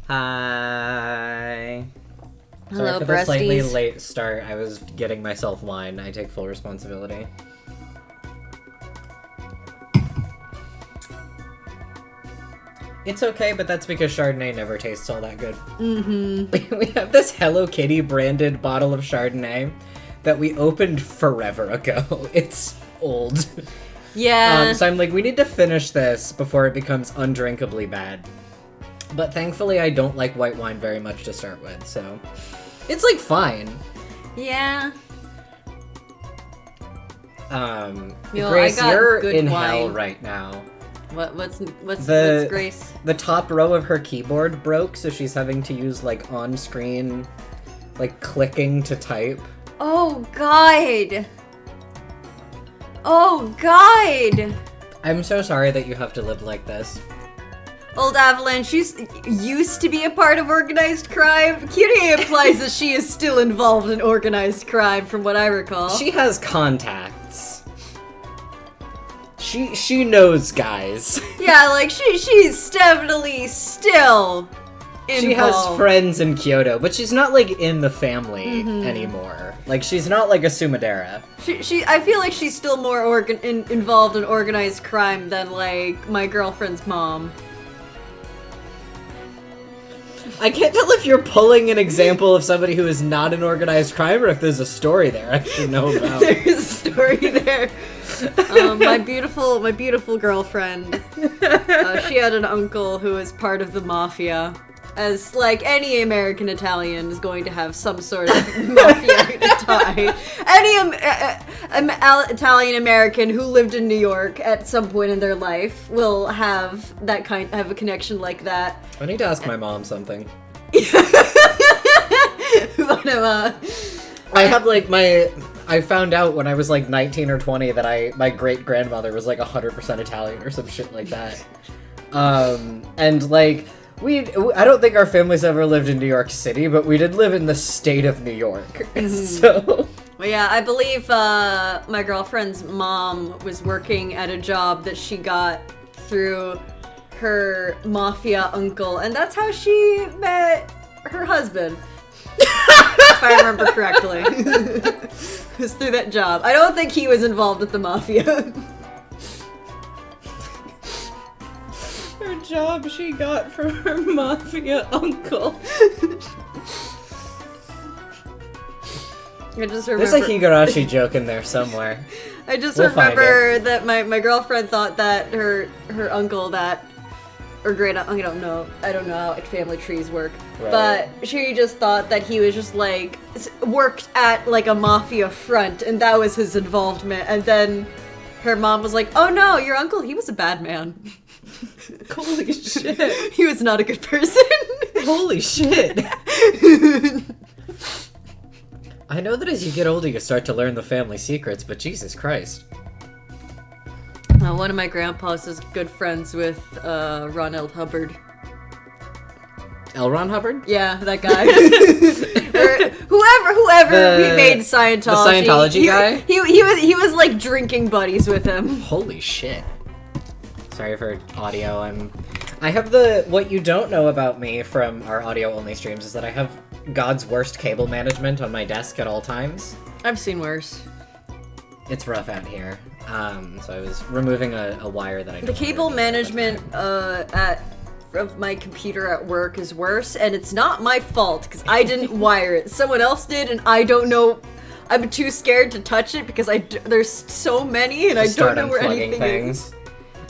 Hi. Hello, Sorry for the slightly breasties. late start. I was getting myself wine. I take full responsibility. It's okay, but that's because Chardonnay never tastes all that good. Mm-hmm. We have this Hello Kitty branded bottle of Chardonnay that we opened forever ago. It's old. Yeah. So I'm like, we need to finish this before it becomes undrinkably bad. But thankfully, I don't like white wine very much to start with, so it's like fine. Yeah. Grace, you're good in wine. hell right now. What's The- Grace? The top row of her keyboard broke, so she's having to use like on-screen, like clicking to type. Oh God. Oh God. I'm so sorry that you have to live like this. Old Avalanche, used to be a part of organized crime. Cutie implies that she is still involved in organized crime, from what I recall. She has contacts. She knows guys. Yeah, like she's definitely still involved. She has friends in Kyoto, but she's not like in the family anymore. Like she's not like a Sumadera. I feel like she's still more involved in organized crime than like my girlfriend's mom. I can't tell if you're pulling an example of somebody who is not in organized crime or if there's a story there I should know about. There's a story there. My beautiful girlfriend. She had an uncle who was part of the mafia. As like any American Italian is going to have some sort of mafia tie. Any Italian American who lived in New York at some point in their life will have a connection like that. I need to ask my mom something. I have like I found out when I was like 19 or 20 that my great grandmother was like 100% Italian or some shit like that. And like I don't think our families ever lived in New York City, but we did live in the state of New York. So well, yeah, I believe my girlfriend's mom was working at a job that she got through her mafia uncle, and that's how she met her husband. If I remember correctly. It was through that job. I don't think he was involved with the mafia. her job she got from her mafia uncle. I just remember. There's a Higurashi joke in there somewhere. I just We'll find remember that my girlfriend thought that her uncle or great, I don't know how family trees work, Right. but she just thought that he was just like worked at like a mafia front and that was his involvement, and then her mom was like, oh no, your uncle, he was a bad man. Holy shit. He was not a good person. Holy shit. I know that as you get older you start to learn the family secrets, but Jesus Christ. One of my grandpas is good friends with Ron L. Hubbard. L. Ron Hubbard? Yeah, that guy. Or whoever he made Scientology. The Scientology guy? He was like drinking buddies with him. Holy shit. Sorry for audio. I have what you don't know about me from our audio only streams is that I have God's worst cable management on my desk at all times. I've seen worse. It's rough out here. So I was removing a wire that I The cable management of my computer at work is worse, and it's not my fault because I didn't wire it. Someone else did, and I don't know. I'm too scared to touch it because there's so many, and I don't know where anything is.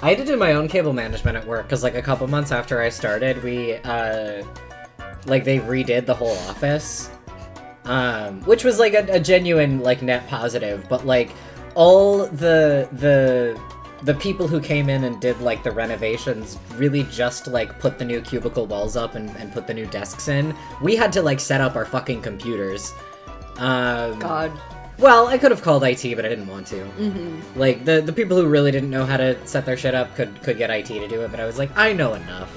I had to do my own cable management at work because like a couple months after I started, we they redid the whole office, which was like a genuine like net positive, but like all the people who came in and did like the renovations really just like put the new cubicle walls up and put the new desks in. We had to like set up our fucking computers. God. Well, I could have called IT, but I didn't want to. Like, the people who really didn't know how to set their shit up could get IT to do it, but I was like, I know enough.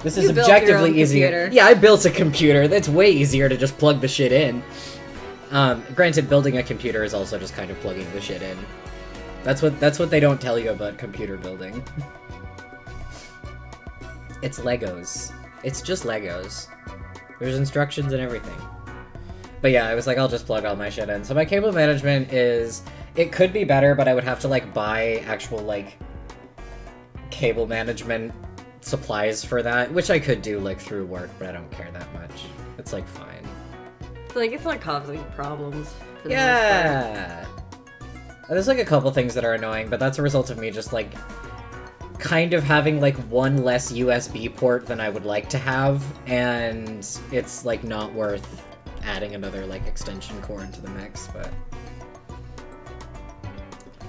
This is objectively easier. Yeah, I built a computer. That's way easier to just plug the shit in. Granted, building a computer is also just kind of plugging the shit in. That's what they don't tell you about computer building. It's Legos. It's just Legos. There's instructions and everything. But yeah, I was like, I'll just plug all my shit in. So my cable management is... It could be better, but I would have to, like, buy actual, like, cable management supplies for that, which I could do, like, through work, but I don't care that much. It's, like, fine. Like, it's not causing problems. For Yeah! There's, like, a couple things that are annoying, but that's a result of me just, like, kind of having, like, one less USB port than I would like to have, and it's, like, not worth adding another, like, extension cord to the mix, but...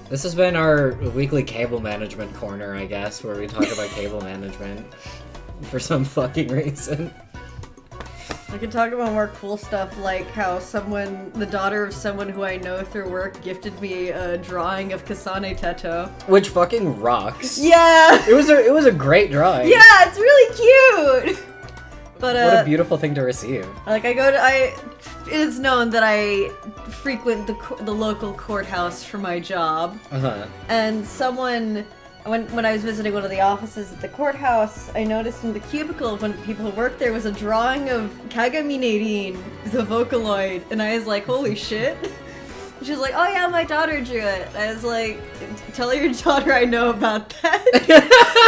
This has been our weekly cable management corner, I guess, where we talk about cable management for some fucking reason. I could talk about more cool stuff, like how the daughter of someone who I know through work, gifted me a drawing of Kasane Teto. Which fucking rocks. Yeah! It was a great drawing. Yeah, it's really cute! But, what a beautiful thing to receive. Like, it is known that I frequent the local courthouse for my job. Uh-huh. And someone, when I was visiting one of the offices at the courthouse, I noticed in the cubicle of one of the people who worked there was a drawing of Kagami the Vocaloid, and I was like, holy shit. She was like, oh yeah, my daughter drew it. I was like, tell your daughter I know about that.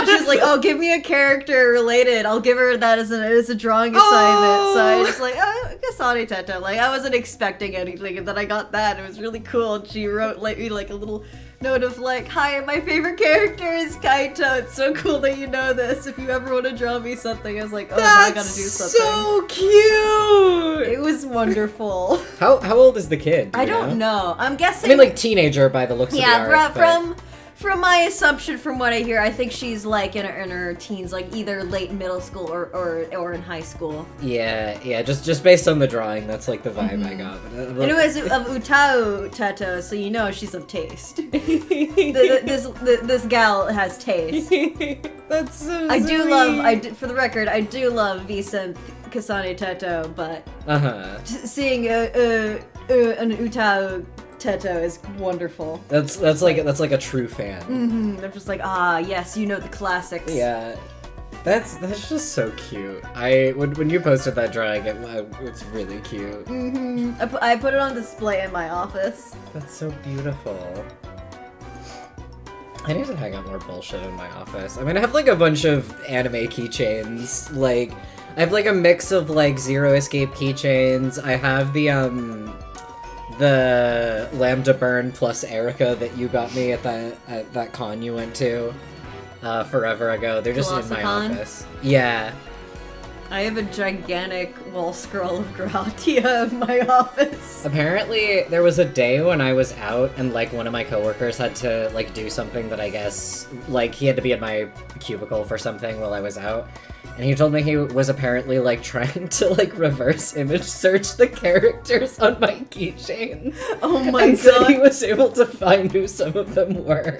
She was like, oh, give me a character related. I'll give her that as a drawing assignment. So I was just like, oh, Kasane Teto. Like, I wasn't expecting anything, and then I got that. It was really cool. And she wrote me like a little note of like, hi, my favorite character is Kaito. It's so cool that you know this. If you ever want to draw me something, I was like, oh, now I gotta do something. So cute! It was wonderful. How old is the kid? I don't know. I'm guessing. I mean, like teenager by the looks of the art. Yeah, from my assumption, from what I hear, I think she's like in her teens, like either late middle school or in high school. Yeah, just based on the drawing, that's like the vibe I got. And it was of Utao Teto, so you know she's of taste. This gal has taste. That's so I sweet. do love. For the record, I do love Visa Kasane Teto, but seeing an Utao Teto is wonderful. That's like a true fan. Mm-hmm. I'm just like, yes, you know the classics. Yeah, that's just so cute. When you posted that drawing, it's really cute. Mm-hmm. I put it on display in my office. That's so beautiful. I need to hang out more bullshit in my office. I mean, I have like a bunch of anime keychains. Like, I have like a mix of like Zero Escape keychains. I have the Lambda Burn plus Erica that you got me at that con you went to forever ago. They're just in my office. Yeah. I have a gigantic wall scroll of Gratia in my office. Apparently, there was a day when I was out and like one of my coworkers had to like do something that I guess like he had to be in my cubicle for something while I was out. And he told me he was apparently, like, trying to, like, reverse image search the characters on my keychains. Oh my and god. said he was able to find who some of them were.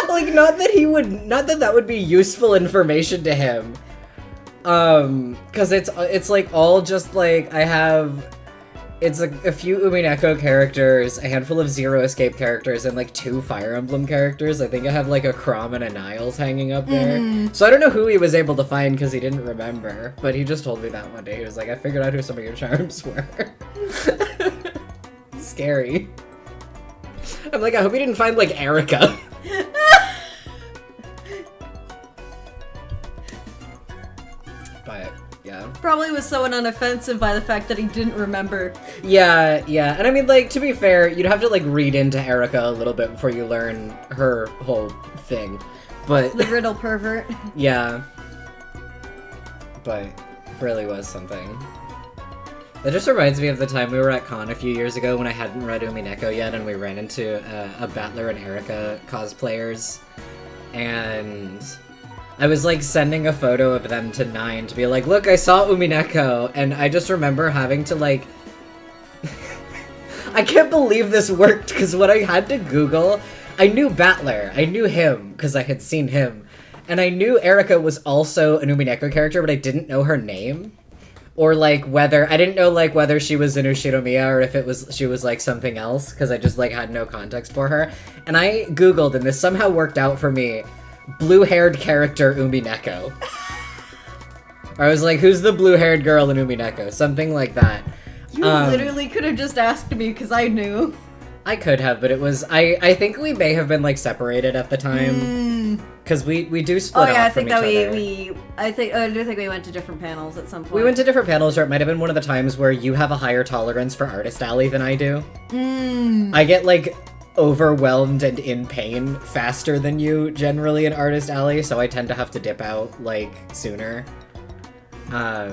Like, not that would be useful information to him. Cause it's like, all just, like, it's like a few Umineko characters, a handful of Zero Escape characters, and like 2 Fire Emblem characters. I think I have like a Chrom and a Niles hanging up there. So I don't know who he was able to find because he didn't remember, but he just told me that one day. He was like, I figured out who some of your charms were. Scary. I'm like, I hope he didn't find like Erica. But yeah. Probably was so unoffensive by the fact that he didn't remember. Yeah. And I mean, like, to be fair, you'd have to, like, read into Erica a little bit before you learn her whole thing. But... The riddle pervert. Yeah. But really was something. That just reminds me of the time we were at con a few years ago when I hadn't read Umineko yet, and we ran into a Battler and Erica cosplayers. And... I was, like, sending a photo of them to Nine to be like, look, I saw Umineko, and I just remember having to, like... I can't believe this worked, because when I had to Google, I knew Battler. I knew him, because I had seen him. And I knew Erica was also an Umineko character, but I didn't know her name. Or, like, I didn't know, like, whether she was in Ushiromiya or if she was, like, something else, because I just, like, had no context for her. And I Googled, and this somehow worked out for me, blue-haired character Umineko. Or I was like, who's the blue-haired girl in Umineko? Something like that. You literally could have just asked me because I knew. I could have, but it was... I think we may have been, like, separated at the time. Because we do split off from each other. I do think we went to different panels at some point. We went to different panels, or it might have been one of the times where you have a higher tolerance for Artist Alley than I do. I get, like, overwhelmed and in pain faster than you, generally, in Artist Alley, so I tend to have to dip out, like, sooner. I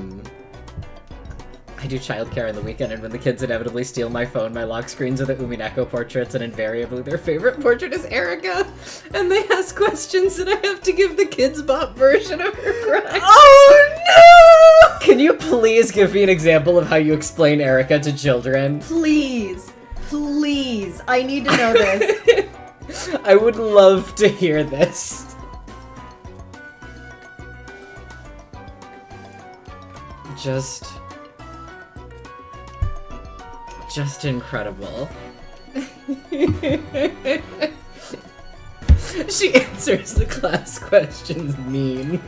do childcare on the weekend, and when the kids inevitably steal my phone, my lock screens are the Umineko portraits, and invariably their favorite portrait is Erica. And they ask questions, and I have to give the kids bop version of her crying. Oh no! Can you please give me an example of how you explain Erica to children? Please. Please. I need to know this. I would love to hear this. Just incredible. She answers the class questions mean.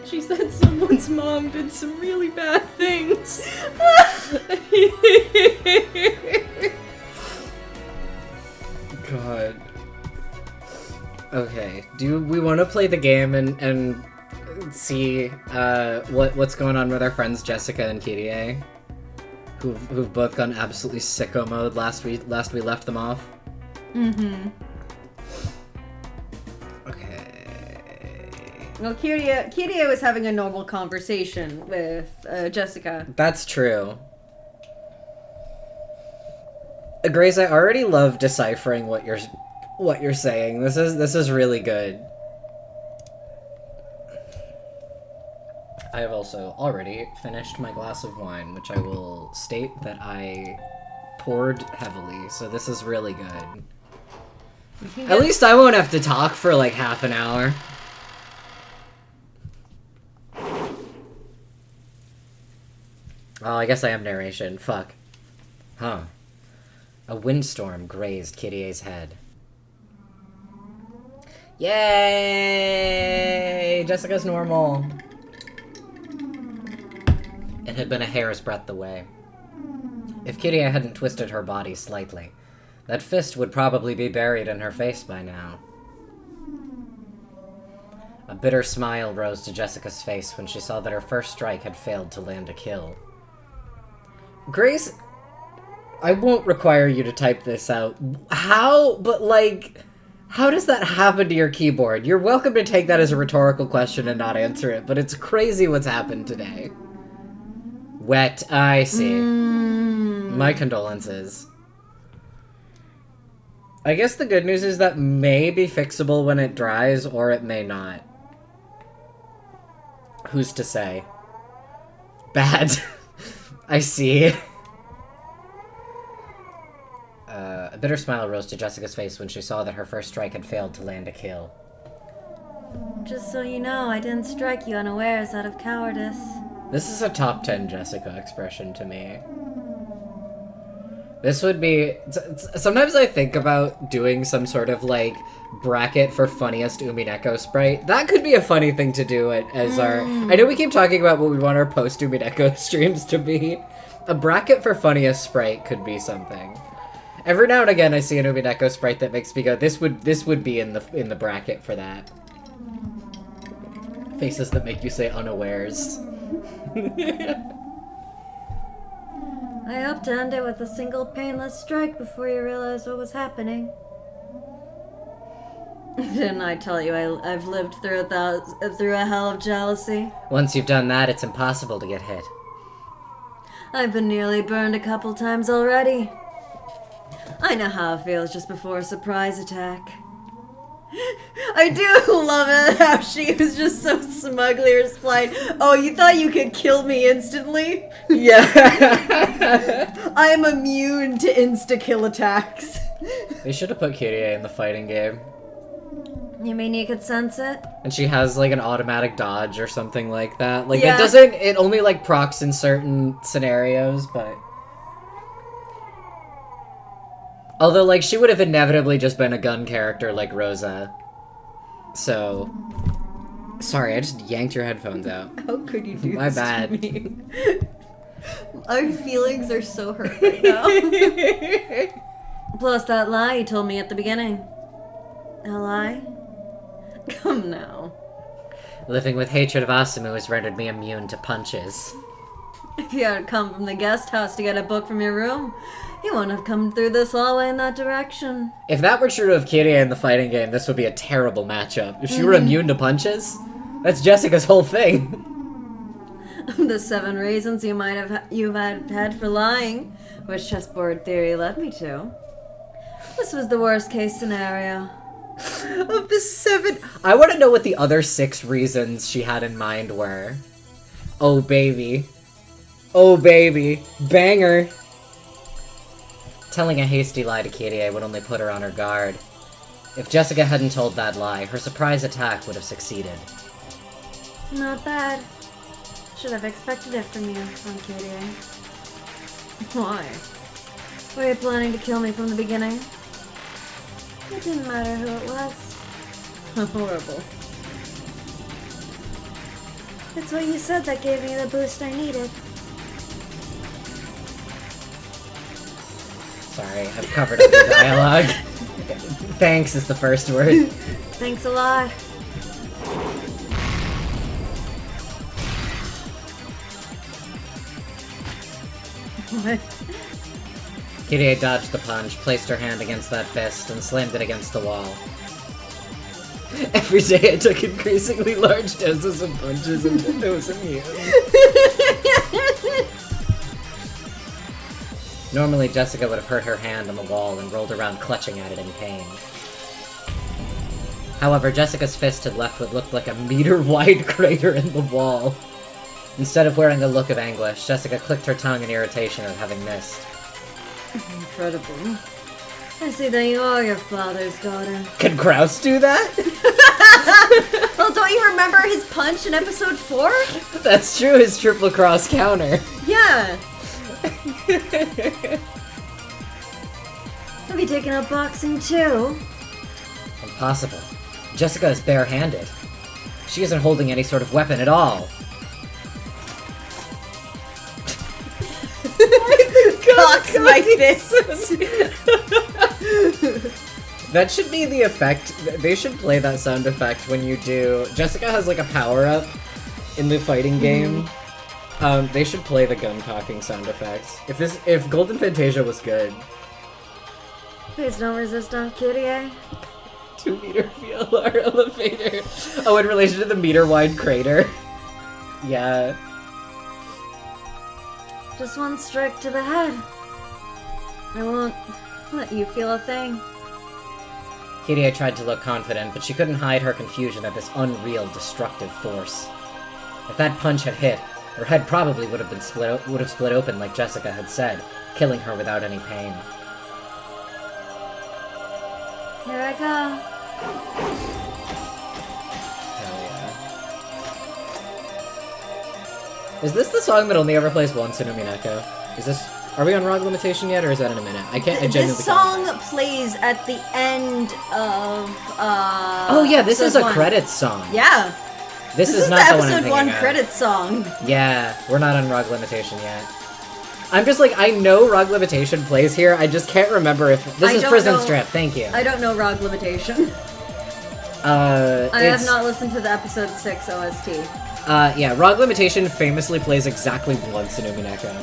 She said someone's mom did some really bad things. God. Okay, do we want to play the game and see what's going on with our friends Jessica and Kirie, who've both gone absolutely sicko mode last we left them off? Okay. Well, Kirie was having a normal conversation with Jessica. That's true. Grace, I already love deciphering what you're saying. This is really good. I have also already finished my glass of wine, which I will state that I poured heavily, so this is really good. At least I won't have to talk for like half an hour. Oh, I guess I am narration. Fuck. Huh. A windstorm grazed Kirie's head. Yay! Jessica's normal. It had been a hair's breadth away. If Kirie hadn't twisted her body slightly, that fist would probably be buried in her face by now. A bitter smile rose to Jessica's face when she saw that her first strike had failed to land a kill. Grace, I won't require you to type this out. How? But, like, how does that happen to your keyboard? You're welcome to take that as a rhetorical question and not answer it, but it's crazy what's happened today. Wet, I see. My condolences. I guess the good news is that may be fixable when it dries, or it may not. Who's to say? Bad. I see. A bitter smile rose to Jessica's face when she saw that her first strike had failed to land a kill. Just so you know, I didn't strike you unawares out of cowardice. This is a top 10 Jessica expression to me. This would be... Sometimes I think about doing some sort of, like, bracket for funniest Umineko sprite. That could be a funny thing to do as our... I know we keep talking about what we want our post-Umineko streams to be. A bracket for funniest sprite could be something. Every now and again I see an Umineko sprite that makes me go, this would be in the bracket for that. Faces that make you say unawares. I hope to end it with a single painless strike before you realize what was happening. Didn't I tell you I've lived through a hell of jealousy? Once you've done that, it's impossible to get hit. I've been nearly burned a couple times already. I know how it feels just before a surprise attack. I do love it how she was just so smugly replying, "Oh, you thought you could kill me instantly?" Yeah. I am immune to insta-kill attacks. They should have put Kirie in the fighting game. You mean you could sense it? And she has, like, an automatic dodge or something like that. Like, Yeah. it only, like, procs in certain scenarios, but... Although, like, she would have inevitably just been a gun character like Rosa. So... Sorry, I just yanked your headphones out. How could you do My this bad. to me? Our feelings are so hurt right now. Plus that lie you told me at the beginning. A lie? Come now. Living with hatred of Asumu has rendered me immune to punches. If you had come from the guest house to get a book from your room, you wouldn't have come through this hallway in that direction. If that were true of Kirie in the fighting game, this would be a terrible matchup. If she were immune to punches, that's Jessica's whole thing. The 7 reasons you've had for lying, which chessboard theory led me to. This was the worst case scenario. Of the 7... I want to know what the other 6 reasons she had in mind were. Oh, baby. Oh, baby. Banger. Telling a hasty lie to Kirie would only put her on her guard. If Jessica hadn't told that lie, her surprise attack would have succeeded. Not bad. Should have expected it from you, Kirie. Why? Were you planning to kill me from the beginning? It didn't matter who it was. Horrible. It's what you said that gave me the boost I needed. Sorry, I've covered up your dialogue. Thanks is the first word. Thanks a lot. What? Kirie dodged the punch, placed her hand against that fist, and slammed it against the wall. Every day I took increasingly large doses of punches and I was immune. Normally, Jessica would have hurt her hand on the wall and rolled around clutching at it in pain. However, Jessica's fist had left what looked like a meter-wide crater in the wall. Instead of wearing a look of anguish, Jessica clicked her tongue in irritation at having missed. Incredible. I see that you are your father's daughter. Can Kraus do that? Well, don't you remember his punch in episode 4? That's true, his triple cross counter. Yeah. Have you taken up boxing too? Impossible. Jessica is barehanded. She isn't holding any sort of weapon at all. Cocks my fists. That should be the effect. They should play that sound effect when you do... Jessica has like a power-up in the fighting game. They should play the gun cocking sound effects. If Golden Fantasia was good. Please don't resist on Kirie. 2-meter VLR elevator. Oh, in relation to the meter-wide crater. Yeah. Just one strike to the head. I won't let you feel a thing. Kirie tried to look confident, but she couldn't hide her confusion at this unreal, destructive force. If that punch had hit, her head probably would have split open like Jessica had said, killing her without any pain. Here I go. Hell yeah. Is this the song that only ever plays once in Umineko? Are we on Rock Limitation yet, or is that in a minute? I genuinely This song plays at the end of, Oh yeah, this is a episode 1. credits song. Yeah. This is the not the one I'm episode thinking 1 of. credits song. Yeah, we're not on Rock Limitation yet. I'm just like, I know Rock Limitation plays here, I just can't remember if... This is Prison Strip, thank you. I don't know Rock Limitation. I have not listened to the episode 6 OST. Yeah, Rock Limitation famously plays exactly once in Umineko.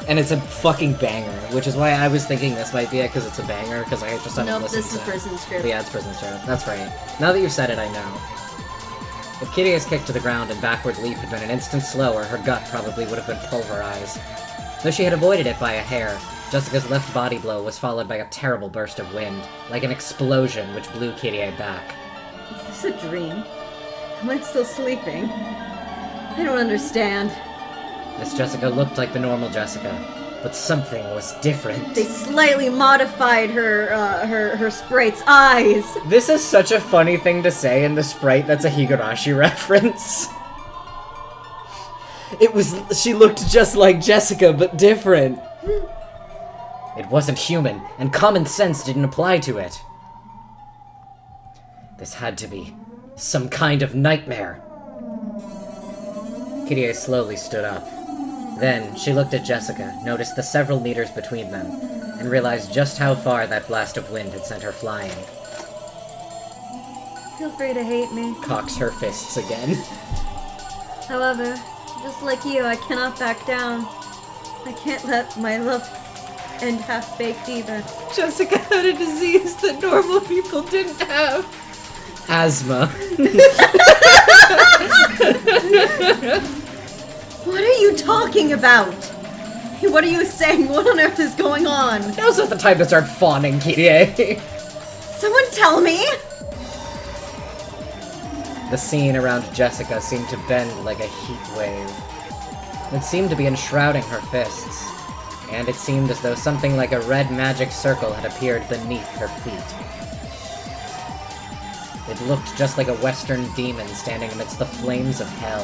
And it's a fucking banger, which is why I was thinking this might be it, because it's a banger, because I just haven't listened to it. This is Prison Strip. Yeah, it's Prison Strip. That's right. Now that you've said it, I know. If Kirie's kick to the ground and backward leap had been an instant slower, her gut probably would have been pulverized. Though she had avoided it by a hair, Jessica's left body blow was followed by a terrible burst of wind, like an explosion which blew Kirie back. Is this a dream? Am I still sleeping? I don't understand. This Jessica looked like the normal Jessica, but something was different. They slightly modified her sprite's eyes. This is such a funny thing to say in the Sprite that's a Higurashi reference. She looked just like Jessica, but different. It wasn't human, and common sense didn't apply to it. This had to be some kind of nightmare. Kirie slowly stood up. Then, she looked at Jessica, noticed the several meters between them, and realized just how far that blast of wind had sent her flying. Feel free to hate me. Cocks her fists again. However, just like you, I cannot back down. I can't let my love end half-baked either. Jessica had a disease that normal people didn't have. Asthma. What are you talking about? What are you saying? What on earth is going on? Now's not the time to start fawning, Kirie. Someone tell me! The scene around Jessica seemed to bend like a heat wave. It seemed to be enshrouding her fists, and it seemed as though something like a red magic circle had appeared beneath her feet. It looked just like a western demon standing amidst the flames of hell.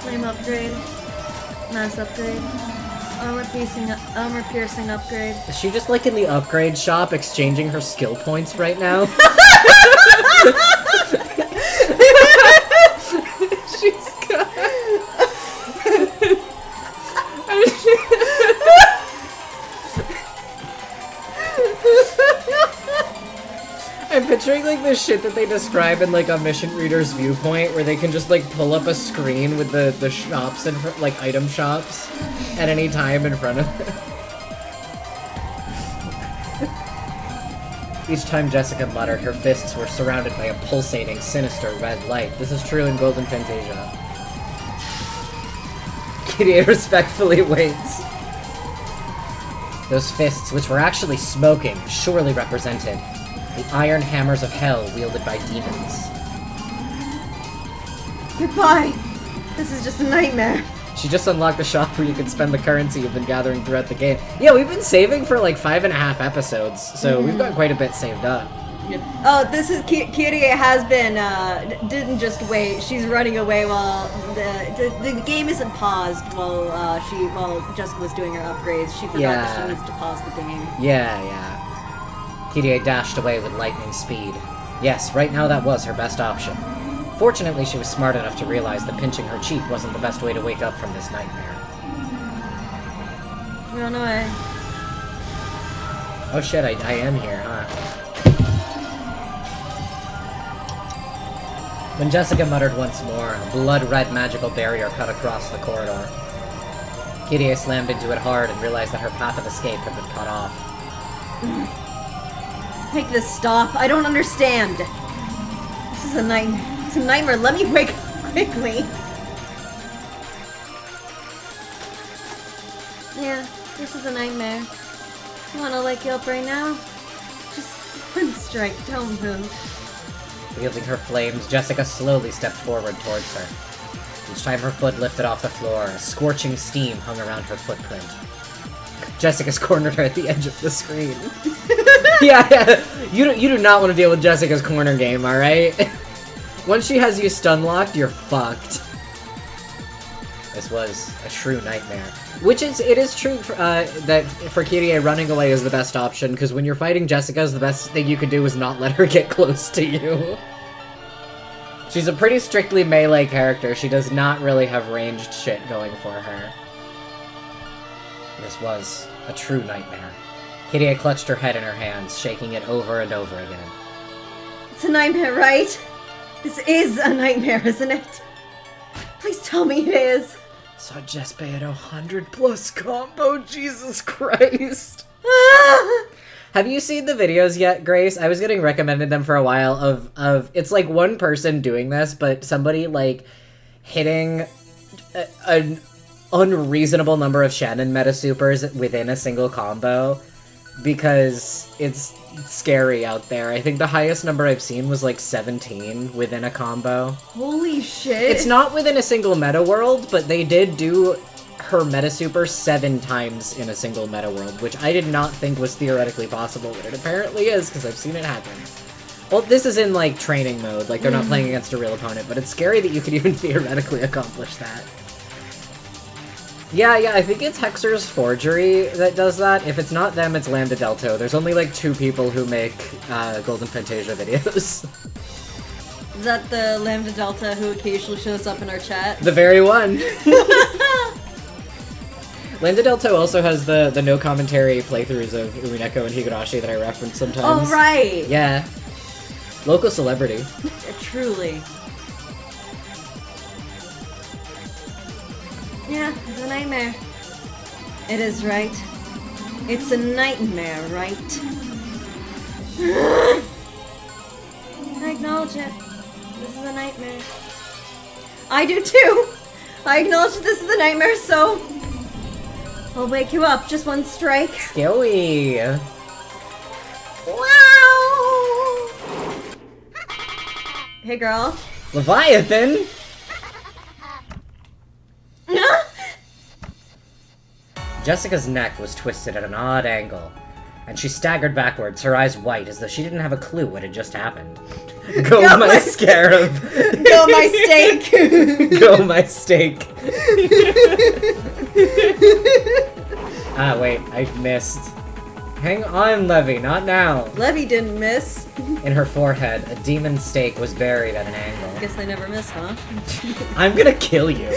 Flame upgrade. Mass upgrade. Armor piercing upgrade. Is she just like in the upgrade shop exchanging her skill points right now? She's got... I'm picturing like the shit that they describe in like a mission reader's viewpoint, where they can just like pull up a screen with the shops and like item shops at any time in front of them. Each time Jessica muttered, her fists were surrounded by a pulsating, sinister red light. This is true in Golden Fantasia. Kirie respectfully waits. Those fists, which were actually smoking, surely represented the iron hammers of hell wielded by demons. Goodbye! This is just a nightmare. She just unlocked a shop where you can spend the currency you've been gathering throughout the game. Yeah, we've been saving for like 5.5 episodes, so we've got quite a bit saved up. Oh, this is Kirie has been didn't just wait. She's running away while the game isn't paused while Jessica was doing her upgrades. She forgot that she needs to pause the game. Yeah. Kirie dashed away with lightning speed. Yes, right now that was her best option. Fortunately, she was smart enough to realize that pinching her cheek wasn't the best way to wake up from this nightmare. Run away. Oh shit, I am here, huh? When Jessica muttered once more, a blood-red magical barrier cut across the corridor. Kirie slammed into it hard and realized that her path of escape had been cut off. Make this stop. I don't understand. This is a nightmare. It's a nightmare. Let me wake up quickly. Yeah, this is a nightmare. You wanna wake you up right now? Just one strike. Don't move. Wielding her flames, Jessica slowly stepped forward towards her. Each time her foot lifted off the floor, a scorching steam hung around her footprint. Jessica's cornered her at the edge of the screen. yeah. You do not want to deal with Jessica's corner game, alright? Once she has you stun-locked, you're fucked. This was a true nightmare. It is true that for Kirie, running away is the best option, because when you're fighting Jessica, the best thing you can do is not let her get close to you. She's a pretty strictly melee character. She does not really have ranged shit going for her. This was a true nightmare. Kirie clutched her head in her hands, shaking it over and over again. It's a nightmare, right? This is a nightmare, isn't it? Please tell me it is. Saw Jess Bay at 100+ combo, Jesus Christ. Have you seen the videos yet, Grace? I was getting recommended them for a while of it's like one person doing this, but somebody like hitting an unreasonable number of Shannon meta supers within a single combo, because it's scary out there. I think the highest number I've seen was like 17 within a combo. Holy shit. It's not within a single meta world, but they did do her meta super 7 times in a single meta world, which I did not think was theoretically possible, but it apparently is, because I've seen it happen. Well, this is in like training mode, like they're not playing against a real opponent, but it's scary that you could even theoretically accomplish that. Yeah, I think it's Hexer's Forgery that does that. If it's not them, it's Lambda Delto. There's only like 2 people who make Golden Fantasia videos. Is that the Lambda Delta who occasionally shows up in our chat? The very one. Lambda Delta also has the no commentary playthroughs of Umineko and Higurashi that I reference sometimes. Oh, right! Yeah. Local celebrity. Truly. Yeah, it's a nightmare. It is, right? It's a nightmare, right? I acknowledge it. This is a nightmare. I do too! I acknowledge that this is a nightmare, so... I'll wake you up. Just one strike. Scary. Wow! Hey, girl. Leviathan? Jessica's neck was twisted at an odd angle, and she staggered backwards, her eyes white, as though she didn't have a clue what had just happened. Go my scarab! Go my steak! Go my steak! Ah, wait, I missed. Hang on, Levy, not now. Levy didn't miss. In her forehead, a demon stake was buried at an angle. Guess they never miss, huh? I'm gonna kill you.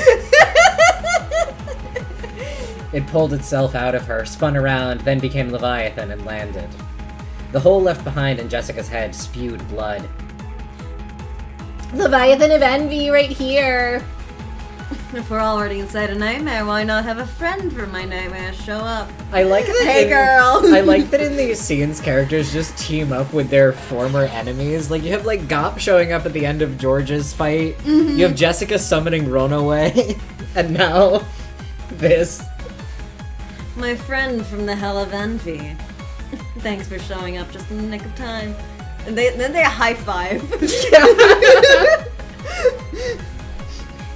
It pulled itself out of her, spun around, then became Leviathan and landed. The hole left behind in Jessica's head spewed blood. Leviathan of Envy right here! If we're already inside a nightmare, why not have a friend for my nightmare show up? I like that. Hey, girl! I like that in these scenes, characters just team up with their former enemies. Like, you have, like, Gop showing up at the end of George's fight. Mm-hmm. You have Jessica summoning Runaway. And now, this. My friend from the Hell of Envy. Thanks for showing up just in the nick of time. And then they high five.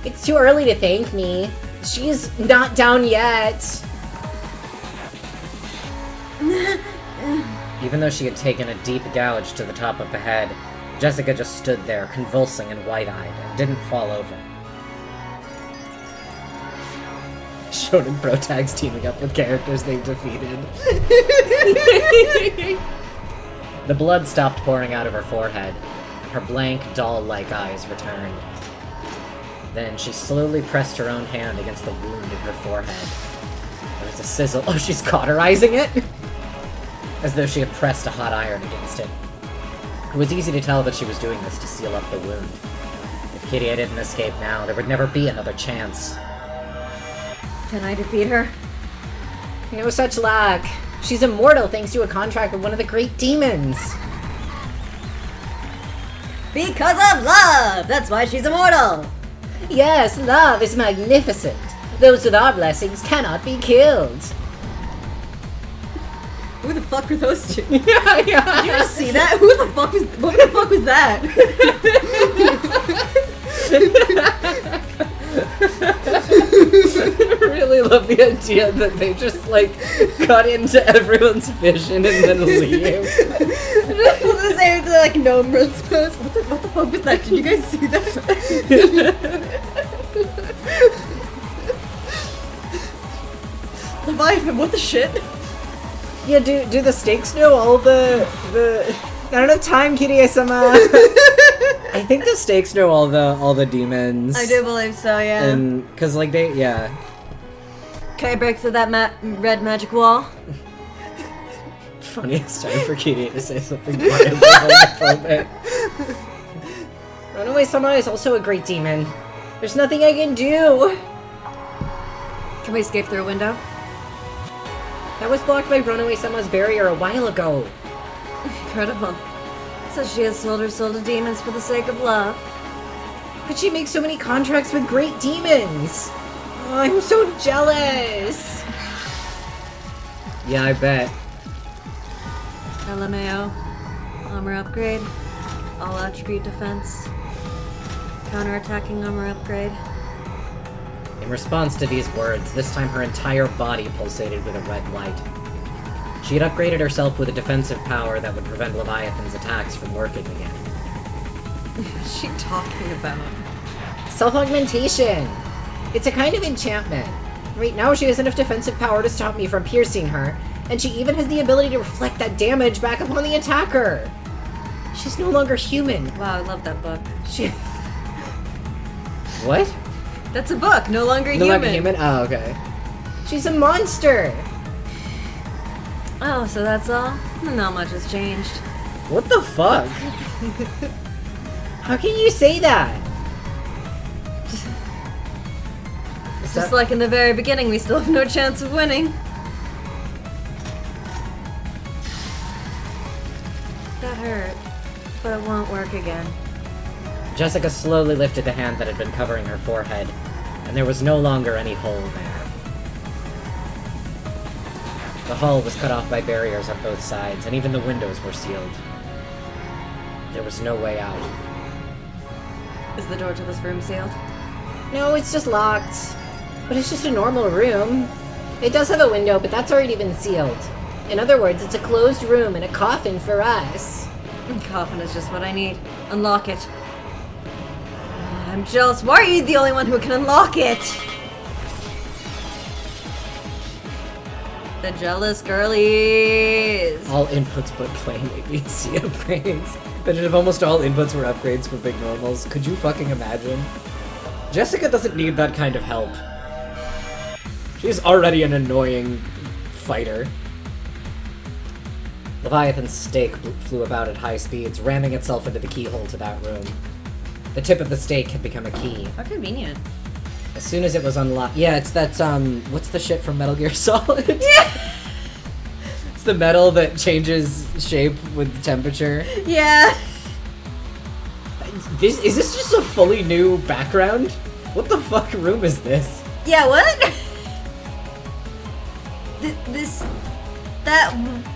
It's too early to thank me. She's not down yet. Even though she had taken a deep gouge to the top of the head, Jessica just stood there, convulsing and wide-eyed, and didn't fall over. Shonen Pro Tags teaming up with characters they've defeated. The blood stopped pouring out of her forehead. Her blank, doll-like eyes returned. Then she slowly pressed her own hand against the wound in her forehead. There was a sizzle. Oh, she's cauterizing it? As though she had pressed a hot iron against it. It was easy to tell that she was doing this to seal up the wound. If Kiria didn't escape now, there would never be another chance. Can I defeat her? No such luck. She's immortal thanks to a contract with one of the great demons. Because of love! That's why she's immortal! Yes, love is magnificent. Those with our blessings cannot be killed. Who the fuck were those two? Yeah. Did you just see that? What the fuck was that? I really love the idea that they just, like, cut into everyone's vision and then leave. They like gnome runs pose. What the fuck was that? Did you guys see that? Leviathan, what the shit? Yeah, do the stakes know all the I don't have time, Kirie-sama. I think the stakes know all the demons. I do believe so, yeah. And cause like yeah. Can I break through that red magic wall? Funniest time for Kirie to say something violent homophobic. Runaway-sama is also a great demon. There's nothing I can do. Can we escape through a window? That was blocked by Runaway-sama's barrier a while ago. Incredible. So she has sold her soul to demons for the sake of love. But she makes so many contracts with great demons. Oh, I'm so jealous. Yeah, I bet. LMAO. Armor upgrade. All attribute defense. Counter-attacking armor upgrade. In response to these words, this time her entire body pulsated with a red light. She had upgraded herself with a defensive power that would prevent Leviathan's attacks from working again. What's she talking about? Self-augmentation! It's a kind of enchantment. Right now she has enough defensive power to stop me from piercing her, and she even has the ability to reflect that damage back upon the attacker! She's no longer human. Wow, I love that book. What? That's a book. No longer No human. longer human? Oh, okay. She's a monster! Oh, so that's all? Not much has changed. What the fuck? How can you say that? Just like in the very beginning, we still have no chance of winning. That hurt, but it won't work again. Jessica slowly lifted the hand that had been covering her forehead, and there was no longer any hole there. The hall was cut off by barriers on both sides, and even the windows were sealed. There was no way out. Is the door to this room sealed? No, it's just locked. But it's just a normal room. It does have a window, but that's already been sealed. In other words, it's a closed room and a coffin for us. Coffin is just what I need. Unlock it. I'm jealous. Why are you the only one who can unlock it? The jealous girlies. All inputs but plain ABC upgrades. Imagine if almost all inputs were upgrades for big normals. Could you fucking imagine? Jessica doesn't need that kind of help. She's already an annoying fighter. Leviathan's stake flew about at high speeds, ramming itself into the keyhole to that room. The tip of the stake had become a key. How convenient. As soon as it was unlocked... Yeah, it's that, what's the shit from Metal Gear Solid? Yeah! It's the metal that changes shape with temperature. Yeah. Is this just a fully new background? What the fuck room is this? Yeah, what?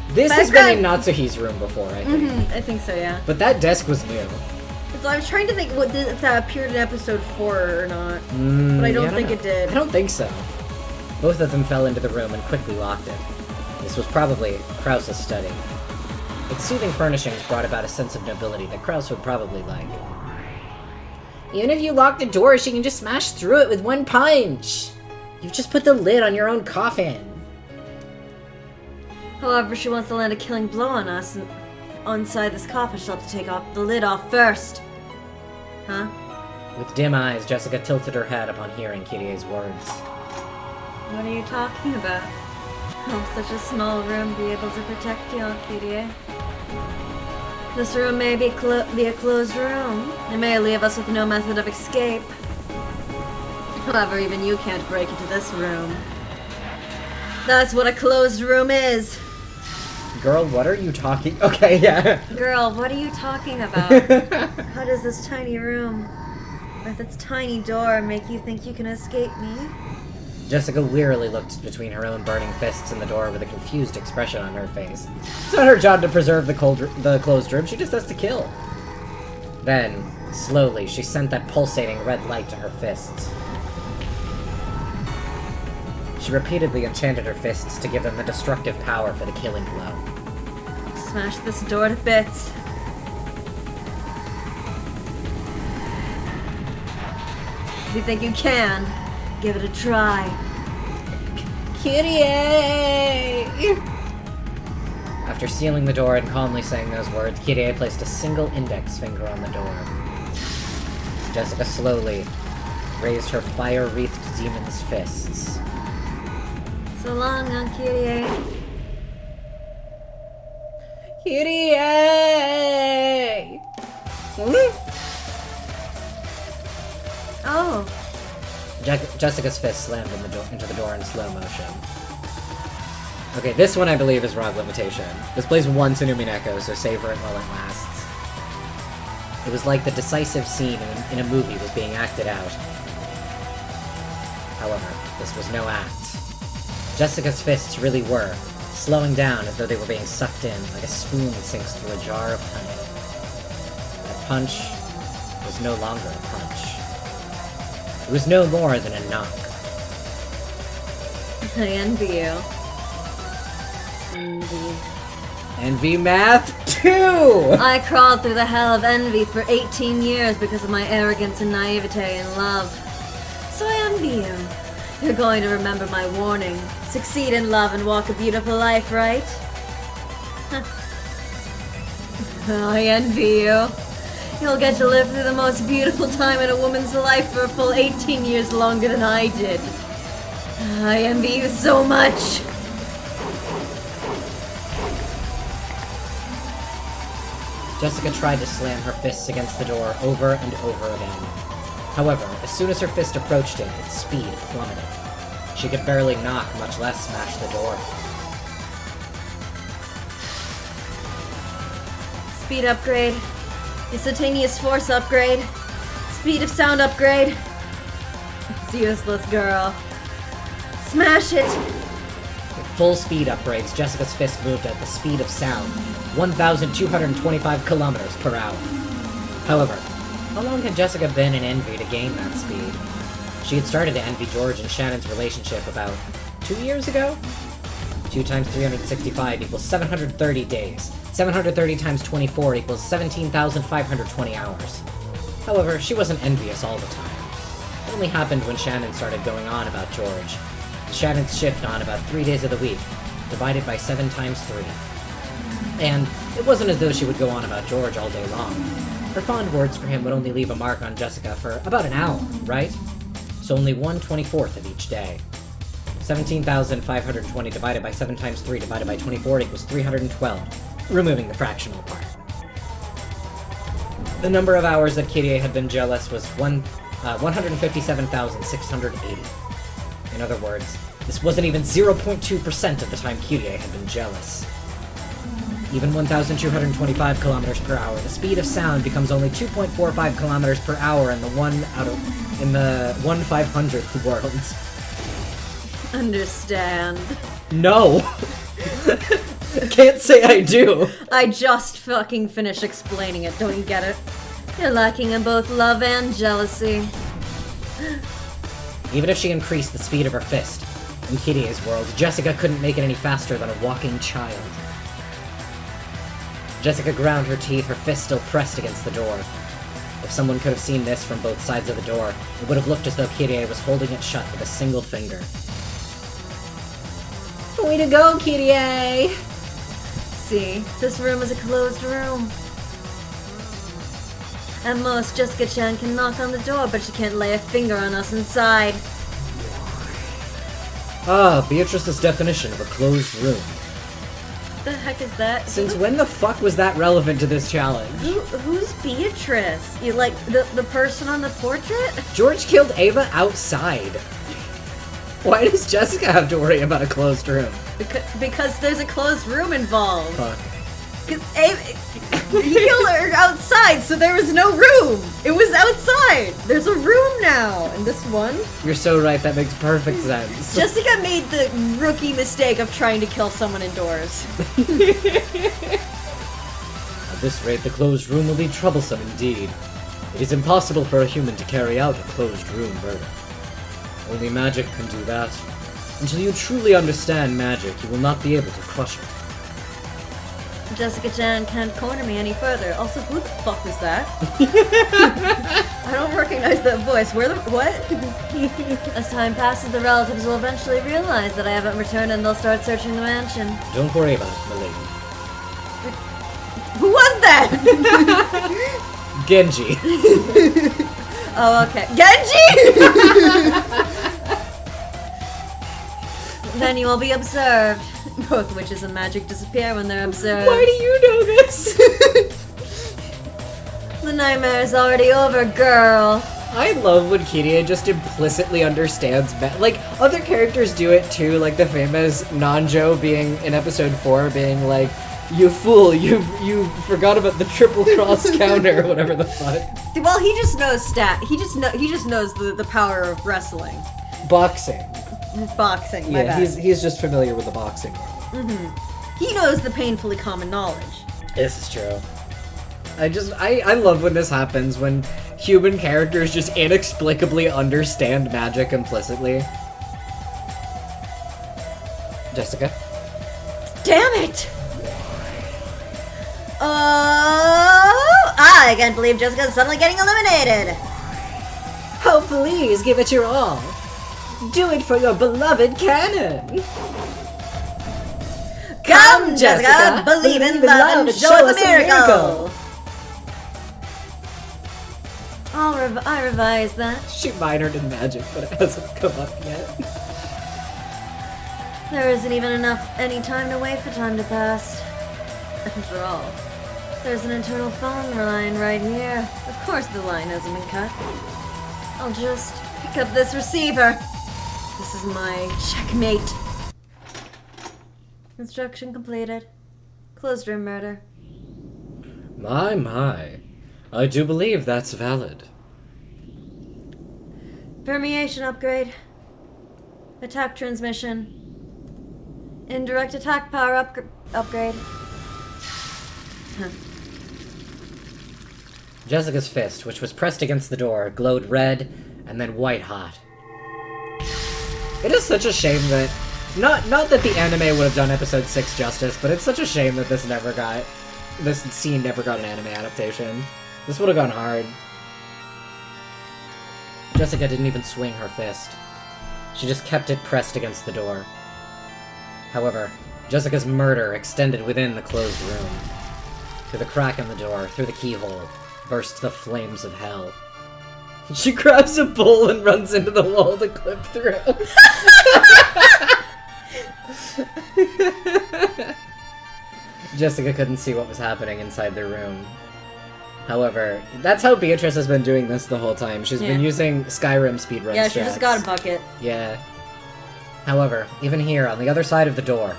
This has been in Natsuhi's room before, I think. I think so, yeah. But that desk was new. So I was trying to think if that appeared in episode 4 or not. But I don't think it did. I don't think so. Both of them fell into the room and quickly locked it. This was probably Krause's study. Its soothing furnishings brought about a sense of nobility that Krause would probably like. Even if you lock the door, she can just smash through it with one punch! You've just put the lid on your own coffin. However, she wants to land a killing blow on us, and inside this coffin she'll have to take off the lid off first. Huh? With dim eyes, Jessica tilted her head upon hearing Kirie's words. What are you talking about? Will such a small room be able to protect you, Kirie? This room may be a closed room. It may leave us with no method of escape. However, even you can't break into this room. That's what a closed room is. Girl, what are you talking? Okay, yeah. Girl, what are you talking about? How does this tiny room with its tiny door make you think you can escape me? Jessica wearily looked between her own burning fists and the door with a confused expression on her face. It's not her job to preserve the closed room, she just has to kill. Then, slowly, she sent that pulsating red light to her fists. She repeatedly enchanted her fists to give them the destructive power for the killing blow. Smash this door to bits. If you think you can, give it a try. Kirie! After sealing the door and calmly saying those words, Kirie placed a single index finger on the door. Jessica slowly raised her fire-wreathed demon's fists. So long, Kirie. Kirie! Oh. Jessica's fist slammed into the door in slow motion. Okay, this one I believe is Rogue Limitation. This plays once in Umineko, so savor it while it lasts. It was like the decisive scene in a movie was being acted out. However, this was no act. Jessica's fists really were, slowing down as though they were being sucked in, like a spoon sinks through a jar of honey. That punch was no longer a punch. It was no more than a knock. I envy you. Envy. Envy Math 2! I crawled through the hell of envy for 18 years because of my arrogance and naivete in love. So I envy you. You're going to remember my warning. Succeed in love and walk a beautiful life, right? I envy you. You'll get to live through the most beautiful time in a woman's life for a full 18 years longer than I did. I envy you so much. Jessica tried to slam her fists against the door over and over again. However, as soon as her fist approached it, its speed plummeted. She could barely knock, much less smash the door. Speed upgrade. Instantaneous force upgrade. Speed of sound upgrade. It's useless, girl. Smash it! With full speed upgrades, Jessica's fist moved at the speed of sound, 1,225 kilometers per hour. However, how long had Jessica been in envy to gain that speed? She had started to envy George and Shannon's relationship about 2 years ago? 2 times 365 equals 730 days. 730 times 24 equals 17,520 hours. However, she wasn't envious all the time. It only happened when Shannon started going on about George. Shannon'd shift on about 3 days of the week, divided by 7 times 3. And it wasn't as though she would go on about George all day long. Her fond words for him would only leave a mark on Jessica for about an hour, right? So only 1/24th of each day. 17,520 divided by 7 times 3 divided by 24 equals 312, removing the fractional part. The number of hours that Kyrie had been jealous was 157,680. In other words, this wasn't even 0.2% of the time Kyrie had been jealous. Even 1,225 kilometers per hour, the speed of sound becomes only 2.45 kilometers per hour in the 1/500th world. Understand. No! Can't say I do! I just fucking finished explaining it, don't you get it? You're lacking in both love and jealousy. Even if she increased the speed of her fist, in Kitty's world, Jessica couldn't make it any faster than a walking child. Jessica ground her teeth, her fist still pressed against the door. If someone could have seen this from both sides of the door, it would have looked as though Kyrie was holding it shut with a single finger. Way to go, Kyrie! See, this room is a closed room. At most, Jessica-chan can knock on the door, but she can't lay a finger on us inside. Ah, Beatrice's definition of a closed room. What the heck is that? Since when the fuck was that relevant to this challenge? Who's Beatrice? You like the person on the portrait? George killed Ava outside. Why does Jessica have to worry about a closed room? Because there's a closed room involved. Fuck. He killed her outside, so there was no room. It was outside. There's a room now, and this one. You're so right, that makes perfect sense. Jessica made the rookie mistake of trying to kill someone indoors. At this rate, the closed room will be troublesome indeed. It is impossible for a human to carry out a closed room murder. Only magic can do that. Until you truly understand magic, you will not be able to crush it. Jessica-chan can't corner me any further. Also, who the fuck was that? I don't recognize that voice. What? As time passes, the relatives will eventually realize that I haven't returned and they'll start searching the mansion. Don't worry about it, milady. Who was that? Genji. Oh, okay. Genji! Then you will be observed. Both witches and magic disappear when they're observed. Why do you know this? The nightmare is already over, girl. I love when Kiria just implicitly understands like, other characters do it too, like the famous Nanjo being, in episode 4, being like, you fool, you forgot about the triple cross counter, or whatever the fuck. Well, he just knows He just knows the power of wrestling. Boxing. Boxing, my bad. He's just familiar with the boxing world. Mm-hmm. He knows the painfully common knowledge. This is true. I love when this happens, when human characters just inexplicably understand magic implicitly. Jessica? Damn it! Oh, I can't believe Jessica's suddenly getting eliminated. Oh, please, give it your all. Do it for your beloved canon. Come, Jessica, believe in love and show us a miracle. I revised that. She minored in magic, but it hasn't come up yet. There isn't even any time to wait for time to pass. After all, there's an internal phone line right here. Of course the line hasn't been cut. I'll just pick up this receiver. This is my checkmate. Instruction completed. Closed room murder. My. I do believe that's valid. Permeation upgrade. Attack transmission. Indirect attack power upgrade. Huh. Jessica's fist, which was pressed against the door, glowed red and then white hot. It is such a shame that... Not that the anime would have done episode 6 justice, but it's such a shame that this scene never got an anime adaptation. This would have gone hard. Jessica didn't even swing her fist. She just kept it pressed against the door. However, Jessica's murder extended within the closed room. Through the crack in the door, through the keyhole, burst the flames of hell. She grabs a bowl and runs into the wall to clip through. Jessica couldn't see what was happening inside the room. However, that's how Beatrice has been doing this the whole time. She's been using Skyrim speedrun Yeah, strats. she just got a bucket. Yeah. However, even here, on the other side of the door,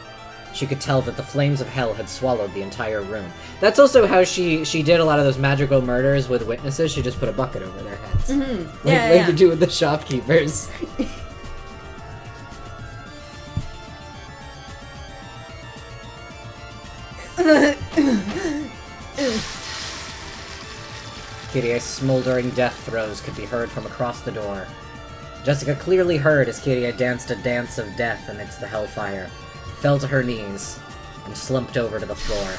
she could tell that the flames of hell had swallowed the entire room. That's also how she did a lot of those magical murders with witnesses. She just put a bucket over their heads. Mm-hmm. Like you do with the shopkeepers. Kyrie's smoldering death throes could be heard from across the door. Jessica clearly heard as Kyrie danced a dance of death amidst the hellfire, fell to her knees, and slumped over to the floor.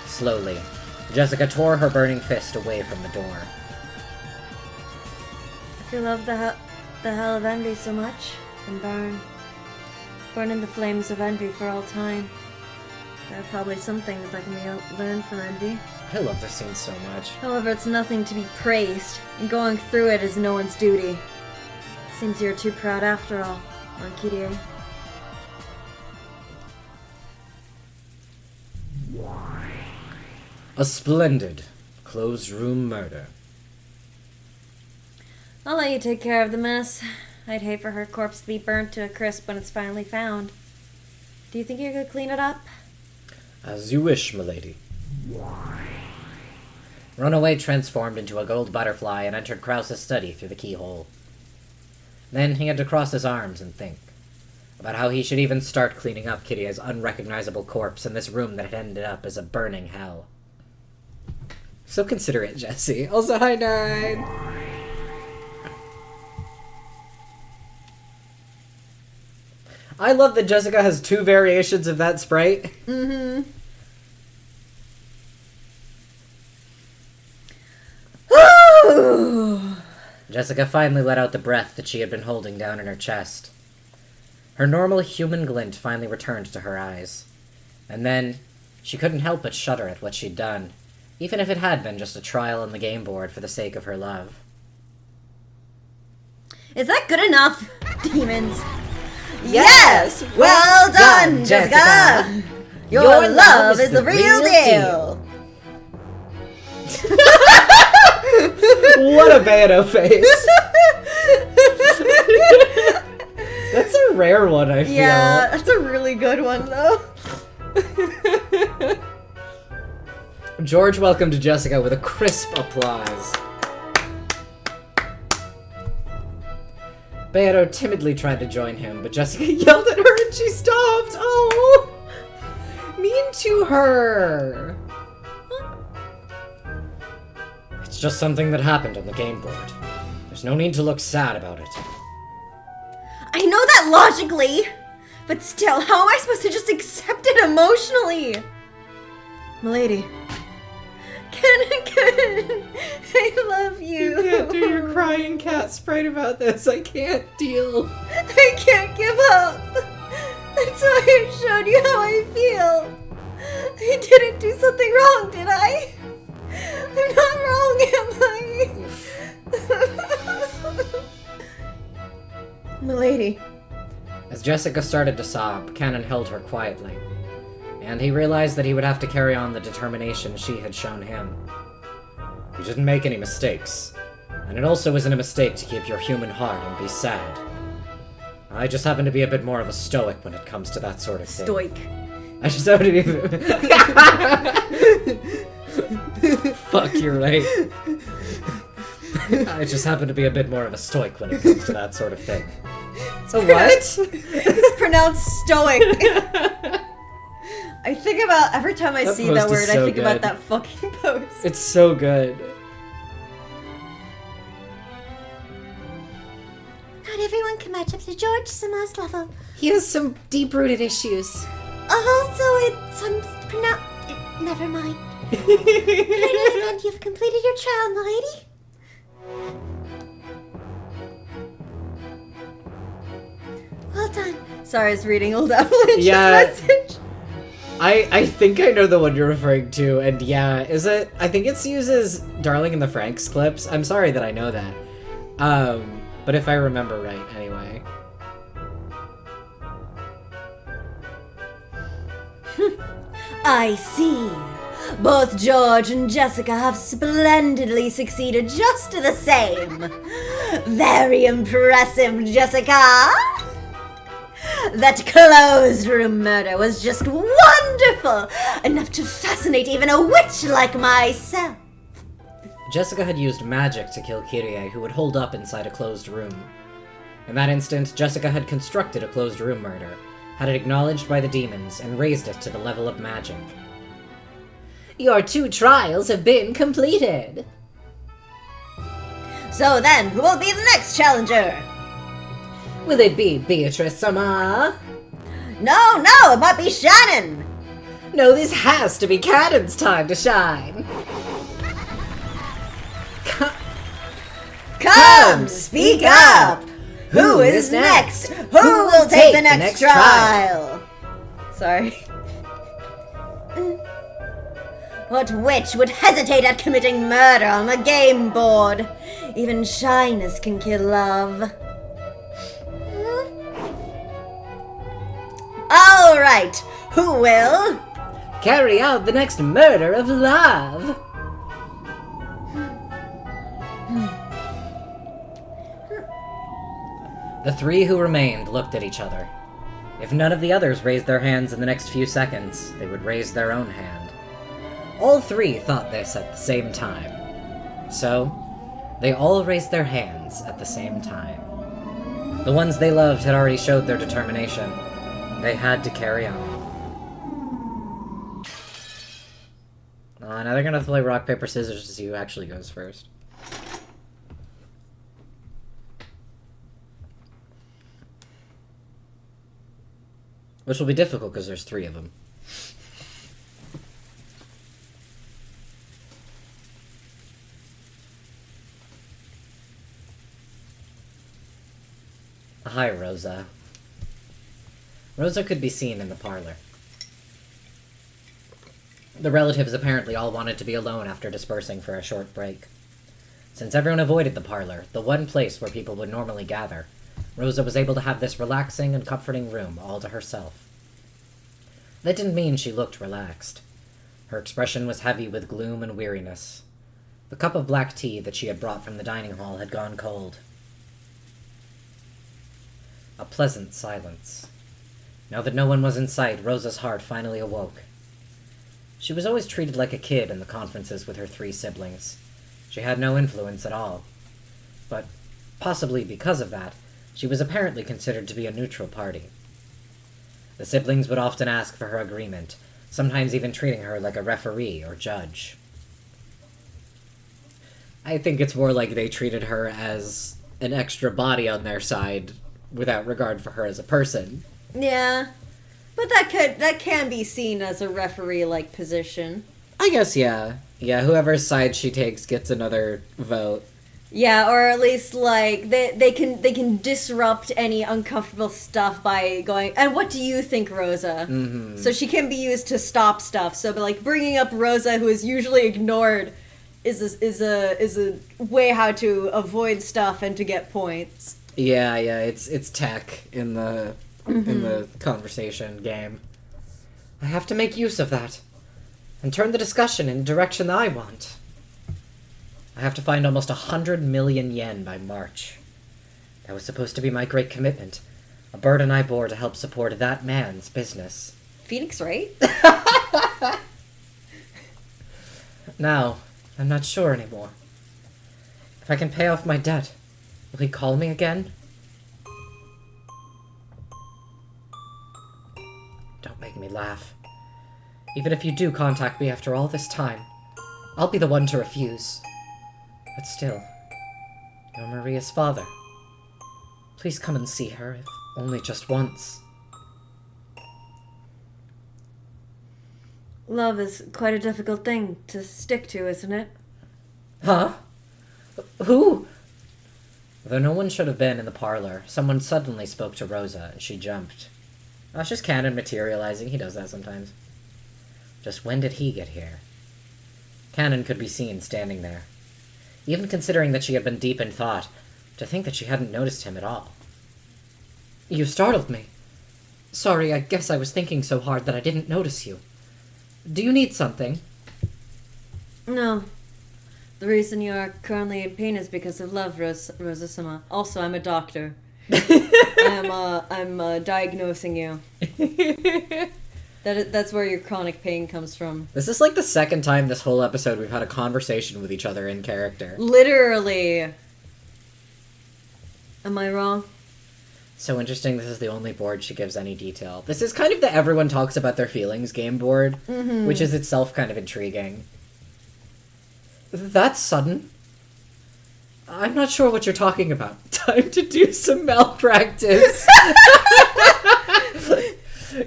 Slowly, Jessica tore her burning fist away from the door. If you love the hell of envy so much, then burn in the flames of envy for all time. There are probably some things that can be learned from envy. I love this scene so much. However, it's nothing to be praised, and going through it is no one's duty. Seems you're too proud after all, Kyrie. A splendid closed room murder. I'll let you take care of the mess. I'd hate for her corpse to be burnt to a crisp when it's finally found. Do you think you could clean it up? As you wish, milady. Runaway transformed into a gold butterfly and entered Krause's study through the keyhole. Then he had to cross his arms and think about how he should even start cleaning up Kyrie's unrecognizable corpse in this room that had ended up as a burning hell. So considerate, Jesse. Also, hi, Nine! I love that Jessica has 2 variations of that sprite. Mm-hmm. Jessica finally let out the breath that she had been holding down in her chest. Her normal human glint finally returned to her eyes. And then, she couldn't help but shudder at what she'd done, even if it had been just a trial on the game board for the sake of her love. Is that good enough, demons? Yes! Well done, Jessica! Your love is the real deal! What a Bayano face! That's a rare one, I feel. Yeah, that's a really good one, though. George welcomed Jessica with a crisp applause. Bayano timidly tried to join him, but Jessica yelled at her and she stopped! Oh! Mean to her! It's just something that happened on the game board. There's no need to look sad about it. I know that logically, but still, how am I supposed to just accept it emotionally? Milady. I love you. You can't do your crying cat sprite about this. I can't deal. I can't give up. That's why I showed you how I feel. I didn't do something wrong, did I? I'm not wrong, am I? Milady. As Jessica started to sob, Cannon held her quietly, and he realized that he would have to carry on the determination she had shown him. You didn't make any mistakes, and it also isn't a mistake to keep your human heart and be sad. I just happen to be a bit more of a stoic when it comes to that sort of thing. Stoic. I just happen to be... Fuck, you're right. I just happen to be a bit more of a stoic when it comes to that sort of thing. So what? It's pronounced stoic. I think about, every time I see that word, so I think good. about that fucking post. It's so good. Not everyone can match up to George Sama's level. He has some deep-rooted issues. Also, it's never mind. In any event, you've completed your trial, milady. Well done. Sorry, I was reading Old Avalanche's message. I think I know the one you're referring to, and yeah, is it? I think it's uses Darling in the Franxx clips. I'm sorry that I know that. But if I remember right, anyway. I see. Both George and Jessica have splendidly succeeded just the same. Very impressive, Jessica. That closed room murder was just wonderful, enough to fascinate even a witch like myself. Jessica had used magic to kill Kyrie, who would hold up inside a closed room. In that instant, Jessica had constructed a closed room murder, had it acknowledged by the demons, and raised it to the level of magic. Your 2 trials have been completed. So then, who will be the next challenger? Will it be Beatrice Sama? No, it might be Shannon. No, this has to be Cannon's time to shine. Come, speak up. Who is next? Who will take the next trial? Sorry. What witch would hesitate at committing murder on the game board? Even shyness can kill love. All right, who will carry out the next murder of love? The 3 who remained looked at each other. If none of the others raised their hands in the next few seconds, they would raise their own hand. All 3 thought this at the same time. So, they all raised their hands at the same time. The ones they loved had already showed their determination. They had to carry on. Now they're gonna play rock, paper, scissors to see who actually goes first. Which will be difficult because there's 3 of them. Hi, Rosa. Rosa could be seen in the parlor. The relatives apparently all wanted to be alone after dispersing for a short break. Since everyone avoided the parlor, the one place where people would normally gather, Rosa was able to have this relaxing and comforting room all to herself. That didn't mean she looked relaxed. Her expression was heavy with gloom and weariness. The cup of black tea that she had brought from the dining hall had gone cold. A pleasant silence. Now that no one was in sight, Rosa's heart finally awoke. She was always treated like a kid in the conferences with her 3 siblings. She had no influence at all. But, possibly because of that, she was apparently considered to be a neutral party. The siblings would often ask for her agreement, sometimes even treating her like a referee or judge. I think it's more like they treated her as an extra body on their side, without regard for her as a person. Yeah. But that can be seen as a referee-like position. I guess, yeah. Yeah, whoever's side she takes gets another vote. Yeah, or at least like they can disrupt any uncomfortable stuff by going. And what do you think, Rosa? Mm-hmm. So she can be used to stop stuff. So, like bringing up Rosa, who is usually ignored, is a way how to avoid stuff and to get points. Yeah, it's tech in the conversation game. I have to make use of that and turn the discussion in the direction that I want. I have to find almost 100 million yen by March. That was supposed to be my great commitment, a burden I bore to help support that man's business. Phoenix, right? Now, I'm not sure anymore. If I can pay off my debt, will he call me again? Don't make me laugh. Even if you do contact me after all this time, I'll be the one to refuse. But still, you're Maria's father. Please come and see her, if only just once. Love is quite a difficult thing to stick to, isn't it? Huh? Who? Though no one should have been in the parlor, someone suddenly spoke to Rosa, and she jumped. That's just Canon materializing. He does that sometimes. Just when did he get here? Canon could be seen standing there. Even considering that she had been deep in thought, to think that she hadn't noticed him at all. You startled me. Sorry, I guess I was thinking so hard that I didn't notice you. Do you need something? No. The reason you are currently in pain is because of love, Rosa-sama. Also, I'm a doctor. I'm diagnosing you. That's where your chronic pain comes from. This is like the second time this whole episode we've had a conversation with each other in character. Literally. Am I wrong? So interesting, this is the only board she gives any detail. This is kind of the everyone talks about their feelings game board, which is itself kind of intriguing. That's sudden. I'm not sure what you're talking about. Time to do some malpractice.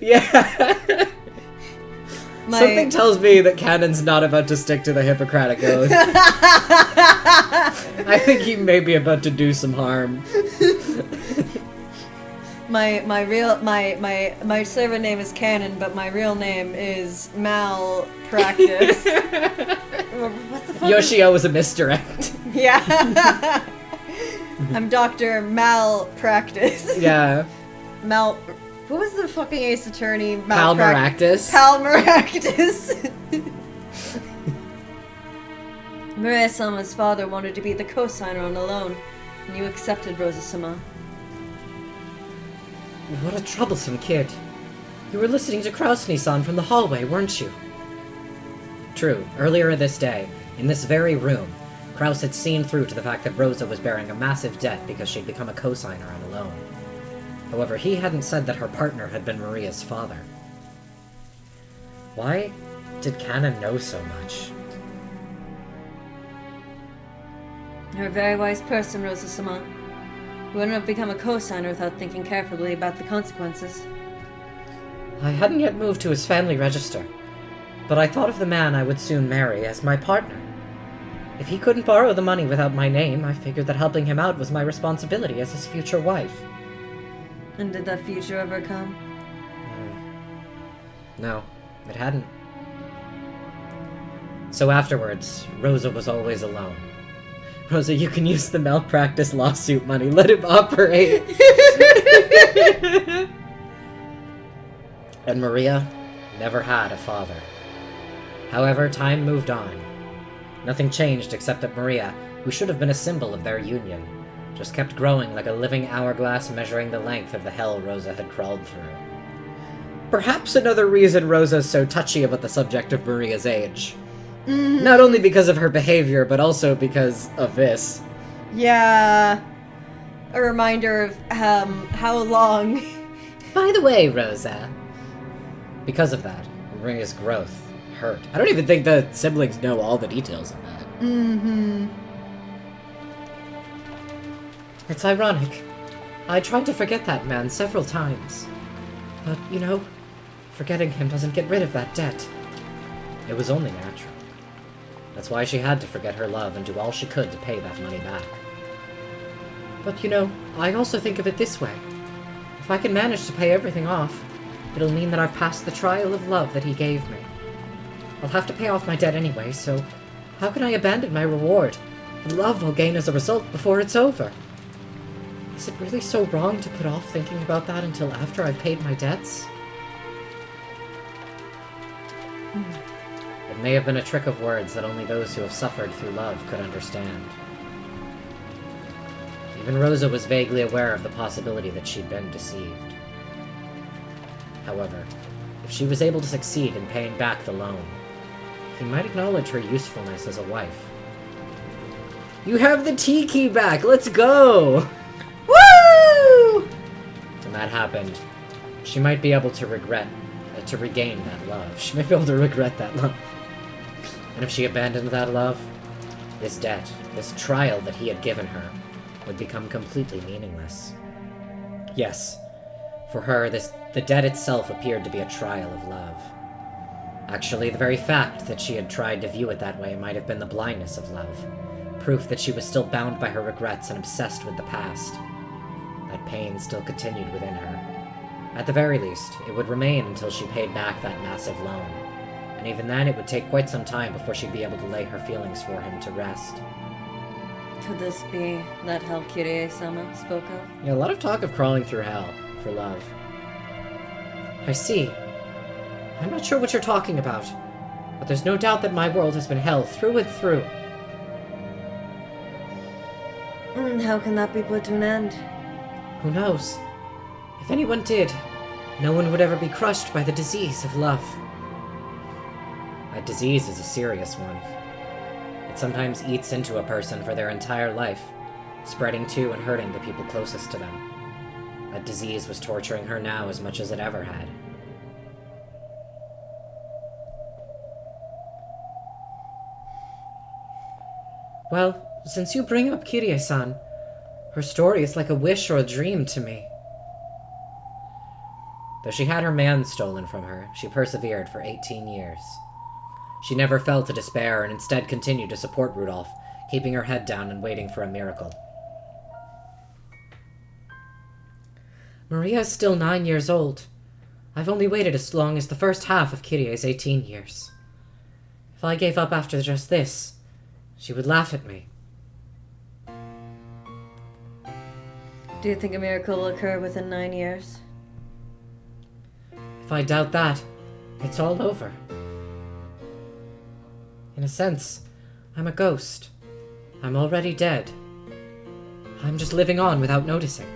Yeah. Something tells me that Canon's not about to stick to the Hippocratic Oath. I think he may be about to do some harm. My server name is Canon, but my real name is Malpractice. What the fuck? Yoshio was a misdirect. Yeah. I'm Dr. Malpractice. Yeah. What was the fucking Ace Attorney? Palmeractus. Palmeractus. Maria-sama's father wanted to be the co-signer on the loan, and you accepted, Rosa-sama. What a troublesome kid. You were listening to Krausny-san from the hallway, weren't you? True, earlier this day, in this very room, Kraus had seen through to the fact that Rosa was bearing a massive debt because she'd become a co-signer on a loan. However, he hadn't said that her partner had been Maria's father. Why did Canon know so much? You're a very wise person, Rosa-sama. You wouldn't have become a co-signer without thinking carefully about the consequences. I hadn't yet moved to his family register, but I thought of the man I would soon marry as my partner. If he couldn't borrow the money without my name, I figured that helping him out was my responsibility as his future wife. And did that future ever come? No, it hadn't. So afterwards, Rosa was always alone. Rosa, you can use the malpractice lawsuit money. Let him operate. And Maria never had a father. However, time moved on. Nothing changed except that Maria, who should have been a symbol of their union, just kept growing like a living hourglass measuring the length of the hell Rosa had crawled through. Perhaps another reason Rosa's so touchy about the subject of Maria's age. Mm-hmm. Not only because of her behavior, but also because of this. Yeah. A reminder of how long. By the way, Rosa. Because of that, Maria's growth hurt. I don't even think the siblings know all the details of that. Mm-hmm. It's ironic. I tried to forget that man several times. But, you know, forgetting him doesn't get rid of that debt. It was only natural. That's why she had to forget her love and do all she could to pay that money back. But you know, I also think of it this way. If I can manage to pay everything off, it'll mean that I've passed the trial of love that he gave me. I'll have to pay off my debt anyway, so how can I abandon my reward? The love I'll gain as a result before it's over. Is it really so wrong to put off thinking about that until after I've paid my debts? It may have been a trick of words that only those who have suffered through love could understand. Even Rosa was vaguely aware of the possibility that she'd been deceived. However, if she was able to succeed in paying back the loan, he might acknowledge her usefulness as a wife. You have the tea key back! Let's go! Woo! When that happened, she might be able to regain that love. She might be able to regret that love. And if she abandoned that love, this debt, this trial that he had given her, would become completely meaningless. Yes, for her, the debt itself appeared to be a trial of love. Actually, the very fact that she had tried to view it that way might have been the blindness of love, proof that she was still bound by her regrets and obsessed with the past. That pain still continued within her. At the very least, it would remain until she paid back that massive loan, and even then it would take quite some time before she'd be able to lay her feelings for him to rest. Could this be that hell Kirie-sama spoke of? Yeah, a lot of talk of crawling through hell for love. I see. I'm not sure what you're talking about, but there's no doubt that my world has been hell through and through. And how can that be put to an end? Who knows? If anyone did, no one would ever be crushed by the disease of love. That disease is a serious one. It sometimes eats into a person for their entire life, spreading to and hurting the people closest to them. That disease was torturing her now as much as it ever had. Well, since you bring up Kirie-san, her story is like a wish or a dream to me. Though she had her man stolen from her, she persevered for 18 years. She never fell to despair and instead continued to support Rudolph, keeping her head down and waiting for a miracle. Maria is still 9 years old. I've only waited as long as the first half of Kirie's 18 years. If I gave up after just this, she would laugh at me. Do you think a miracle will occur within 9 years? If I doubt that, it's all over. In a sense, I'm a ghost. I'm already dead. I'm just living on without noticing.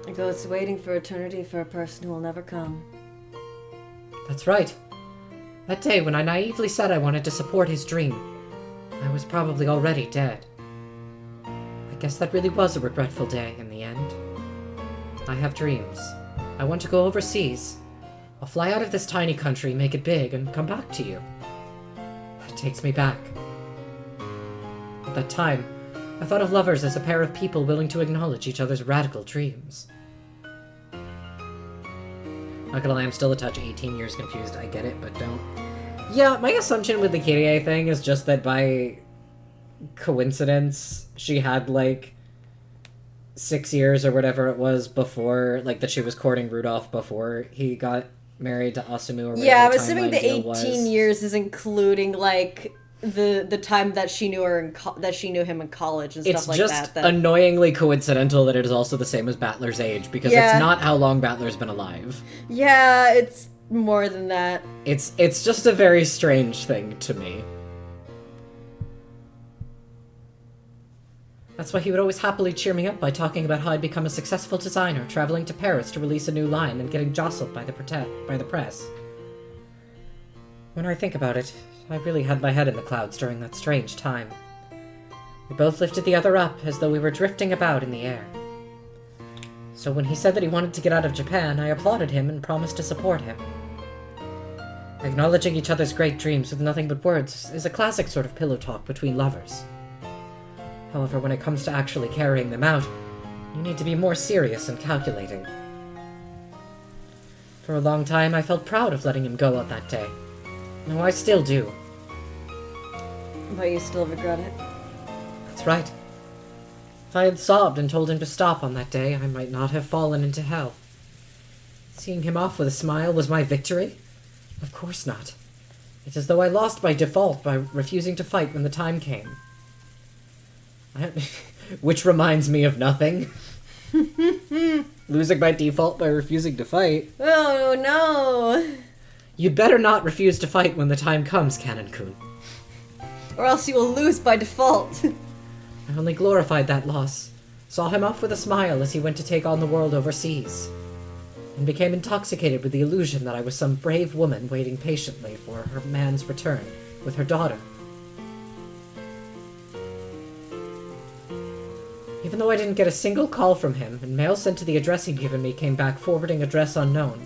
A ghost waiting for eternity for a person who will never come. That's right. That day when I naively said I wanted to support his dream, I was probably already dead. I guess that really was a regretful day in the end. I have dreams. I want to go overseas. I'll fly out of this tiny country, make it big, and come back to you. That takes me back. At that time, I thought of lovers as a pair of people willing to acknowledge each other's radical dreams. Not gonna lie, I'm still a touch 18 years confused. I get it, but don't. Yeah, my assumption with the Kirie thing is just that by coincidence, she had, like, 6 years or whatever it was before, like, that she was courting Rudolph before he got married to Asumu or whatever. Yeah, I'm the assuming the timeline 18 deal was. years is including, like, the time that she knew her that she knew him in college and stuff like that. It's just annoyingly coincidental that it is also the same as Battler's age, because it's not how long Battler's been alive. Yeah, it's more than that. It's just a very strange thing to me. That's why he would always happily cheer me up by talking about how I'd become a successful designer, traveling to Paris to release a new line and getting jostled by the press. When I think about it, I really had my head in the clouds during that strange time. We both lifted the other up as though we were drifting about in the air. So when he said that he wanted to get out of Japan, I applauded him and promised to support him. Acknowledging each other's great dreams with nothing but words is a classic sort of pillow talk between lovers. However, when it comes to actually carrying them out, you need to be more serious and calculating. For a long time, I felt proud of letting him go out that day. No, I still do. But you still regret it? That's right. If I had sobbed and told him to stop on that day, I might not have fallen into hell. Seeing him off with a smile was my victory? Of course not. It's as though I lost by default by refusing to fight when the time came. Which reminds me of nothing. Losing by default by refusing to fight. Oh no! You'd better not refuse to fight when the time comes, Canon-kun. Or else you will lose by default. I only glorified that loss, saw him off with a smile as he went to take on the world overseas, and became intoxicated with the illusion that I was some brave woman waiting patiently for her man's return with her daughter. Even though I didn't get a single call from him, and mail sent to the address he'd given me came back forwarding address unknown.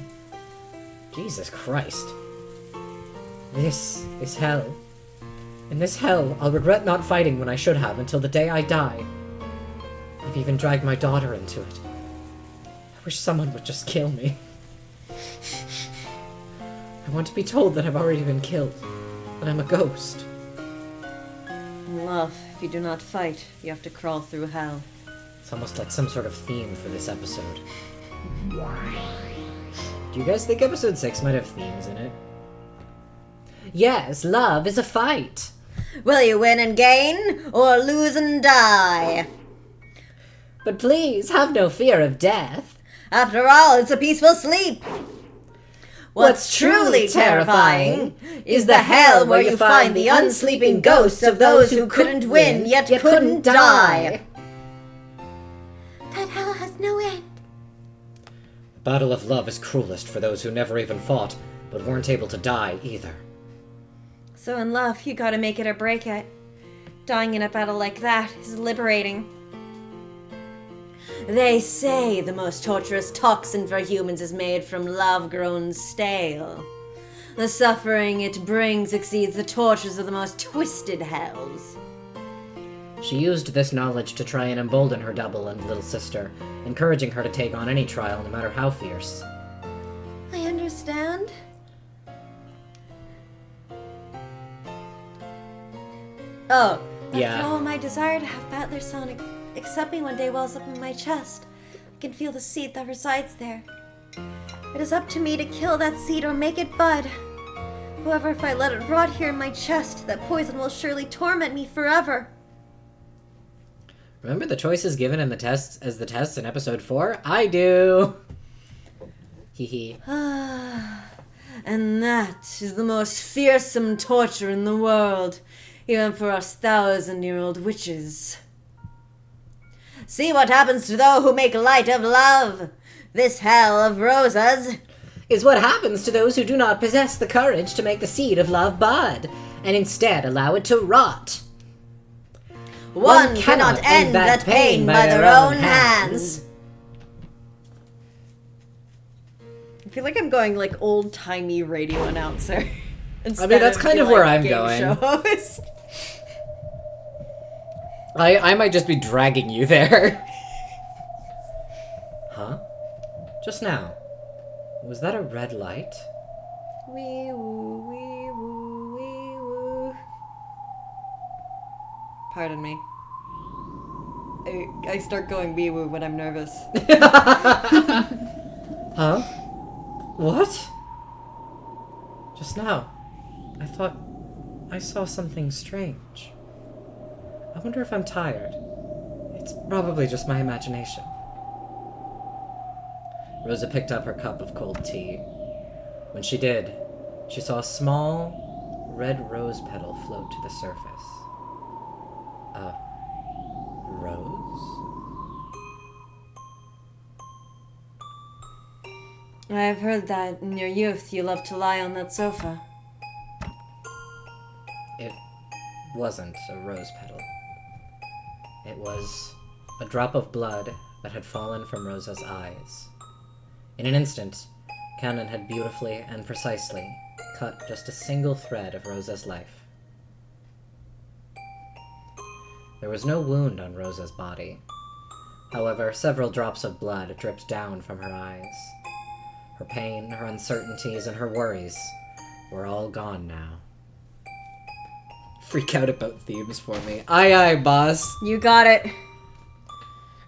Jesus Christ. This is hell. In this hell, I'll regret not fighting when I should have until the day I die. I've even dragged my daughter into it. I wish someone would just kill me. I want to be told that I've already been killed, that I'm a ghost. Love, if you do not fight, you have to crawl through hell. It's almost like some sort of theme for this episode. Do you guys think episode 6 might have themes in it? Yes, love is a fight. Will you win and gain, or lose and die? But please, have no fear of death. After all, it's a peaceful sleep. What's truly terrifying is the hell where you find the unsleeping ghosts of those who couldn't win, yet couldn't die. That hell has no end. The battle of love is cruelest for those who never even fought, but weren't able to die either. So in love, you gotta make it or break it. Dying in a battle like that is liberating. They say the most torturous toxin for humans is made from love grown stale. The suffering it brings exceeds the tortures of the most twisted hells. She used this knowledge to try and embolden her double and little sister, encouraging her to take on any trial, no matter how fierce. I understand. Oh, Yeah. After all, my desire to have Battler Sonic accept me one day wells up in my chest. I can feel the seed that resides there. It is up to me to kill that seed or make it bud. However, if I let it rot here in my chest, that poison will surely torment me forever. Remember the choices given in the tests as the tests in episode 4? I do! Hee. and that is the most fearsome torture in the world, even for us 1,000-year-old witches. See what happens to those who make light of love. This hell of roses Is what happens to those who do not possess the courage to make the seed of love bud, and instead allow it to rot. One cannot end that pain by their own hands. I feel like I'm going like old-timey radio announcer. that's kind of where I'm going. Shows. I might just be dragging you there. Huh? Just now. Was that a red light? Wee woo, wee woo, wee woo. Pardon me. I start going wee woo when I'm nervous. Huh? What? Just now. I thought I saw something strange. I wonder if I'm tired. It's probably just my imagination. Rosa picked up her cup of cold tea. When she did, she saw a small red rose petal float to the surface. A rose? I've heard that in your youth you loved to lie on that sofa. It wasn't a rose petal. It was a drop of blood that had fallen from Rosa's eyes. In an instant, Canon had beautifully and precisely cut just a single thread of Rosa's life. There was no wound on Rosa's body. However, several drops of blood dripped down from her eyes. Her pain, her uncertainties, and her worries were all gone now. Freak out about themes for me. Aye aye, boss. You got it.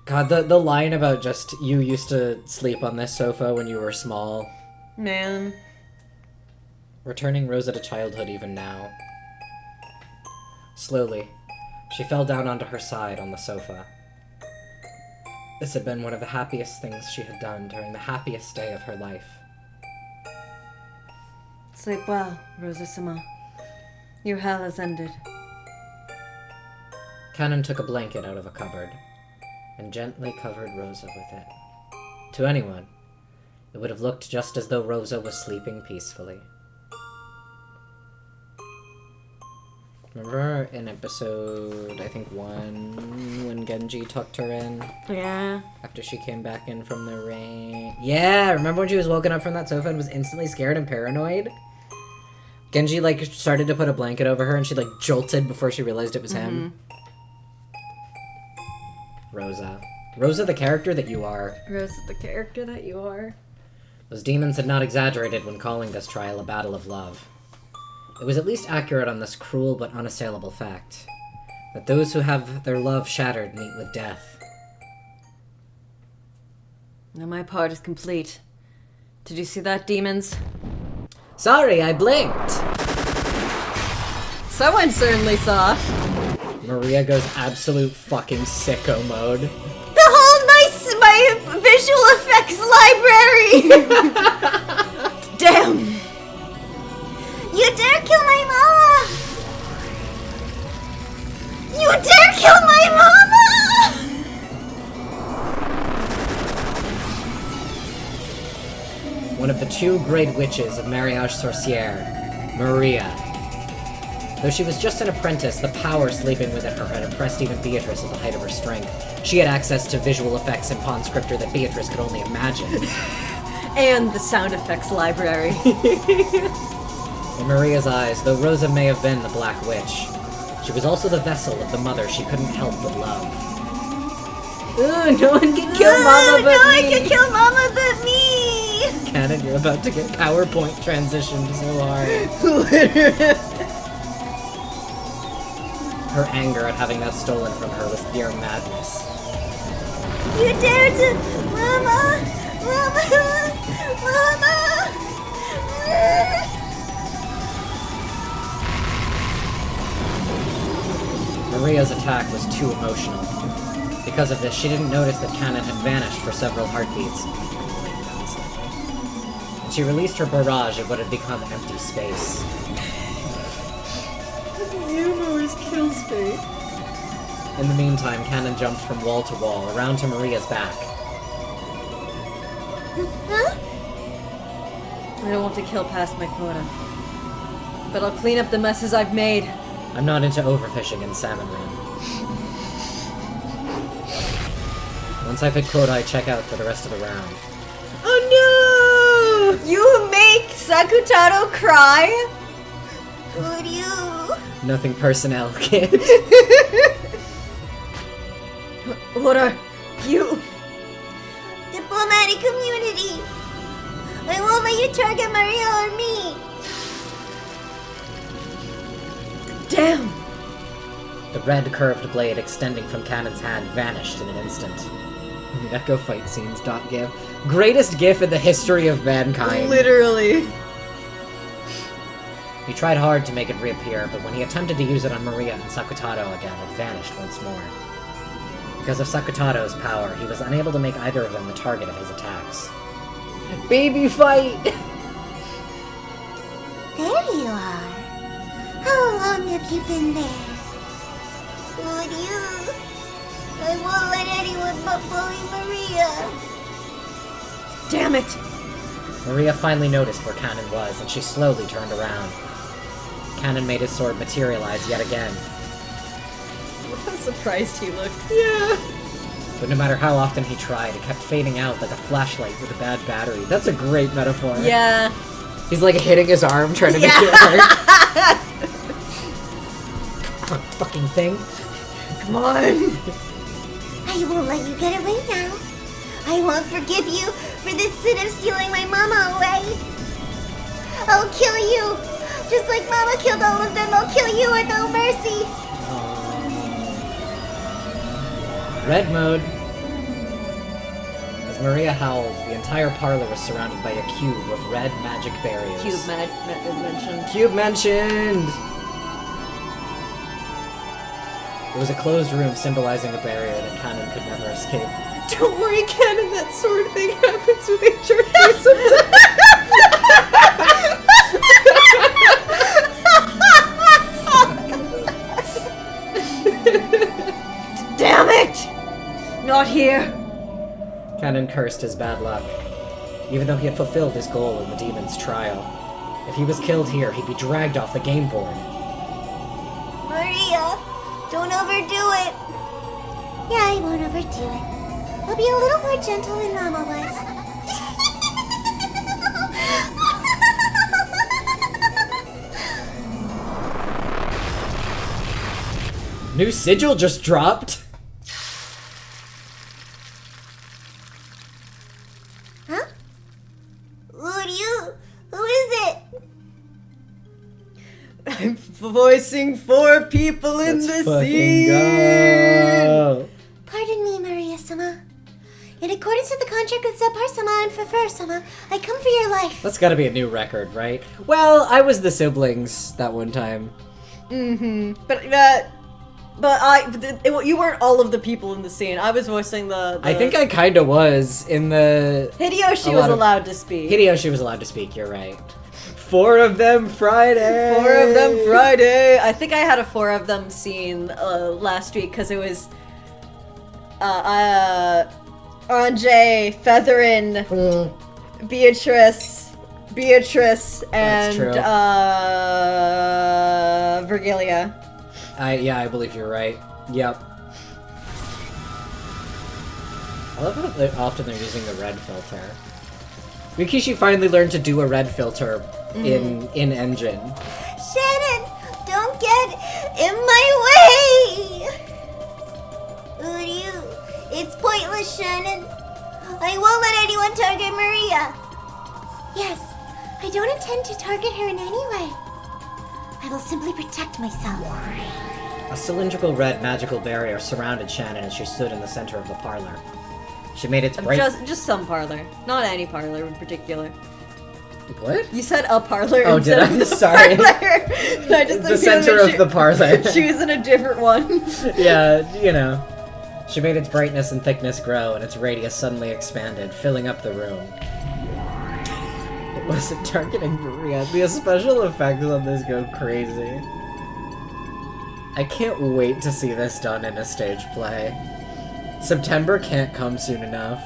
God, the line about just you used to sleep on this sofa when you were small. Man. Returning Rosa to childhood even now. Slowly, she fell down onto her side on the sofa. This had been one of the happiest things she had done during the happiest day of her life. Sleep well, Rosa-sama. Your hell has ended. Canon took a blanket out of a cupboard and gently covered Rosa with it. To anyone, it would have looked just as though Rosa was sleeping peacefully. Remember in episode, I think 1, when Genji tucked her in? Yeah. After she came back in from the rain? Yeah, remember when she was woken up from that sofa and was instantly scared and paranoid? Genji, like, started to put a blanket over her and she, like, jolted before she realized it was him. Rosa. Rosa, the character that you are. Rosa, the character that you are. Those demons had not exaggerated when calling this trial a battle of love. It was at least accurate on this cruel but unassailable fact, that those who have their love shattered meet with death. Now my part is complete. Did you see that, demons? Sorry, I blinked! Someone certainly saw. Maria goes absolute fucking sicko mode. The whole my visual effects library! Damn! You dare kill my mama! You dare kill my mama! One of the two great witches of Mariage Sorcière, Maria. Though she was just an apprentice, the power sleeping within her had impressed even Beatrice at the height of her strength. She had access to visual effects and pawn scripture that Beatrice could only imagine. And the sound effects library. In Maria's eyes, though Rosa may have been the Black Witch, she was also the vessel of the mother she couldn't help but love. Ooh, no one can kill Mama but me! No one can kill Mama but me! Canon, you're about to get PowerPoint transitioned so hard. Her anger at having that stolen from her was pure madness. You dare to... Mama! Mama! Maria's attack was too emotional. Because of this, she didn't notice that Canon had vanished for several heartbeats. And she released her barrage of what had become empty space. Zumo's kill space. In the meantime, Canon jumped from wall to wall, around to Maria's back. Huh? I don't want to kill past my quota. But I'll clean up the messes I've made. I'm not into overfishing in Salmon Run. Once I've hit quota, I check out for the rest of the round. Oh no! You make Sakutaro cry? Would you? Nothing personnel, kid. What are you? Diplomatic community! I won't let you target Maria or me! Damn! The red curved blade extending from Canon's hand vanished in an instant. Umineko fight scenes. .gif. Greatest gif in the history of mankind. Literally. He tried hard to make it reappear, but when he attempted to use it on Maria and Sakutaro again, it vanished once more. Because of Sakutaro's power, he was unable to make either of them the target of his attacks. Baby fight! There you are. How long have you been there? Would you? I won't let anyone but bully Maria. Damn it! Maria finally noticed where Canon was, and she slowly turned around. Canon made his sword materialize yet again. Look how surprised he looks. Yeah! But no matter how often he tried, it kept fading out like a flashlight with a bad battery. That's a great metaphor. Yeah. He's like hitting his arm trying to make it hurt. Come on, fucking thing. Come on! I won't let you get away now. I won't forgive you for this sin of stealing my mama away. I'll kill you Just like Mama killed all of them, I'll kill you with no mercy. Red mode. As Maria howled, the entire parlor was surrounded by a cube of red magic barriers. Cube mentioned. Cube mentioned! It was a closed room symbolizing a barrier that Canon could never escape. Don't worry, Canon, that sort of thing happens with HRT sometimes. Damn it! Not here. Canon cursed his bad luck. Even though he had fulfilled his goal in the demon's trial. If he was killed here, he'd be dragged off the game board. Maria, don't overdo it. Yeah, I won't overdo it. I'll be a little more gentle than Mama was. New sigil just dropped? Huh? Who is it? I'm voicing 4 people in Let's the fucking scene. go. Pardon me, Maria-sama. In accordance with the contract with Zepar-sama and Fafur-sama, I come for your life. That's gotta be a new record, right? Well, I was the siblings that one time. Mm-hmm. You weren't all of the people in the scene. I was voicing the... I think I kinda was in the... Hideyoshi was allowed to speak. Hideyoshi was allowed to speak, you're right. 4 of them Friday! 4 of them Friday! I think I had a 4 of them scene last week, because it was... Anjay, Featherin, Beatrice, and Virgilia. I believe you're right. Yep. I love how often they're using the red filter. Rikishi finally learned to do a red filter in engine. Shannon, don't get in my way! Uryu, it's pointless, Shannon. I won't let anyone target Maria. Yes, I don't intend to target her in any way. I will simply protect myself. A cylindrical red magical barrier surrounded Shannon as she stood in the center of the parlor. She made its bright... Just some parlor. Not any parlor in particular. What? You said a parlor Oh, instead did I? of the Sorry. parlor. I just The assumed center that of the parlor. She was in a different one. Yeah, you know. She made its brightness and thickness grow, and its radius suddenly expanded, filling up the room. It wasn't targeting Maria. The special effects on this go crazy. I can't wait to see this done in a stage play. September can't come soon enough.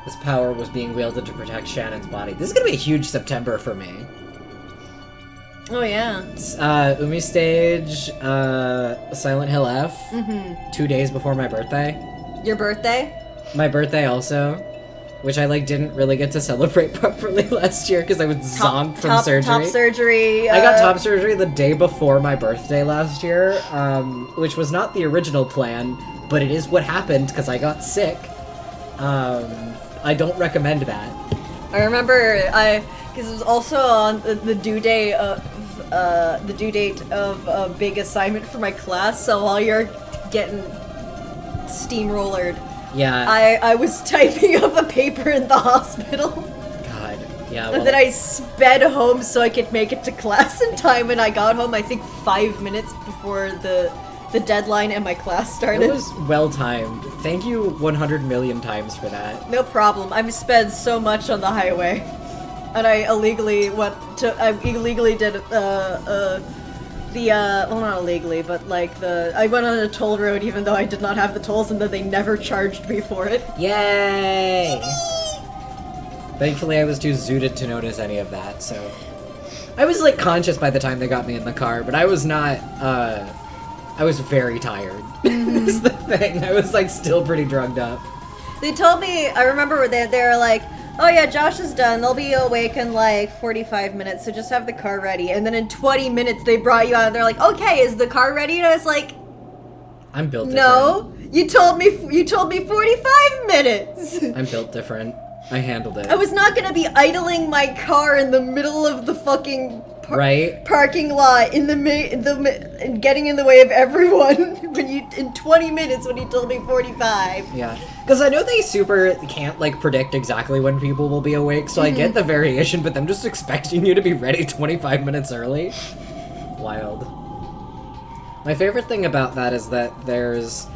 This power was being wielded to protect Shannon's body. This is gonna be a huge September for me. Oh yeah. It's, Umi stage, Silent Hill F, 2 days before my birthday. Your birthday? My birthday also, which I didn't really get to celebrate properly last year because I was zonked from surgery. Top surgery. I got top surgery the day before my birthday last year, which was not the original plan, but it is what happened because I got sick. I don't recommend that. I remember because it was also on the due date of a big assignment for my class. So while you're getting steamrollered, Yeah. I was typing up a paper in the hospital. God. Yeah. And then I sped home so I could make it to class in time, and I got home I think 5 minutes before the deadline and my class started. It was well timed. Thank you 100 million times for that. No problem. I've sped so much on the highway. And I illegally did well, not illegally, but I went on a toll road even though I did not have the tolls, and then they never charged me for it. Yay! Thankfully I was too zooted to notice any of that, so... I was conscious by the time they got me in the car, but I was not, I was very tired. Is the thing. I was still pretty drugged up. They told me, I remember they were like, oh yeah, Josh is done. They'll be awake in 45 minutes, so just have the car ready. And then in 20 minutes they brought you out and they're like, okay, is the car ready? And I was like, I'm built different. No, you told me 45 minutes. I'm built different. I handled it. I was not gonna be idling my car in the middle of the fucking Right? parking lot and getting in the way of everyone when you in 20 minutes when you told me 45. Yeah. Because I know they super can't, like, predict exactly when people will be awake, so I get the variation, but them just expecting you to be ready 25 minutes early? Wild. My favorite thing about that is that there's...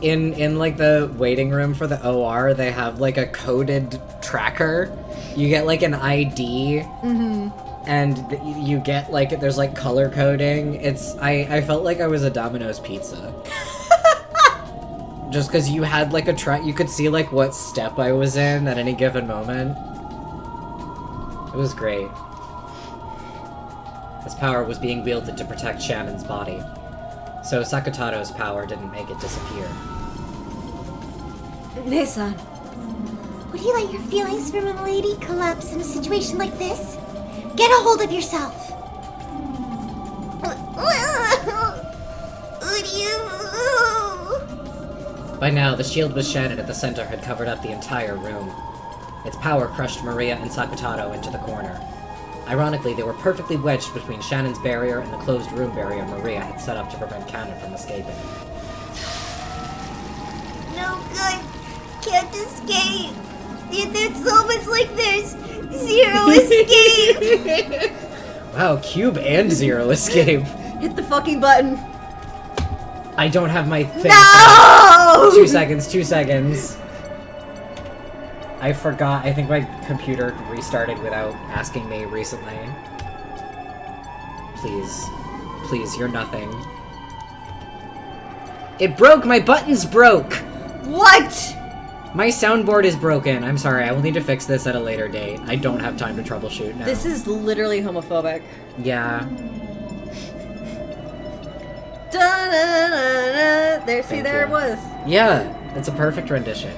In like, the waiting room for the OR, they have, like, a coded tracker. You get, like, an ID, and you get, like, there's, like, color coding. I felt like I was a Domino's pizza. Just because you had, like, you could see, like, what step I was in at any given moment. It was great. His power was being wielded to protect Shannon's body. So Sakutaro's power didn't make it disappear. Nei-san. Would you let your feelings for a lady collapse in a situation like this? Get a hold of yourself. By now, the shield with Shannon at the center had covered up the entire room. Its power crushed Maria and Sakutaro into the corner. Ironically, they were perfectly wedged between Shannon's barrier and the closed room barrier Maria had set up to prevent Cannon from escaping. No good. Can't escape. There's so much like this. Zero escape. Wow, Cube and Zero escape. Hit the fucking button. I don't have my thing. No! 2 seconds. I forgot. I think my computer restarted without asking me recently. Please, you're nothing. It broke! My buttons broke! What? My soundboard is broken. I'm sorry, I will need to fix this at a later date. I don't have time to troubleshoot now. This is literally homophobic. Yeah. Da-na-na-na. There, see, Thank there it you. was. Yeah, it's a perfect rendition.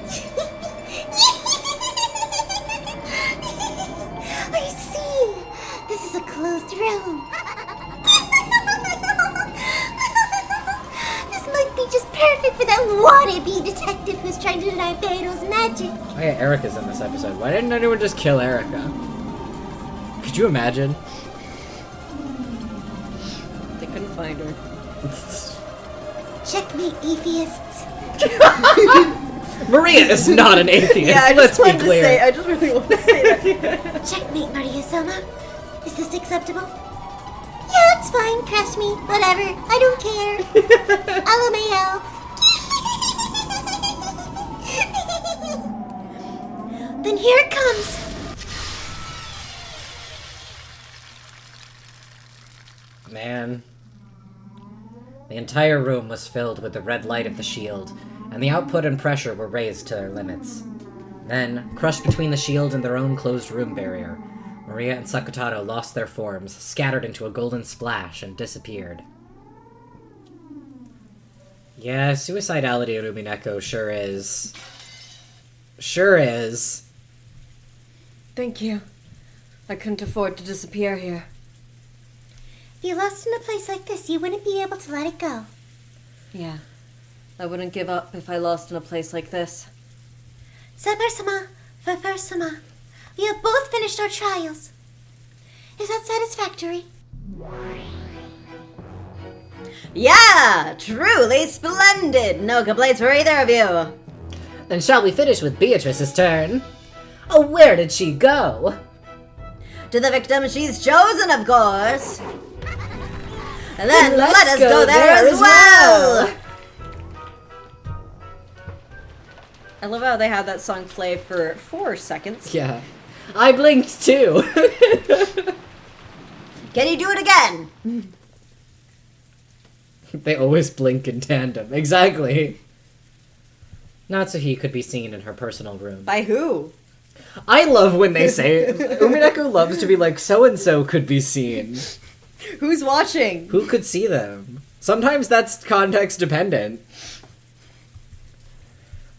I see. This is a closed room. This might be just perfect for that wannabe detective who's trying to deny Beidou's magic. Oh yeah, Erica's in this episode. Why didn't anyone just kill Erica? Could you imagine? They couldn't find her. Checkmate, atheists. Maria is not an atheist. Yeah, I Let's just be wanted clear. to say. I just really want to say that. Checkmate, Maria-sama. Is this acceptable? Yeah, it's fine. Crush me. Whatever. I don't care. LMAO. Then here it comes. Man. The entire room was filled with the red light of the shield, and the output and pressure were raised to their limits. Then, crushed between the shield and their own closed room barrier, Maria and Sakutaro lost their forms, scattered into a golden splash, and disappeared. Yeah, suicidality in Umineko sure is. Sure is. Thank you. I couldn't afford to disappear here. If you lost in a place like this, you wouldn't be able to let it go. Yeah. I wouldn't give up if I lost in a place like this. Sabar-sama, Fafar-sama, we have both finished our trials. Is that satisfactory? Yeah! Truly splendid! No complaints for either of you! Then shall we finish with Beatrice's turn? Oh, where did she go? To the victim she's chosen, of course! And then Let's let us go go there there as as well! well. I love how they had that song play for 4 seconds. Yeah. I blinked too. Can you do it again? They always blink in tandem. Exactly. Natsuhi could be seen in her personal room. By who? I love when they say Umineko loves to be like, so-and-so could be seen. Who's watching? Who could see them? Sometimes that's context dependent.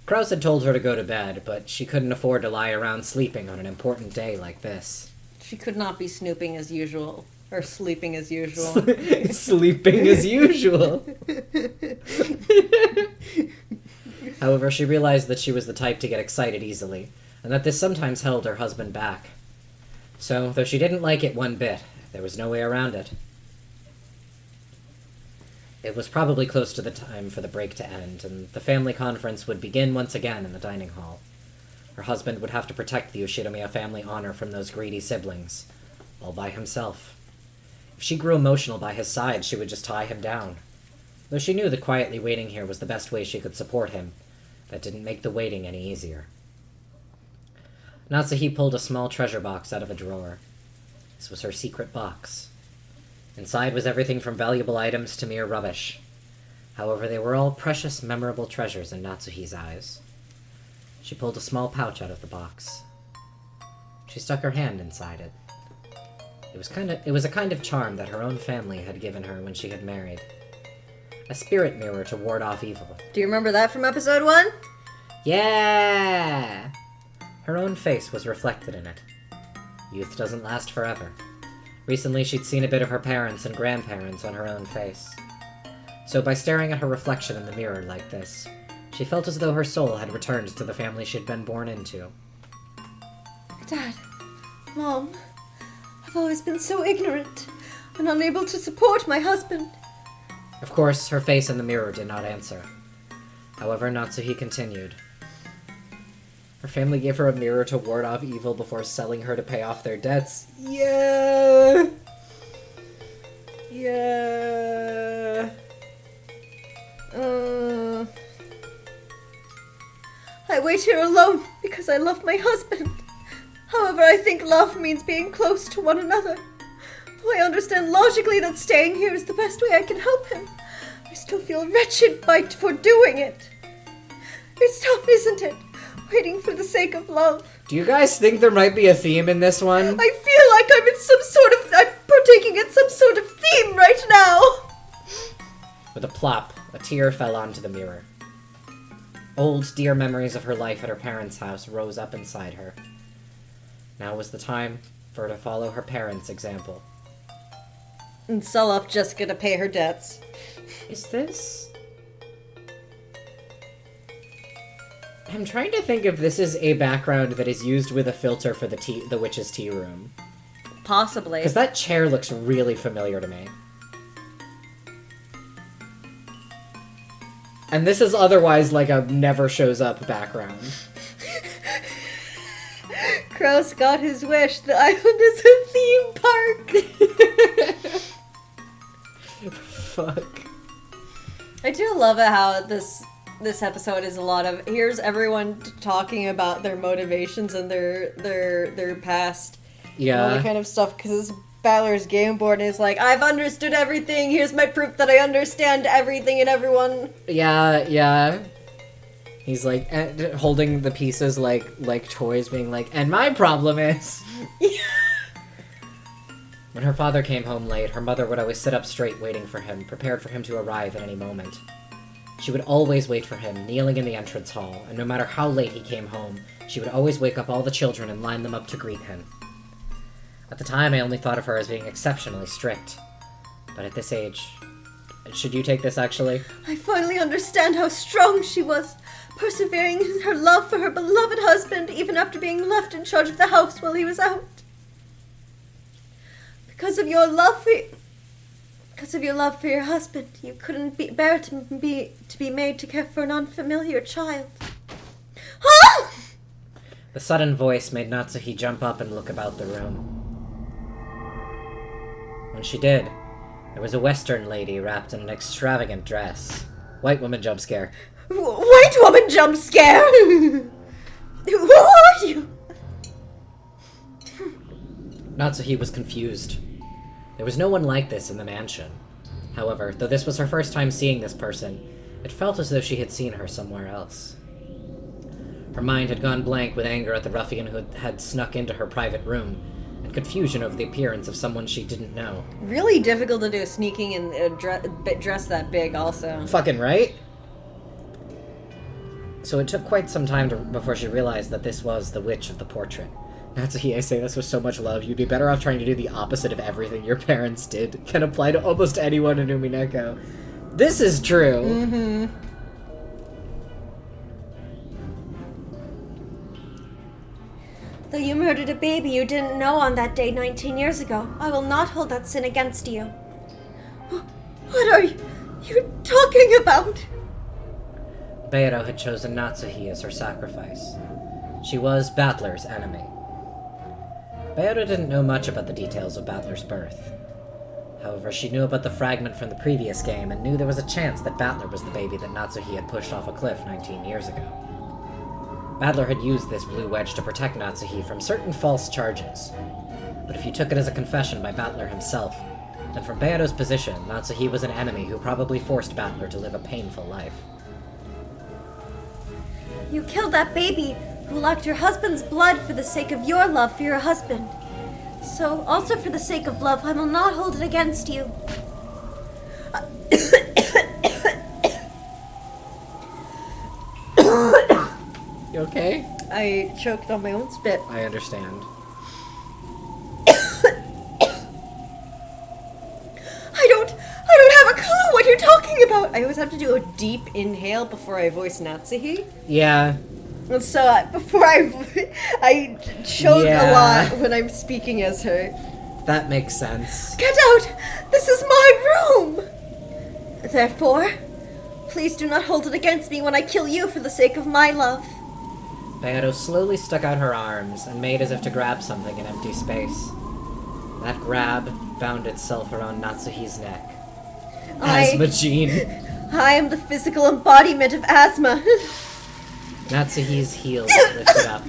Kraus had told her to go to bed, but she couldn't afford to lie around sleeping on an important day like this. She could not be snooping as usual. Or sleeping as usual. Sleeping as usual. However, she realized that she was the type to get excited easily, and that this sometimes held her husband back. So, though she didn't like it one bit, There was no way around it. It was probably close to the time for the break to end, and the family conference would begin once again in the dining hall. Her husband would have to protect the Ushinomiya family honor from those greedy siblings, all by himself. If she grew emotional by his side, she would just tie him down. Though she knew that quietly waiting here was the best way she could support him, that didn't make the waiting any easier. Natsuhi pulled a small treasure box out of a drawer. This was her secret box. Inside was everything from valuable items to mere rubbish. However, they were all precious, memorable treasures in Natsuhi's eyes. She pulled a small pouch out of the box. She stuck her hand inside it. It was a kind of charm that her own family had given her when she had married. A spirit mirror to ward off evil. Do you remember that from episode 1? Yeah! Her own face was reflected in it. Youth doesn't last forever. Recently, she'd seen a bit of her parents and grandparents on her own face. So by staring at her reflection in the mirror like this, she felt as though her soul had returned to the family she'd been born into. Dad, Mom, I've always been so ignorant and unable to support my husband. Of course, her face in the mirror did not answer. However, Natsuhi continued. Her family gave her a mirror to ward off evil before selling her to pay off their debts. Yeah! Yeah! I wait here alone because I love my husband. However, I think love means being close to one another. Though I understand logically that staying here is the best way I can help him, I still feel wretched for doing it. It's tough, isn't it? Waiting for the sake of love. Do you guys think there might be a theme in this one? I feel like I'm partaking in some sort of theme right now. With a plop, a tear fell onto the mirror. Old, dear memories of her life at her parents' house rose up inside her. Now was the time for her to follow her parents' example. And sell off Jessica to pay her debts. Is this... I'm trying to think if this is a background that is used with a filter for the witch's tea room. Possibly. Because that chair looks really familiar to me. And this is otherwise like a never shows up background. Kraus got his wish. The island is a theme park. Fuck. I do love it how this episode is a lot of here's everyone talking about their motivations and their past. Yeah. And all that kind of stuff, because Balor's game board is like, I've understood everything, here's my proof that I understand everything and everyone. Yeah. He's like holding the pieces like toys, being like, and my problem is... When her father came home late, her mother would always sit up straight waiting for him, prepared for him to arrive at any moment. She would always wait for him, kneeling in the entrance hall, and no matter how late he came home, she would always wake up all the children and line them up to greet him. At the time, I only thought of her as being exceptionally strict. But at this age... Should you take this, actually? I finally understand how strong she was, persevering in her love for her beloved husband even after being left in charge of the house while he was out. Because of your love for your husband, you couldn't bear to be made to care for an unfamiliar child. Ah! The sudden voice made Natsuhi jump up and look about the room. When she did, there was a Western lady wrapped in an extravagant dress. White woman jump scare. White woman jump scare! Who are you? Natsuhi was confused. There was no one like this in the mansion. However, though this was her first time seeing this person, it felt as though she had seen her somewhere else. Her mind had gone blank with anger at the ruffian who had snuck into her private room, and confusion over the appearance of someone she didn't know. Really difficult to do sneaking and dress that big, also. Fucking right? So it took quite some time before she realized that this was the witch of the portrait. Natsuhi, I say this with so much love. You'd be better off trying to do the opposite of everything your parents did. Can apply to almost anyone in Umineko. This is true. Mm-hmm. Though you murdered a baby you didn't know on that day 19 years ago, I will not hold that sin against you. What are you talking about? Beidou had chosen Natsuhi as her sacrifice. She was Battler's enemy. Beidou didn't know much about the details of Battler's birth. However, she knew about the fragment from the previous game and knew there was a chance that Battler was the baby that Natsuhi had pushed off a cliff 19 years ago. Battler had used this blue wedge to protect Natsuhi from certain false charges. But if you took it as a confession by Battler himself, then from Beidou's position, Natsuhi was an enemy who probably forced Battler to live a painful life. You killed that baby who lacked your husband's blood for the sake of your love for your husband. So, also for the sake of love, I will not hold it against you. You okay? I choked on my own spit. I understand. I don't have a clue what you're talking about. I always have to do a deep inhale before I voice Natsuhi. Yeah. And so before I choke a lot when I'm speaking as her. That makes sense. Get out! This is my room! Therefore, please do not hold it against me when I kill you for the sake of my love. Beidou slowly stuck out her arms and made as if to grab something in empty space. That grab bound itself around Natsuhi's neck. Asthma gene. I am the physical embodiment of asthma. Natsuhi's heels lifted up.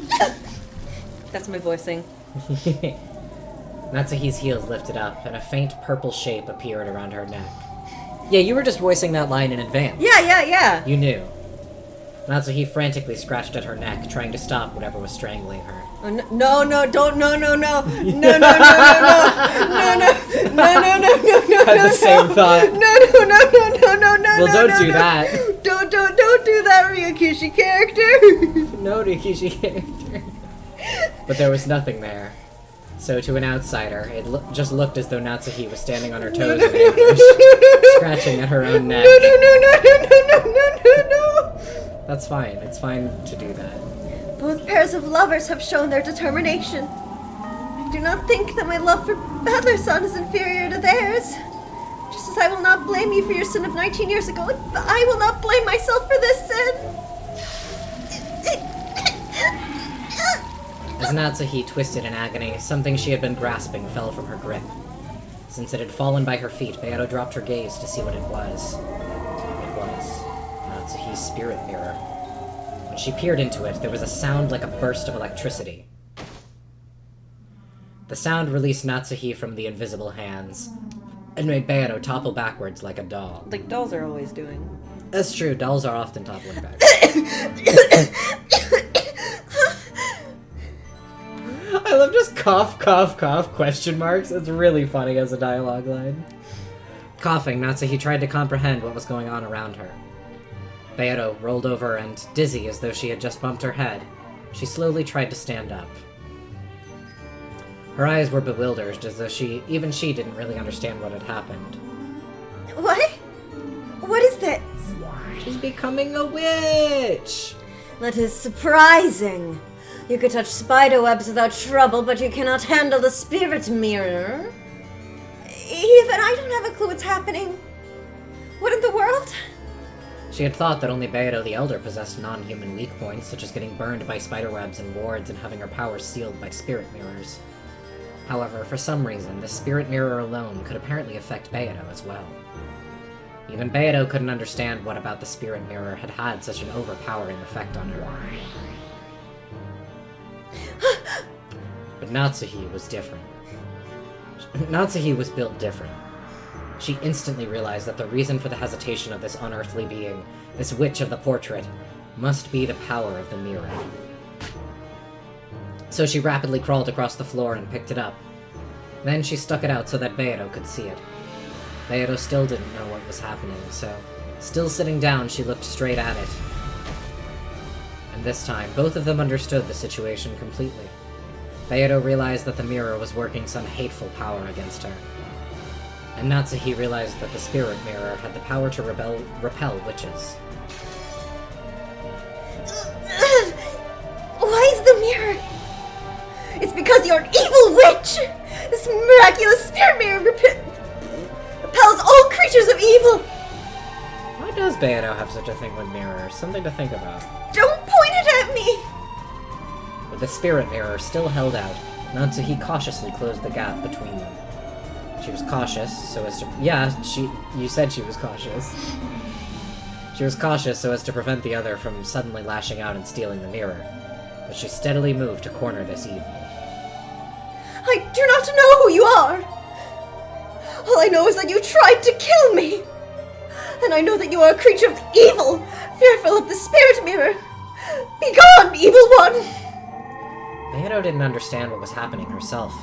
That's my voicing. Natsuhi's heels lifted up, and a faint purple shape appeared around her neck. Yeah, you were just voicing that line in advance. Yeah. You knew. Natsuhi frantically scratched at her neck, trying to stop whatever was strangling her. Oh, no, don't, no. No. Had the same thought. No. Well, don't do that. Don't do that, Ryokushi character. No Rikishi character. But there was nothing there. So to an outsider, it just looked as though Natsuhi was standing on her toes in anguish, scratching at her own neck. No. That's fine. It's fine to do that. Both pairs of lovers have shown their determination. I do not think that my love for Battler-san is inferior to theirs. Just as I will not blame you for your sin of 19 years ago, I will not blame myself for this sin. As Natsuhi twisted in agony, something she had been grasping fell from her grip. Since it had fallen by her feet, Beidou dropped her gaze to see what it was. It was Natsuhi's spirit mirror. When she peered into it, there was a sound like a burst of electricity. The sound released Natsuhi from the invisible hands, and made Beidou topple backwards like a doll. Like dolls are always doing. That's true, dolls are often toppling back. I love just cough, question marks. It's really funny as a dialogue line. Coughing, Natsuhi tried to comprehend what was going on around her. Beidou rolled over and, dizzy as though she had just bumped her head, she slowly tried to stand up. Her eyes were bewildered, as though even she didn't really understand what had happened. What? What is this? She's becoming a witch! That is surprising. You could touch spider webs without trouble, but you cannot handle the spirit mirror. Even I don't have a clue what's happening. What in the world? She had thought that only Beidou the Elder possessed non-human weak points, such as getting burned by spiderwebs and wards and having her powers sealed by spirit mirrors. However, for some reason, the spirit mirror alone could apparently affect Beidou as well. Even Beidou couldn't understand what about the spirit mirror had had such an overpowering effect on her. But Natsuhi was different. Natsuhi was built different. She instantly realized that the reason for the hesitation of this unearthly being, this witch of the portrait, must be the power of the mirror. So she rapidly crawled across the floor and picked it up. Then she stuck it out so that Beidou could see it. Beidou still didn't know what was happening, so, still sitting down, she looked straight at it. And this time, both of them understood the situation completely. Beidou realized that the mirror was working some hateful power against her. And Natsuhi realized that the spirit mirror had the power to repel witches. Why is the mirror because you're an evil witch! This miraculous spirit mirror repels all creatures of evil! Why does Beato have such a thing with mirrors? Something to think about. Don't point it at me! With the spirit mirror still held out, Natsuhi cautiously closed the gap between them. She was cautious, so as to... Yeah, you said she was cautious. She was cautious so as to prevent the other from suddenly lashing out and stealing the mirror. But she steadily moved to corner this evil. I do not know who you are! All I know is that you tried to kill me! And I know that you are a creature of evil, fearful of the spirit mirror! Begone, evil one! Beato didn't understand what was happening herself.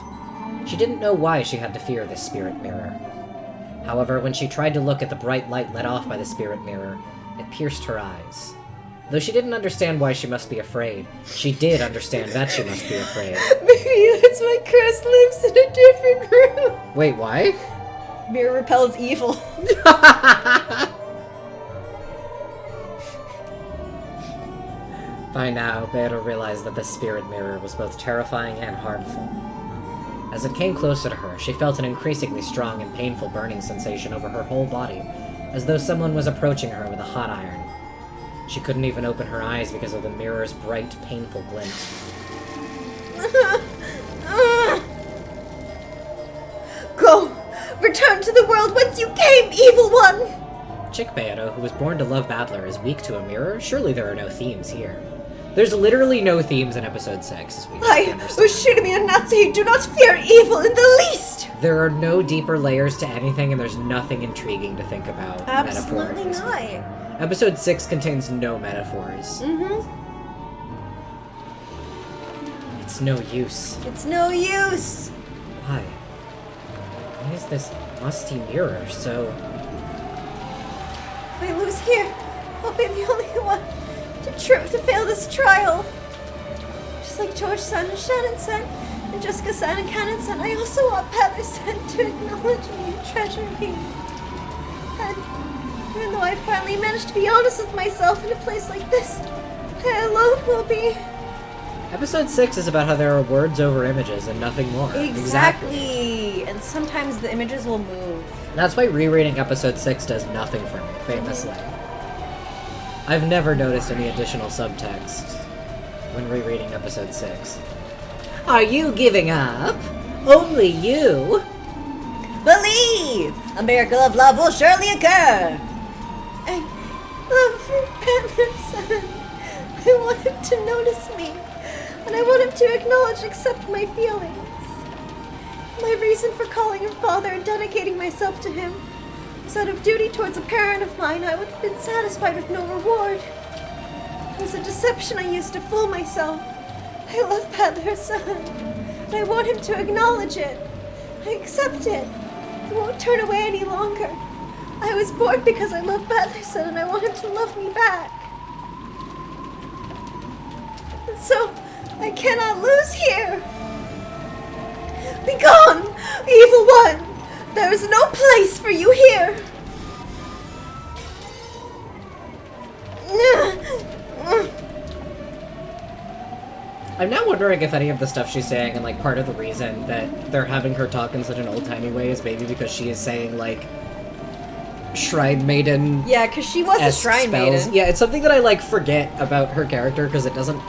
She didn't know why she had to fear this spirit mirror. However, when she tried to look at the bright light let off by the spirit mirror, it pierced her eyes. Though she didn't understand why she must be afraid, she did understand that she must be afraid. Maybe that's why Chris lives in a different room. Wait, why? Mirror repels evil. By now, Beato realized that the spirit mirror was both terrifying and harmful. As it came closer to her, she felt an increasingly strong and painful burning sensation over her whole body, as though someone was approaching her with a hot iron. She couldn't even open her eyes because of the mirror's bright, painful glint. Go! Return to the world whence you came, evil one! Chick Beato, who was born to love Battler, is weak to a mirror? Surely there are no themes here. There's literally no themes in episode 6, as we understand. Ushirimi and Natsuhi do not fear evil in the least! There are no deeper layers to anything, and there's nothing intriguing to think about. Absolutely metaphorically. not. Episode 6 contains no metaphors. Mm-hmm. It's no use. It's no use! Why? Why is this musty mirror so... If I lose here, I'll be the only one to fail this trial. Just like George-san and Shannon-san, and Jessica-san and Cannon-san, I also want Pattern-san to acknowledge me and treasure me. And even though I finally managed to be honest with myself in a place like this, I alone will be... Episode 6 is about how there are words over images and nothing more. Exactly. And sometimes the images will move. That's why rereading episode 6 does nothing for me, famously. I've never noticed any additional subtext when rereading episode 6. Are you giving up? Only you? Believe! A miracle of love will surely occur! I love Pattern-san. I want him to notice me. And I want him to acknowledge and accept my feelings. My reason for calling him father and dedicating myself to him was out of duty towards a parent of mine. I would have been satisfied with no reward. It was a deception I used to fool myself. I love Pattern-san, and I want him to acknowledge it. I accept it. I won't turn away any longer. I was born because I love Pattern-san, and I want him to love me back. And so, I cannot lose here! Begone, evil one! There is no place for you here! I'm now wondering if any of the stuff she's saying, and like part of the reason that they're having her talk in such an old-timey way is maybe because she is saying like Shrine Maiden. Yeah, because she was a Shrine Maiden. Yeah, it's something that I like forget about her character because it doesn't.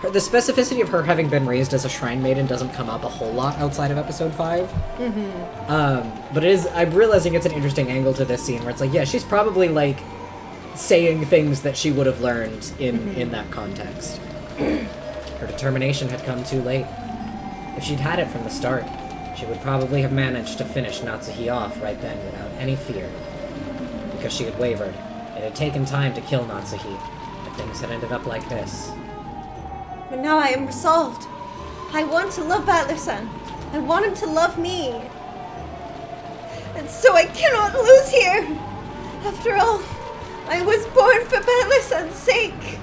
The specificity of her having been raised as a Shrine Maiden doesn't come up a whole lot outside of episode 5. Mm-hmm. But it is. I'm realizing it's an interesting angle to this scene where it's like, yeah, she's probably like saying things that she would have learned in that context. Her determination had come too late. If she'd had it from the start, she would probably have managed to finish Natsuhi off right then without any fear. Because she had wavered. It had taken time to kill Natsuhi, but things had ended up like this. But now I am resolved. I want to love Battler-san. I want him to love me. And so I cannot lose here. After all, I was born for Battler-san's sake.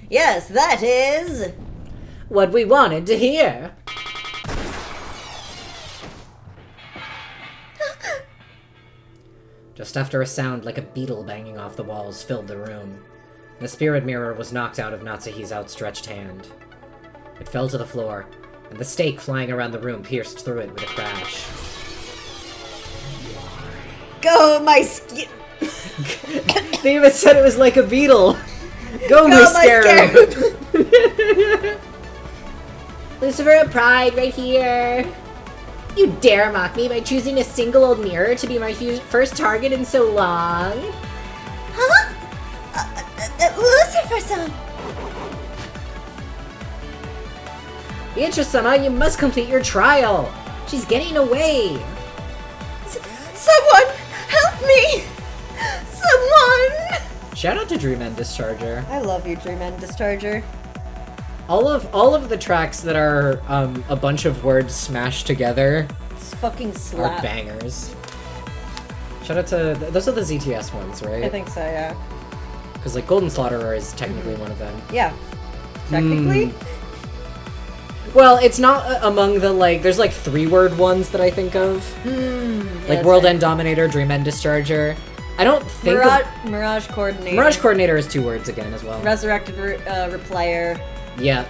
Yes, that is... what we wanted to hear! Just after a sound like a beetle banging off the walls filled the room, the spirit mirror was knocked out of Natsuhi's outstretched hand. It fell to the floor, and the stake flying around the room pierced through it with a crash. Go, my skin. They even said it was like a beetle! Go, my scarab! Lucifer, pride right here! You dare mock me by choosing a single old mirror to be my first target in so long? Huh? Lucifer-san! Beatrice-sama, you must complete your trial! She's getting away! Someone! Help me! Someone! Shout out to Dream End Discharger. I love you, Dream End Discharger. All of the tracks that are a bunch of words smashed together It's fucking are slap. bangers. Shout out to those are the ZTS ones, right? I think so, yeah. Because like Golden Slaughterer is technically one of them. Yeah. Technically. Well, it's not among the like. There's like 3-word ones that I think of, like World End Dominator, Dream End Discharger. I don't think Mirage Coordinator. Mirage Coordinator is 2 words again as well. Resurrected Replayer. Yeah.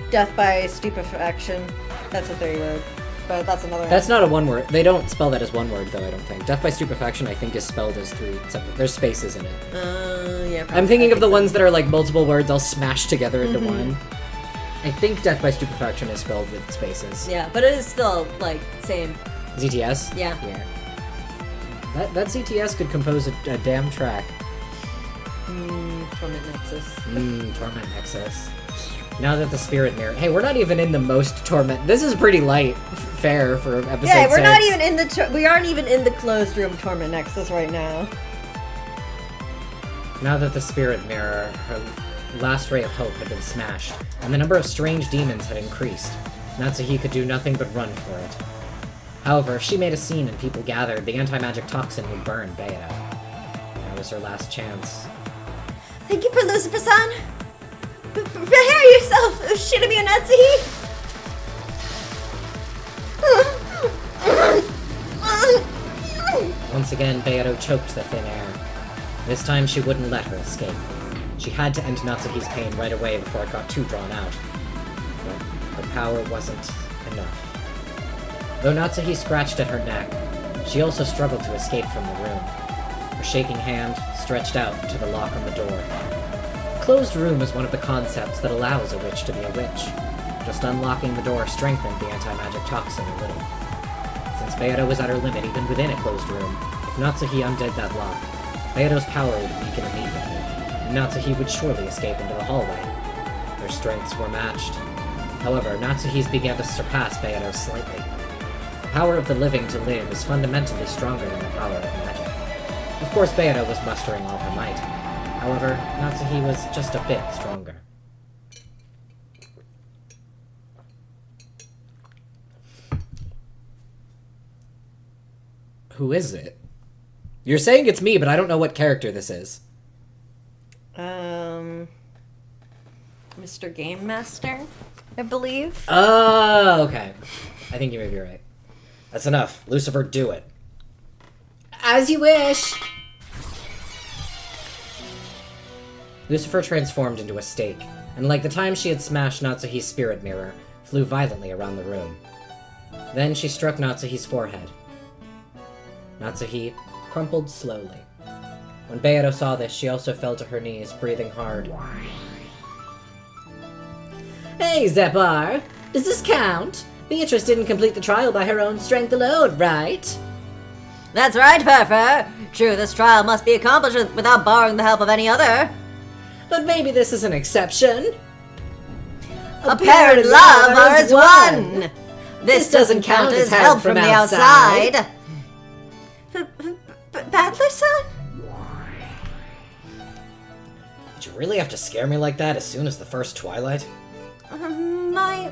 Death by Stupefaction. That's a 3-word. But that's another That's not a 1-word. They don't spell that as 1 word though, I don't think. Death by Stupefaction I think is spelled as 3 separate. There's spaces in it. Yeah. I'm thinking of the ones that are like multiple words all smashed together into one. I think Death by Stupefaction is spelled with spaces. Yeah, but it is still, like, same. ZTS? Yeah. Yeah. That ZTS could compose a damn track. Torment Nexus. Torment Nexus. Now that the Spirit Mirror... Hey, we're not even in the most Torment... This is pretty light fare for episode 6. Yeah, we're not even in the... we aren't even in the closed room Torment Nexus right now. Now that the Spirit Mirror, her last ray of hope had been smashed, and the number of strange demons had increased, Natsuhi could do nothing but run for it. However, if she made a scene and people gathered, the anti-magic toxin would burn Beata. That was her last chance. Thank you for Lucifer-san! Prepare yourself, Shinami and Natsuhi! Once again, Beato choked the thin air. This time she wouldn't let her escape. She had to end Natsuhi's pain right away before it got too drawn out. But her power wasn't enough. Though Natsuhi scratched at her neck, she also struggled to escape from the room. Her shaking hand stretched out to the lock on the door. Closed room is one of the concepts that allows a witch to be a witch. Just unlocking the door strengthened the anti-magic toxin a little. Since Beato was at her limit even within a closed room, if Natsuhi undid that lock, Beato's power would weaken immediately, and Natsuhi would surely escape into the hallway. Their strengths were matched. However, Natsuhi's began to surpass Beato's slightly. The power of the living to live is fundamentally stronger than the power of magic. Of course, Beato was mustering all her might. However, Natsuhi was just a bit stronger. Who is it? You're saying it's me, but I don't know what character this is. Mr. Game Master, I believe. Oh, okay. I think you may be right. That's enough. Lucifer, do it. As you wish! Lucifer transformed into a stake, and like the time she had smashed Natsuhi's spirit mirror, flew violently around the room. Then she struck Natsuhi's forehead. Natsuhi crumpled slowly. When Beato saw this, she also fell to her knees, breathing hard. Hey, Zepar! Does this count? Beatrice didn't complete the trial by her own strength alone, right? That's right, Furfur. True, this trial must be accomplished without borrowing the help of any other. But maybe this is an exception. A pair in love are as one. This doesn't count as help from the outside. Badler-san? Did you really have to scare me like that as soon as the first twilight? My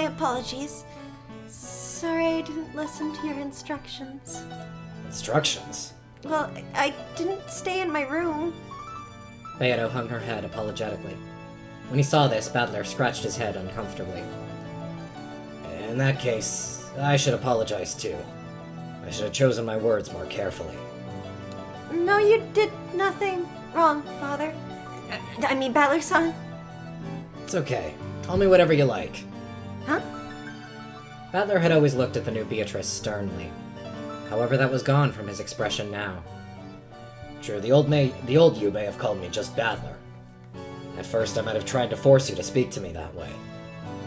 apologies. Sorry I didn't listen to your instructions. Instructions? Well, I didn't stay in my room. Beato hung her head apologetically. When he saw this, Badler scratched his head uncomfortably. In that case, I should apologize too. I should have chosen my words more carefully. No, you did nothing wrong, Father. I mean, Badler-san. It's okay. Call me whatever you like. Huh? Battler had always looked at the new Beatrice sternly. However, that was gone from his expression now. Sure, the old you may have called me just Battler. At first, I might have tried to force you to speak to me that way.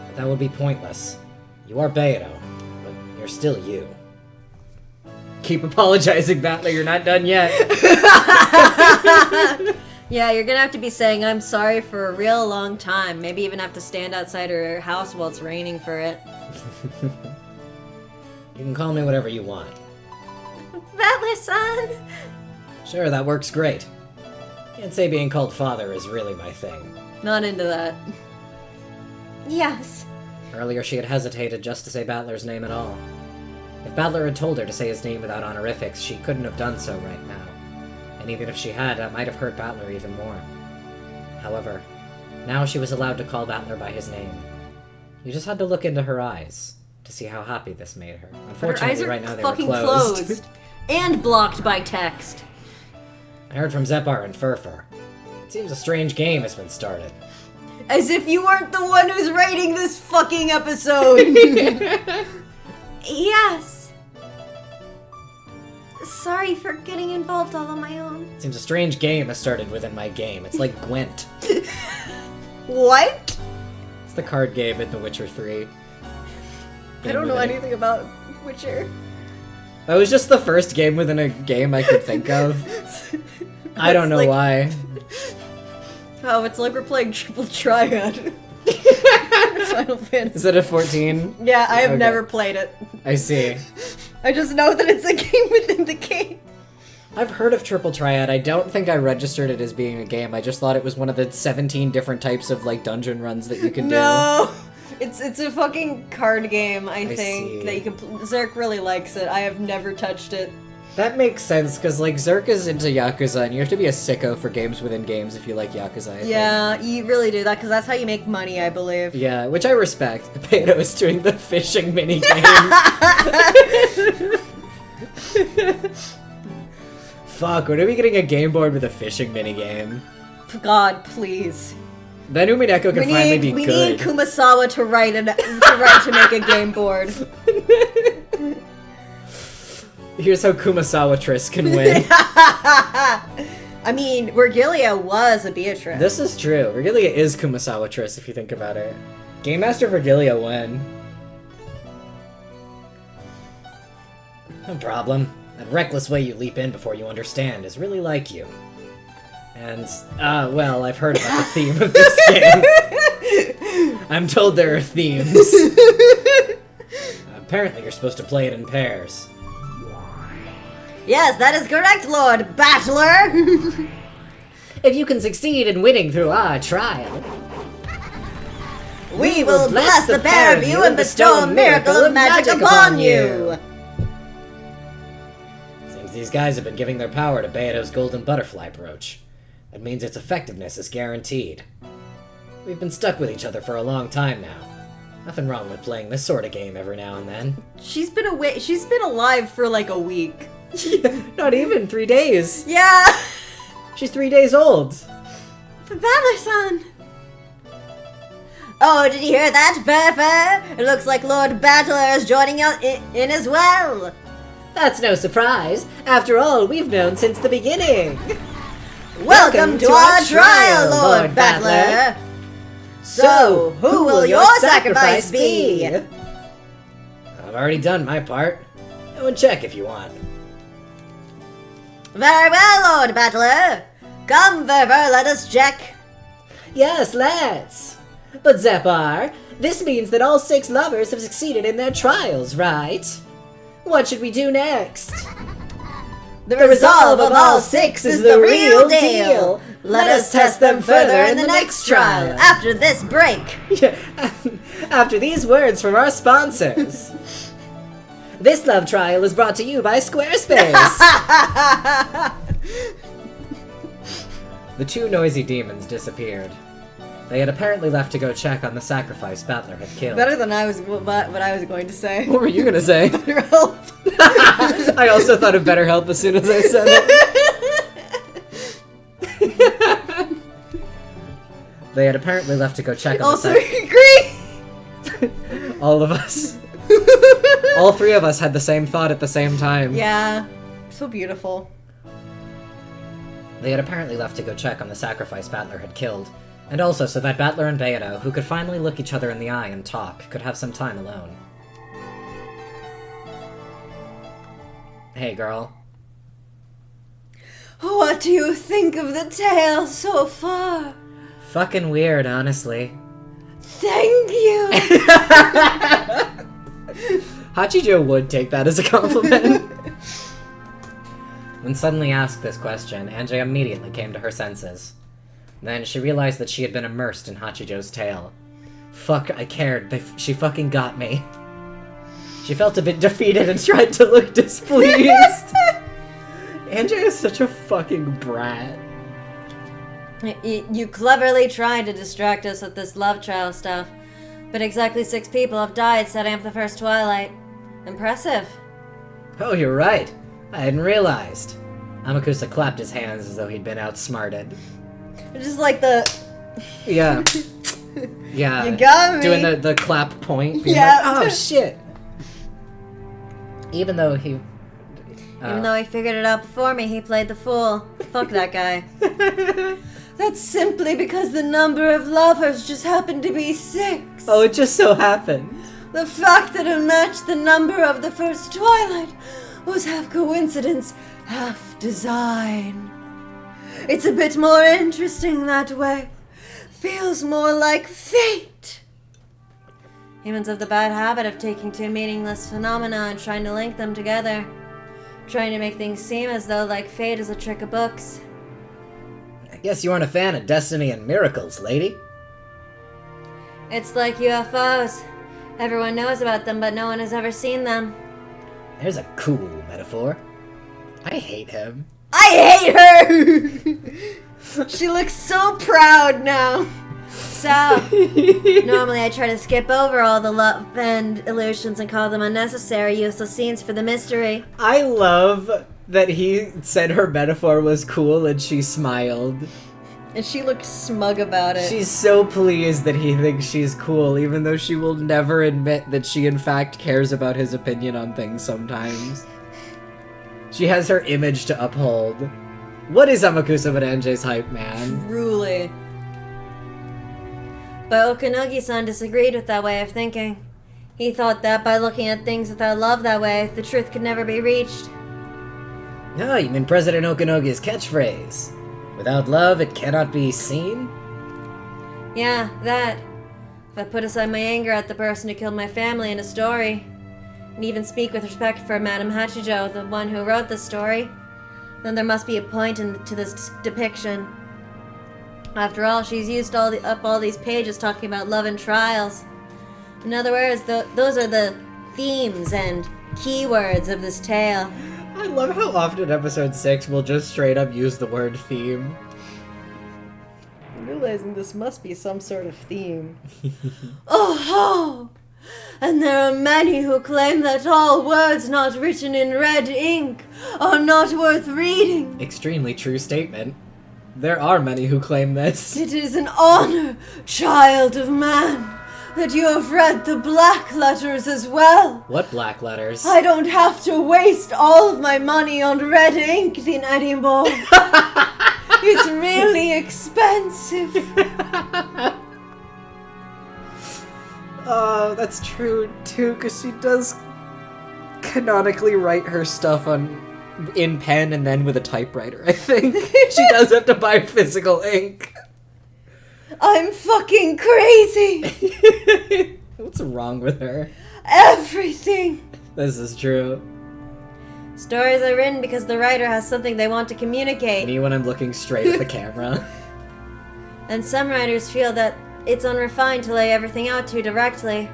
But that would be pointless. You are Beato, but you're still you. Keep apologizing, Battler, you're not done yet. Yeah, you're gonna have to be saying I'm sorry for a real long time. Maybe even have to stand outside her house while it's raining for it. You can call me whatever you want. Battler-san! Sure, that works great. Can't say being called father is really my thing. Not into that. Yes. Earlier she had hesitated just to say Battler's name at all. If Battler had told her to say his name without honorifics, she couldn't have done so right now. And even if she had, that might have hurt Battler even more. However, now she was allowed to call Battler by his name. You just had to look into her eyes to see how happy this made her. Unfortunately, right now they were closed. And blocked by text. I heard from Zepar and Furfur. It seems a strange game has been started. As if you weren't the one who's writing this fucking episode! Yes. Sorry for getting involved all on my own. Seems a strange game has started within my game. It's like Gwent. What? It's the card game in The Witcher 3. I don't know anything about Witcher. That was just the first game within a game I could think of. I don't know why. Oh, it's like we're playing Triple Triad. Final Fantasy. Is it a 14? Yeah, I have Okay. never played it. I see. I just know that it's a game within the game. I've heard of Triple Triad. I don't think I registered it as being a game. I just thought it was one of the 17 different types of, like, dungeon runs that you can do. No! It's a fucking card game, I think, see. that you can Zerk really likes it. I have never touched it. That makes sense, because, like, Zerk is into Yakuza, and you have to be a sicko for games within games if you like Yakuza, I think. Yeah, you really do that, because that's how you make money, I believe. Yeah, which I respect. Beto is doing the fishing minigame. Fuck, when are we getting a game board with a fishing minigame? God, please. Then Umineko can finally be we good. need Kumasawa to write to make a game board. Here's how Kumasawa Triss can win. I mean, Virgilia was a Beatrice. This is true. Virgilia is Kumasawa Triss if you think about it. Game Master Virgilia win. No problem. That reckless way you leap in before you understand is really like you. And, well, I've heard about the theme of this game. I'm told there are themes. Apparently you're supposed to play it in pairs. Yes, that is correct, Lord Battler! If you can succeed in winning through our trial, We will bless the pair of you and bestow a miracle of magic upon you! Seems these guys have been giving their power to Beato's golden butterfly brooch. That means its effectiveness is guaranteed. We've been stuck with each other for a long time now. Nothing wrong with playing this sort of game every now and then. She's been alive for like a week. Not even 3 days. Yeah! She's 3 days old. Battler-san! Oh, did you hear that, Furfur? It looks like Lord Battler is joining in as well. That's no surprise. After all, we've known since the beginning. Welcome to our trial, Lord Battler. So, who will your sacrifice be? I've already done my part. Go and check if you want. Very well, Lord Battler. Come, Furfur, let us check. Yes, let's. But Zepar, this means that all 6 lovers have succeeded in their trials, right? What should we do next? The resolve of all 6 is the real deal. Let us test them further in the next trial, after this break. After these words from our sponsors. This love trial is brought to you by Squarespace. The 2 noisy demons disappeared. They had apparently left to go check on the sacrifice Battler had killed. Better than what I was going to say. What were you gonna say? BetterHelp. I also thought of BetterHelp as soon as I said it. They had apparently left to go check on Also the agree! All of us. All three of us had the same thought at the same time. Yeah. So beautiful. They had apparently left to go check on the sacrifice Battler had killed, and also so that Battler and Beato, who could finally look each other in the eye and talk, could have some time alone. Hey, girl. What do you think of the tale so far? Fucking weird, honestly. Thank you! Hachijo would take that as a compliment. When suddenly asked this question, Angie immediately came to her senses. Then she realized that she had been immersed in Hachijo's tale. Fuck, I cared. She fucking got me. She felt a bit defeated and tried to look displeased. Angie is such a fucking brat. You cleverly tried to distract us with this love trial stuff, but exactly 6 people have died setting up the first Twilight. Impressive. Oh, you're right. I hadn't realized. Amakusa clapped his hands as though he'd been outsmarted. Just like the... Yeah. Yeah. You got me. Doing the clap point. Being Yeah. like, oh, shit. Even though he... Even though he figured it out before me, he played the fool. Fuck that guy. That's simply because the number of lovers just happened to be 6. Oh, it just so happened. The fact that it matched the number of the first Twilight was half coincidence, half design. It's a bit more interesting that way. Feels more like fate. Humans have the bad habit of taking 2 meaningless phenomena and trying to link them together. Trying to make things seem as though like fate is a trick of books. I guess you aren't a fan of Destiny and Miracles, lady. It's like UFOs. Everyone knows about them, but no one has ever seen them. There's a cool metaphor. I hate him. I hate her! She looks so proud now. So, normally I try to skip over all the love and illusions and call them unnecessary, useless scenes for the mystery. I love that he said her metaphor was cool and she smiled. And she looked smug about it. She's so pleased that he thinks she's cool, even though she will never admit that she in fact cares about his opinion on things sometimes. She has her image to uphold. What is Amakusa but Ange's hype, man? Truly. But Okanogi-san disagreed with that way of thinking. He thought that by looking at things without love that way, the truth could never be reached. No, you mean President Okanogi's catchphrase. Without love, it cannot be seen? Yeah, that. If I put aside my anger at the person who killed my family in a story, and even speak with respect for Madame Hachijo, the one who wrote the story, then there must be a point to this depiction. After all, she's used up all these pages talking about love and trials. In other words, those are the themes and keywords of this tale. I love how often episode 6 will just straight up use the word theme. I'm realizing this must be some sort of theme. Oh ho! And there are many who claim that all words not written in red ink are not worth reading. Extremely true statement. There are many who claim this. It is an honor, child of man, that you have read the black letters as well. What black letters? I don't have to waste all of my money on red ink anymore. It's really expensive. Oh, that's true too, because she does canonically write her stuff in pen and then with a typewriter, I think. She does have to buy physical ink. I'm fucking crazy. What's wrong with her? Everything. This is true. Stories are written because the writer has something they want to communicate. Me when I'm looking straight at the camera. And some writers feel that it's unrefined to lay everything out too directly.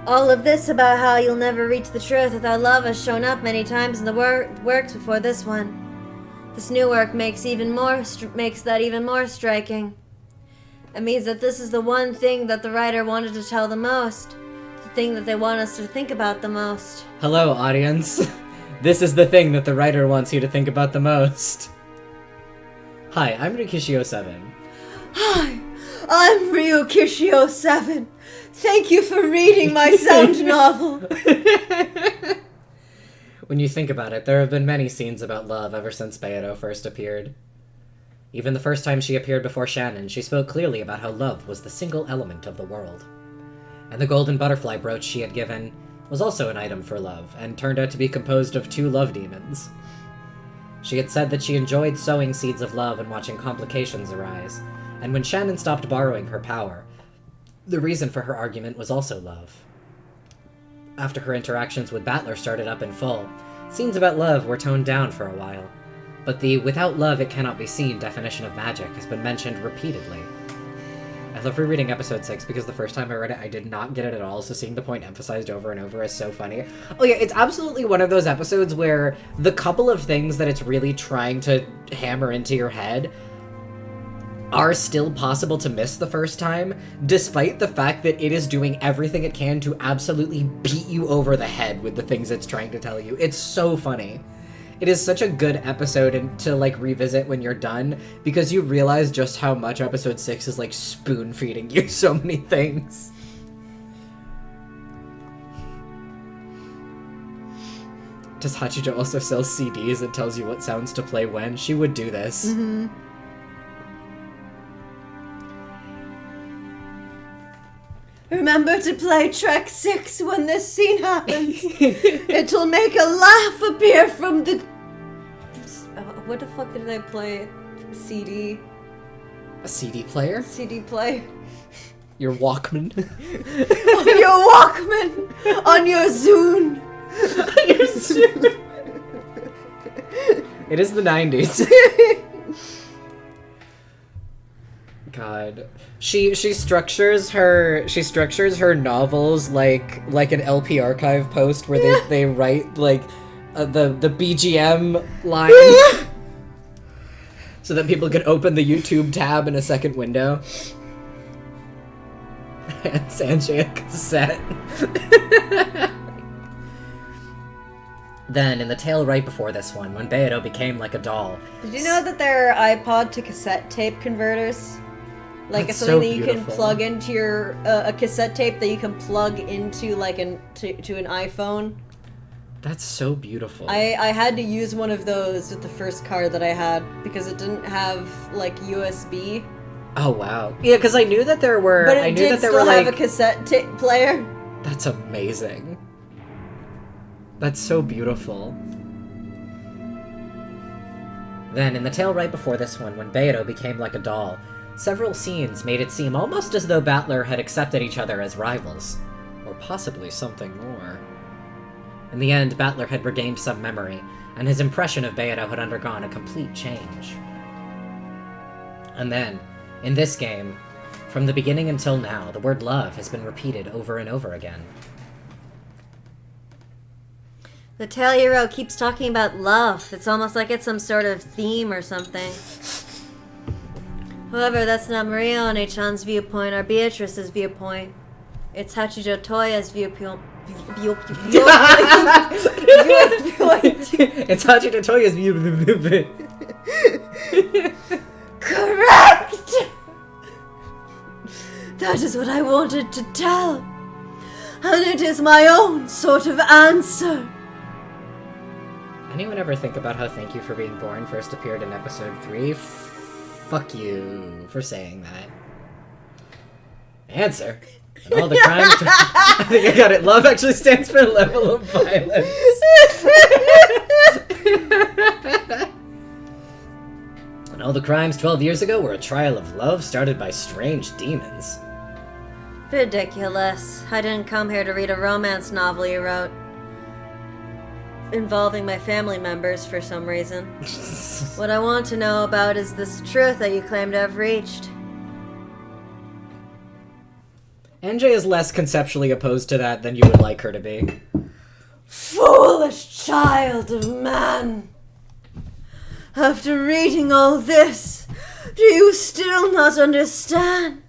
All of this about how you'll never reach the truth without love has shown up many times in the works before this one. This new work makes that even more striking. It means that this is the one thing that the writer wanted to tell the most. The thing that they want us to think about the most. Hello, audience. This is the thing that the writer wants you to think about the most. Hi, I'm Rikishio7. Hi, I'm Ryukishio7. Thank you for reading my sound novel. When you think about it, there have been many scenes about love ever since Beato first appeared. Even the first time she appeared before Shannon, she spoke clearly about how love was the single element of the world. And the golden butterfly brooch she had given was also an item for love, and turned out to be composed of 2 love demons. She had said that she enjoyed sowing seeds of love and watching complications arise, and when Shannon stopped borrowing her power, the reason for her argument was also love. After her interactions with Battler started up in full, scenes about love were toned down for a while, but the "without love it cannot be seen" definition of magic has been mentioned repeatedly. I love rereading episode 6 because the first time I read it, I did not get it at all, so seeing the point emphasized over and over is so funny. Oh yeah, it's absolutely one of those episodes where the couple of things that it's really trying to hammer into your head are still possible to miss the first time, despite the fact that it is doing everything it can to absolutely beat you over the head with the things it's trying to tell you. It's so funny. It is such a good episode and to, like, revisit when you're done, because you realize just how much episode 6 is, like, spoon-feeding you so many things. Does Hachijo also sell CDs that tells you what sounds to play when? She would do this. Mm-hmm. Remember to play track 6 when this scene happens. It'll make a laugh appear from the... What the fuck did I play? CD? A CD player? CD play? Your Walkman? On your Walkman! On your Zune! Your Zune. It is the 90s. God. She structures her novels like an LP archive post where they write like the BGM line so that people can open the YouTube tab in a second window. And Sanjay a cassette. Then, in the tale right before this one, when Beato became like a doll... Did you know that there are iPod to cassette tape converters? Like, That's it's something so that you beautiful. can plug into your... a cassette tape that you can plug into, like, to an iPhone. That's so beautiful. I had to use one of those with the first car that I had, because it didn't have, like, USB. Oh, wow. Yeah, because I knew that there were... But I it knew did that there still were, have like... a cassette tape player. That's amazing. That's so beautiful. Then, in the tale right before this one, when Beato became like a doll, several scenes made it seem almost as though Battler had accepted each other as rivals. Or possibly something more. In the end, Battler had regained some memory, and his impression of Beato had undergone a complete change. And then, in this game, from the beginning until now, the word love has been repeated over and over again. The tale you wrote keeps talking about love. It's almost like it's some sort of theme or something. However, that's not Maria One-chan's viewpoint or Beatrice's viewpoint. It's Hachijo Toya's viewpoint. It's Hachijo Toya's view. Correct! That is what I wanted to tell. And it is my own sort of answer. Anyone ever think about how Thank You for Being Born first appeared in episode 3? Fuck you for saying that. Answer. And all the crimes... I think I got it. Love actually stands for level of violence. And all the crimes 12 years ago were a trial of love started by strange demons. Ridiculous. I didn't come here to read a romance novel you wrote. Involving my family members for some reason. What I want to know about is this truth that you claim to have reached. NJ is less conceptually opposed to that than you would like her to be. Foolish child of man! After reading all this, do you still not understand?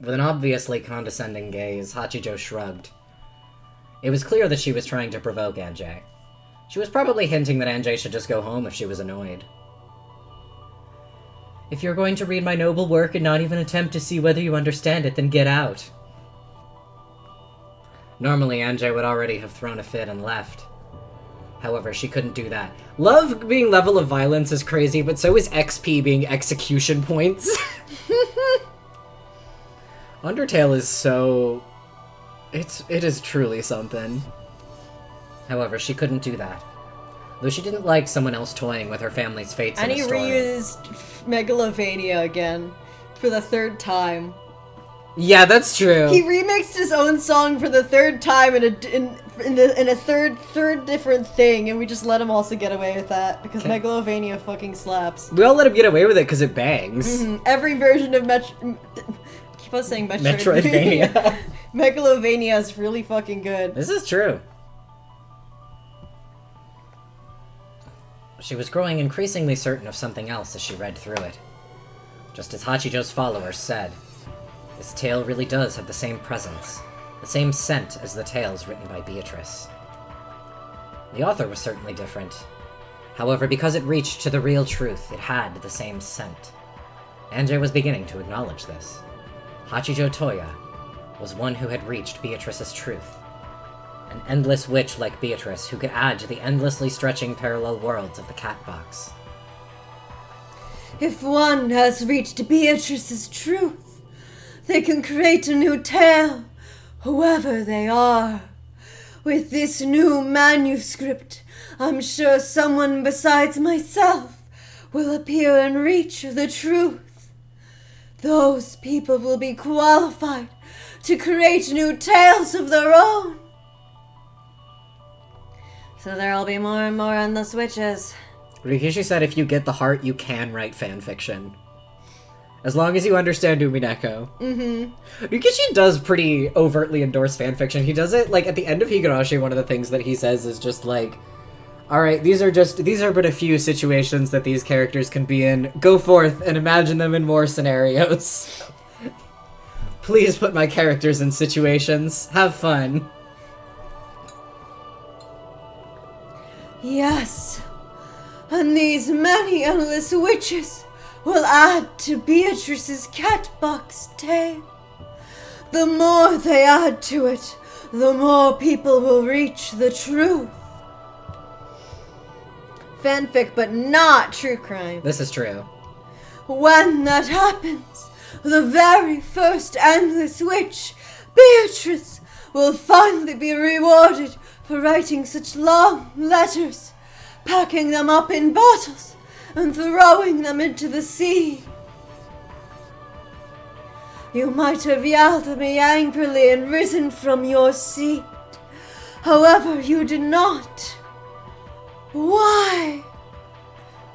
With an obviously condescending gaze, Hachijo shrugged. It was clear that she was trying to provoke NJ. She was probably hinting that Anjay should just go home if she was annoyed. If you're going to read my noble work and not even attempt to see whether you understand it, then get out. Normally, Anjay would already have thrown a fit and left. However, she couldn't do that. Love being level of violence is crazy, but so is XP being execution points. Undertale is so... It is truly something. However, she couldn't do that. Though she didn't like someone else toying with her family's fates in a story. And he reused Megalovania again for the 3rd time. Yeah, that's true. He remixed his own song for the 3rd time in a third different thing, and we just let him also get away with that because Megalovania fucking slaps. We all let him get away with it because it bangs. Every version of keep on saying Metroidvania. Megalovania is really fucking good. This is true. She was growing increasingly certain of something else as she read through it. Just as Hachijo's followers said, this tale really does have the same presence, the same scent as the tales written by Beatrice. The author was certainly different. However, because it reached to the real truth, it had the same scent. Anjay was beginning to acknowledge this. Hachijo Toya was one who had reached Beatrice's truth. An endless witch like Beatrice who could add to the endlessly stretching parallel worlds of the cat box. If one has reached Beatrice's truth, they can create a new tale, whoever they are. With this new manuscript, I'm sure someone besides myself will appear and reach the truth. Those people will be qualified to create new tales of their own. So there'll be more and more endless witches. Rikishi said if you get the heart, you can write fanfiction. As long as you understand Umineko. Rikishi does pretty overtly endorse fanfiction. He does it, like, at the end of Higurashi, one of the things that he says is just like, alright, these are but a few situations that these characters can be in. Go forth and imagine them in more scenarios. Please put my characters in situations. Have fun. Yes, and these many endless witches will add to Beatrice's catbox tale. The more they add to it, the more people will reach the truth. Fanfic, but not true crime. This is true. When that happens, the very first endless witch, Beatrice, will finally be rewarded for writing such long letters, packing them up in bottles, and throwing them into the sea. You might have yelled at me angrily and risen from your seat. However, you did not. Why?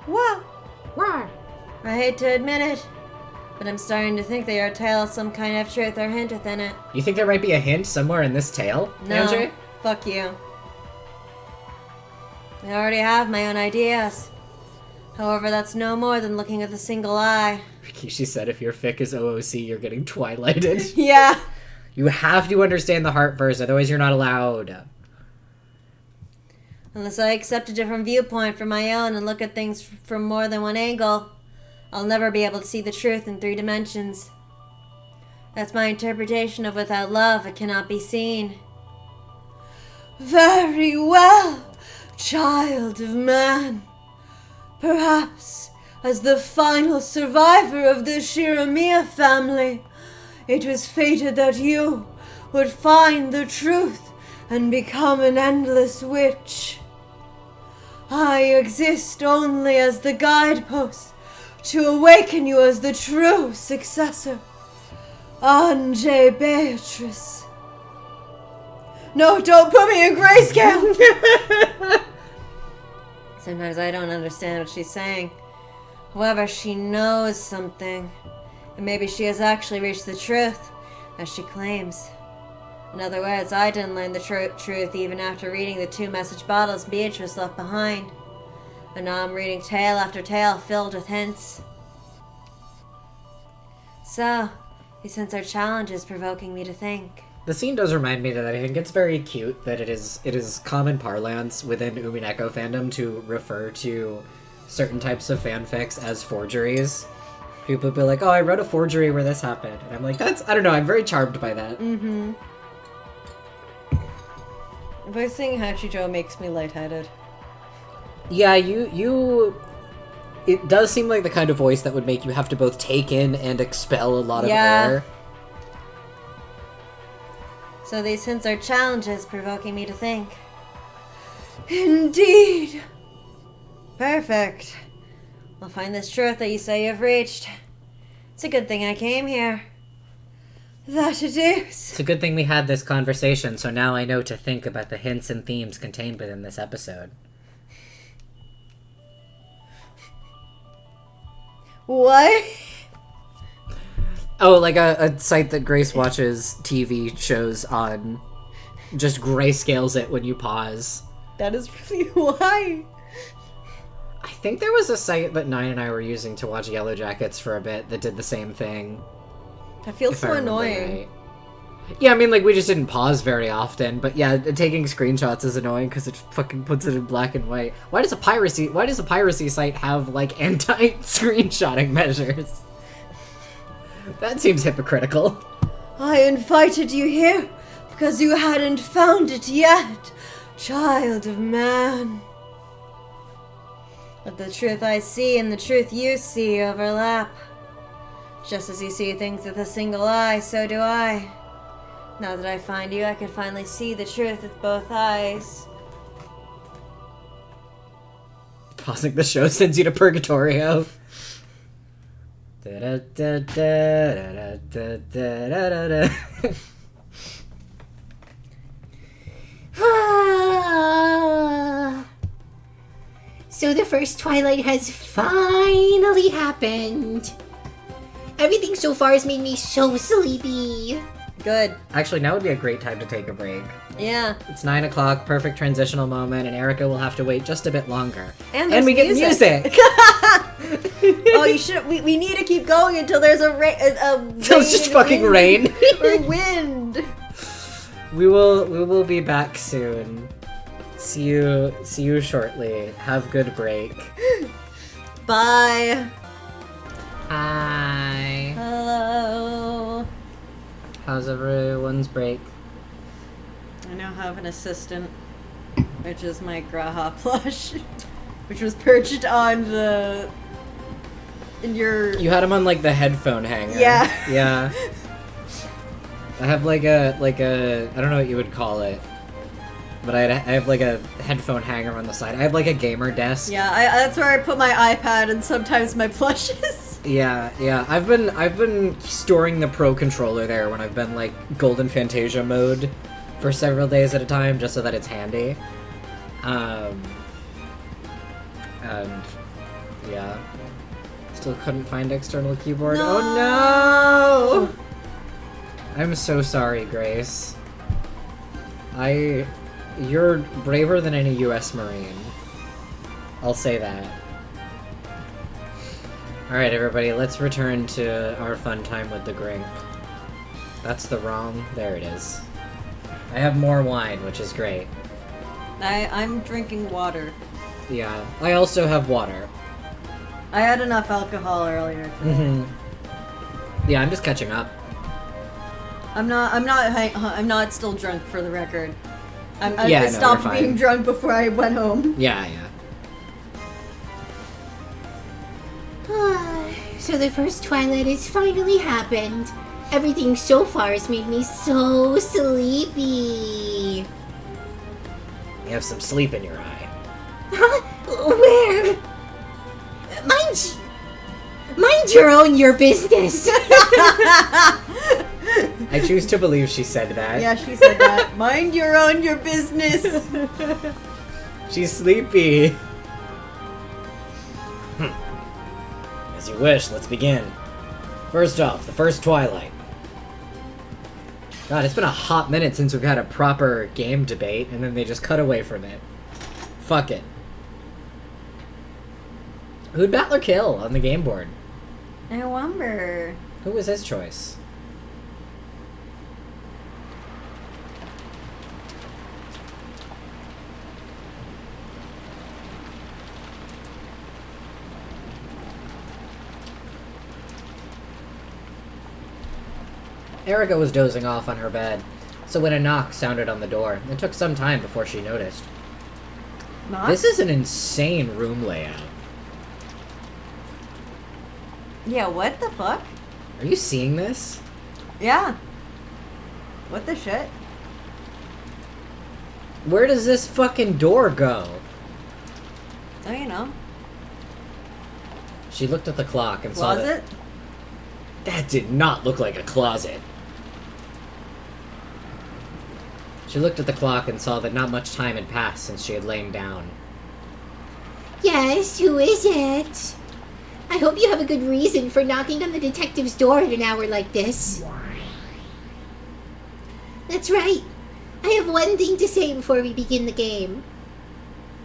Wow. I hate to admit it, but I'm starting to think that your tale has some kind of truth or hint within it. You think there might be a hint somewhere in this tale, No, Andrew? fuck you. I already have my own ideas. However, that's no more than looking with a single eye. Rikishi said if your fic is OOC, you're getting twilighted. Yeah. You have to understand the heart first, otherwise you're not allowed. Unless I accept a different viewpoint from my own and look at things from more than one angle, I'll never be able to see the truth in 3 dimensions. That's my interpretation of without love, it cannot be seen. Very well, child of man. Perhaps, as the final survivor of the Shiramiya family, it was fated that you would find the truth and become an endless witch. I exist only as the guidepost to awaken you as the true successor. Anjay Beatrice. No, don't put me in grayscale! Sometimes I don't understand what she's saying. However, she knows something. And maybe she has actually reached the truth, as she claims. In other words, I didn't learn the truth even after reading the 2 message bottles Beatrice left behind. And now I'm reading tale after tale filled with hints. So, you sense our challenge is provoking me to think. The scene does remind me that I think it's very cute that it is common parlance within Umineko fandom to refer to certain types of fanfics as forgeries. People be like, oh, I wrote a forgery where this happened. And I'm like, I don't know, I'm very charmed by that. Mm-hmm. Voicing Hachijo makes me lightheaded. Yeah, it does seem like the kind of voice that would make you have to both take in and expel a lot of air. So these hints are challenges, provoking me to think. Indeed. Perfect. I'll find this truth that you say you've reached. It's a good thing I came here. That it is. It's a good thing we had this conversation, so now I know to think about the hints and themes contained within this episode. What? Oh, like a site that Grace watches TV shows on just grayscales it when you pause. That is really why. I think there was a site that Nine and I were using to watch Yellow Jackets for a bit that did the same thing. That feels if so I remember annoying. right. Yeah, I mean, like, we just didn't pause very often, but yeah, taking screenshots is annoying because it fucking puts it in black and white. Why does a piracy site have, like, anti-screenshotting measures? That seems hypocritical. I invited you here because you hadn't found it yet, child of man. But the truth I see and the truth you see overlap. Just as you see things with a single eye, so do I. Now that I find you, I can finally see the truth with both eyes. Pausing the show sends you to Purgatorio. So the first twilight has finally happened. Everything so far has made me so sleepy. Good. Actually, now would be a great time to take a break. Yeah. It's 9 o'clock, perfect transitional moment, and Erica will have to wait just a bit longer. And we get music. music! Oh, you should. We need to keep going until there's a Till it's just fucking rain. or wind. We will be back soon. See you shortly. Have good break. Bye. Hi. Hello. How's everyone's break? I now have an assistant, which is my Graha plush, which was perched on You had him on like the headphone hanger. Yeah. Yeah. I have like a I don't know what you would call it, but I have like a headphone hanger on the side. I have like a gamer desk. Yeah, that's where I put my iPad and sometimes my plushes. Yeah. I've been storing the Pro controller there when I've been like Golden Fantasia mode for several days at a time, just so that it's handy. And yeah, still couldn't find external keyboard. No. Oh no! I'm so sorry, Grace. You're braver than any U.S. Marine. I'll say that. Alright, everybody, let's return to our fun time with the Grink. That's the wrong... There it is. I have more wine, which is great. I'm drinking water. Yeah, I also have water. I had enough alcohol earlier today. Yeah, I'm just catching up. I'm not still drunk, for the record. I Yeah, no, stopped you're fine. being drunk before I went home. Yeah. So the first twilight has finally happened. Everything so far has made me so sleepy. You have some sleep in your eye. Huh? Where? Mind your own your business. I choose to believe she said that. Yeah, she said that. Mind your own your business. She's sleepy. As you wish, let's begin. First off, the first twilight. God, it's been a hot minute since we've had a proper game debate, and then they just cut away from it. Fuck it. Who'd battle or kill on the game board? I wonder. Who was his choice? Erica was dozing off on her bed, so when a knock sounded on the door, it took some time before she noticed. Not? This is an insane room layout. Yeah, what the fuck? Are you seeing this? Yeah. What the shit? Where does this fucking door go? Oh, you know. She looked at the clock and saw Closet? that did not look like a closet. She looked at the clock and saw that not much time had passed since she had lain down. Yes, who is it? I hope you have a good reason for knocking on the detective's door at an hour like this. That's right. I have one thing to say before we begin the game.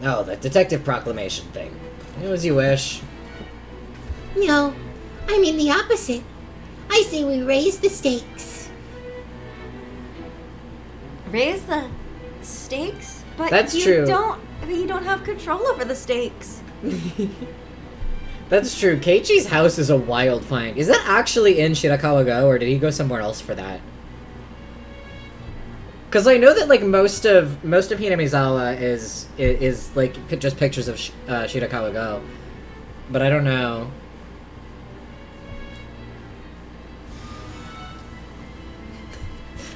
Oh, that detective proclamation thing. Do as you wish. No, I mean the opposite. I say we raise the stakes. Raise the stakes? But That's you true. You don't have control over the stakes. That's true. Keiichi's house is a wild find. Is that actually in Shirakawa Go, or did he go somewhere else for that? Because I know that like most of Hinamizawa is like just pictures of Shirakawa Go, but I don't know.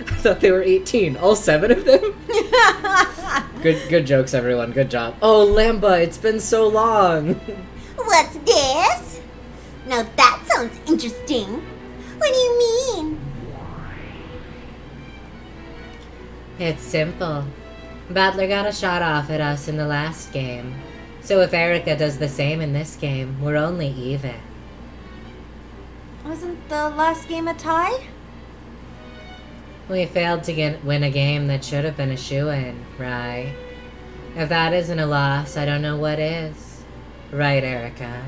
I thought they were 18. All 7 of them? Good jokes, everyone. Good job. Oh, Lamba, it's been so long. What's this? Now that sounds interesting. What do you mean? It's simple. Battler got a shot off at us in the last game. So if Erica does the same in this game, we're only even. Wasn't the last game a tie? We failed to win a game that should have been a shoo-in, right? If that isn't a loss, I don't know what is. Right, Erica?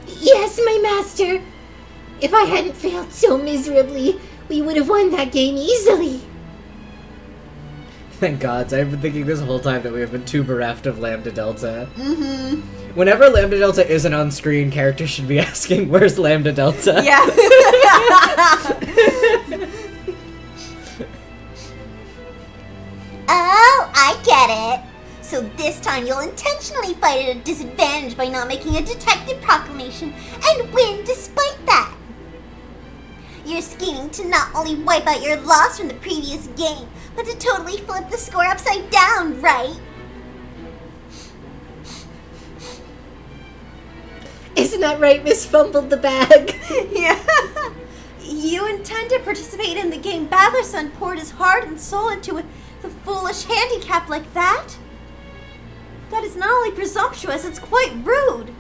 Yes, my master. If I hadn't failed so miserably, we would have won that game easily. Thank gods. I've been thinking this whole time that we have been too bereft of Lambda Delta. Mm-hmm. Whenever Lambda Delta isn't on screen, characters should be asking, where's Lambda Delta? Yeah. Oh, I get it. So this time you'll intentionally fight at a disadvantage by not making a detective proclamation and win despite that. You're scheming to not only wipe out your loss from the previous game, but to totally flip the score upside down, right? Isn't that right, Miss Fumbled the Bag? Yeah. You intend to participate in the game Battlerson poured his heart and soul into the foolish handicap like that? That is not only presumptuous, it's quite rude.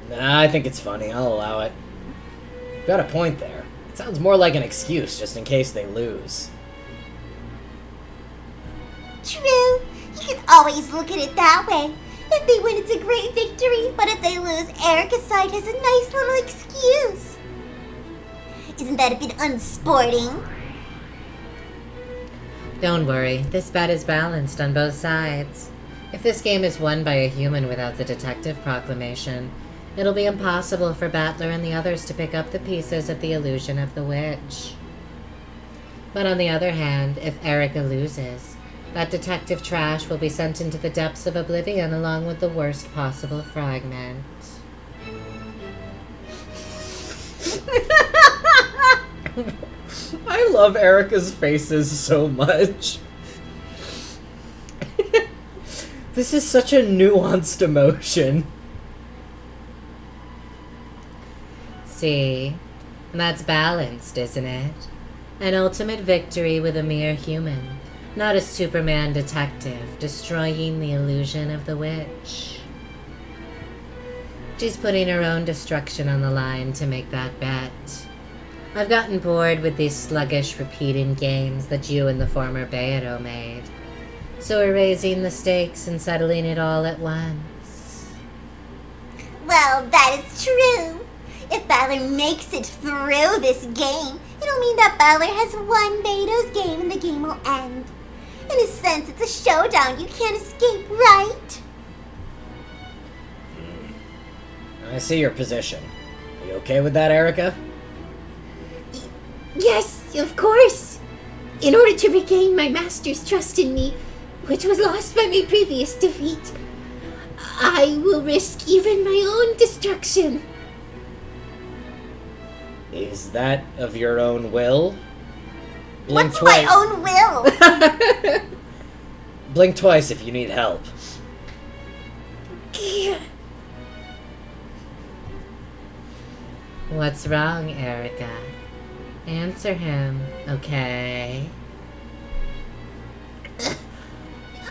Nah, I think it's funny. I'll allow it. You've got a point there. It sounds more like an excuse just in case they lose. True. You can always look at it that way. If they win, it's a great victory, but if they lose, Erica's side has a nice little excuse. Isn't that a bit unsporting? Don't worry, this bet is balanced on both sides. If this game is won by a human without the detective proclamation, it'll be impossible for Battler and the others to pick up the pieces of the illusion of the witch. But on the other hand, if Erica loses, that detective trash will be sent into the depths of oblivion along with the worst possible fragment. I love Erica's faces so much. This is such a nuanced emotion. See, that's balanced, isn't it? An ultimate victory with a mere human, not a Superman detective destroying the illusion of the witch. She's putting her own destruction on the line to make that bet. I've gotten bored with these sluggish repeating games that you and the former Beidou made. So we're raising the stakes and settling it all at once. Well, that is true. If Battler makes it through this game, it'll mean that Battler has won Beidou's game and the game will end. In a sense, it's a showdown you can't escape, right? I see your position. Are you okay with that, Erica? Yes, of course. In order to regain my master's trust in me, which was lost by my previous defeat, I will risk even my own destruction. Is that of your own will? Blink What's my own will? Blink twice if you need help. What's wrong, Erica? Answer him, okay?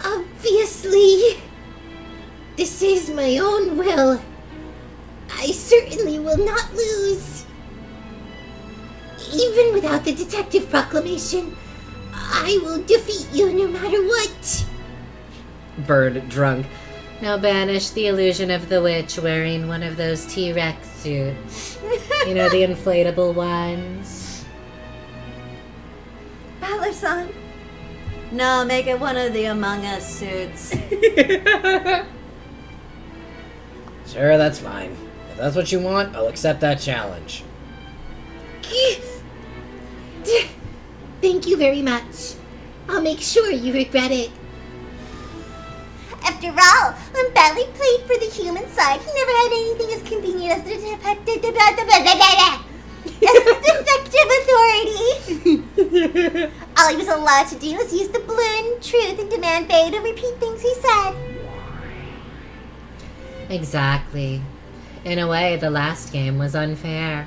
Obviously, this is my own will. I certainly will not lose. Even without the detective proclamation, I will defeat you no matter what. Bird drunk. Now banish the illusion of the witch wearing one of those T-Rex suits. You know, the inflatable ones? Battler-san. No, make it one of the Among Us suits. Sure, that's fine. If that's what you want, I'll accept that challenge. Thank you very much. I'll make sure you regret it. After all, when Bentley played for the human side, he never had anything as convenient as the defective authority. All he was allowed to do was use the balloon in truth and demand Bay to repeat things he said. Exactly. In a way, the last game was unfair.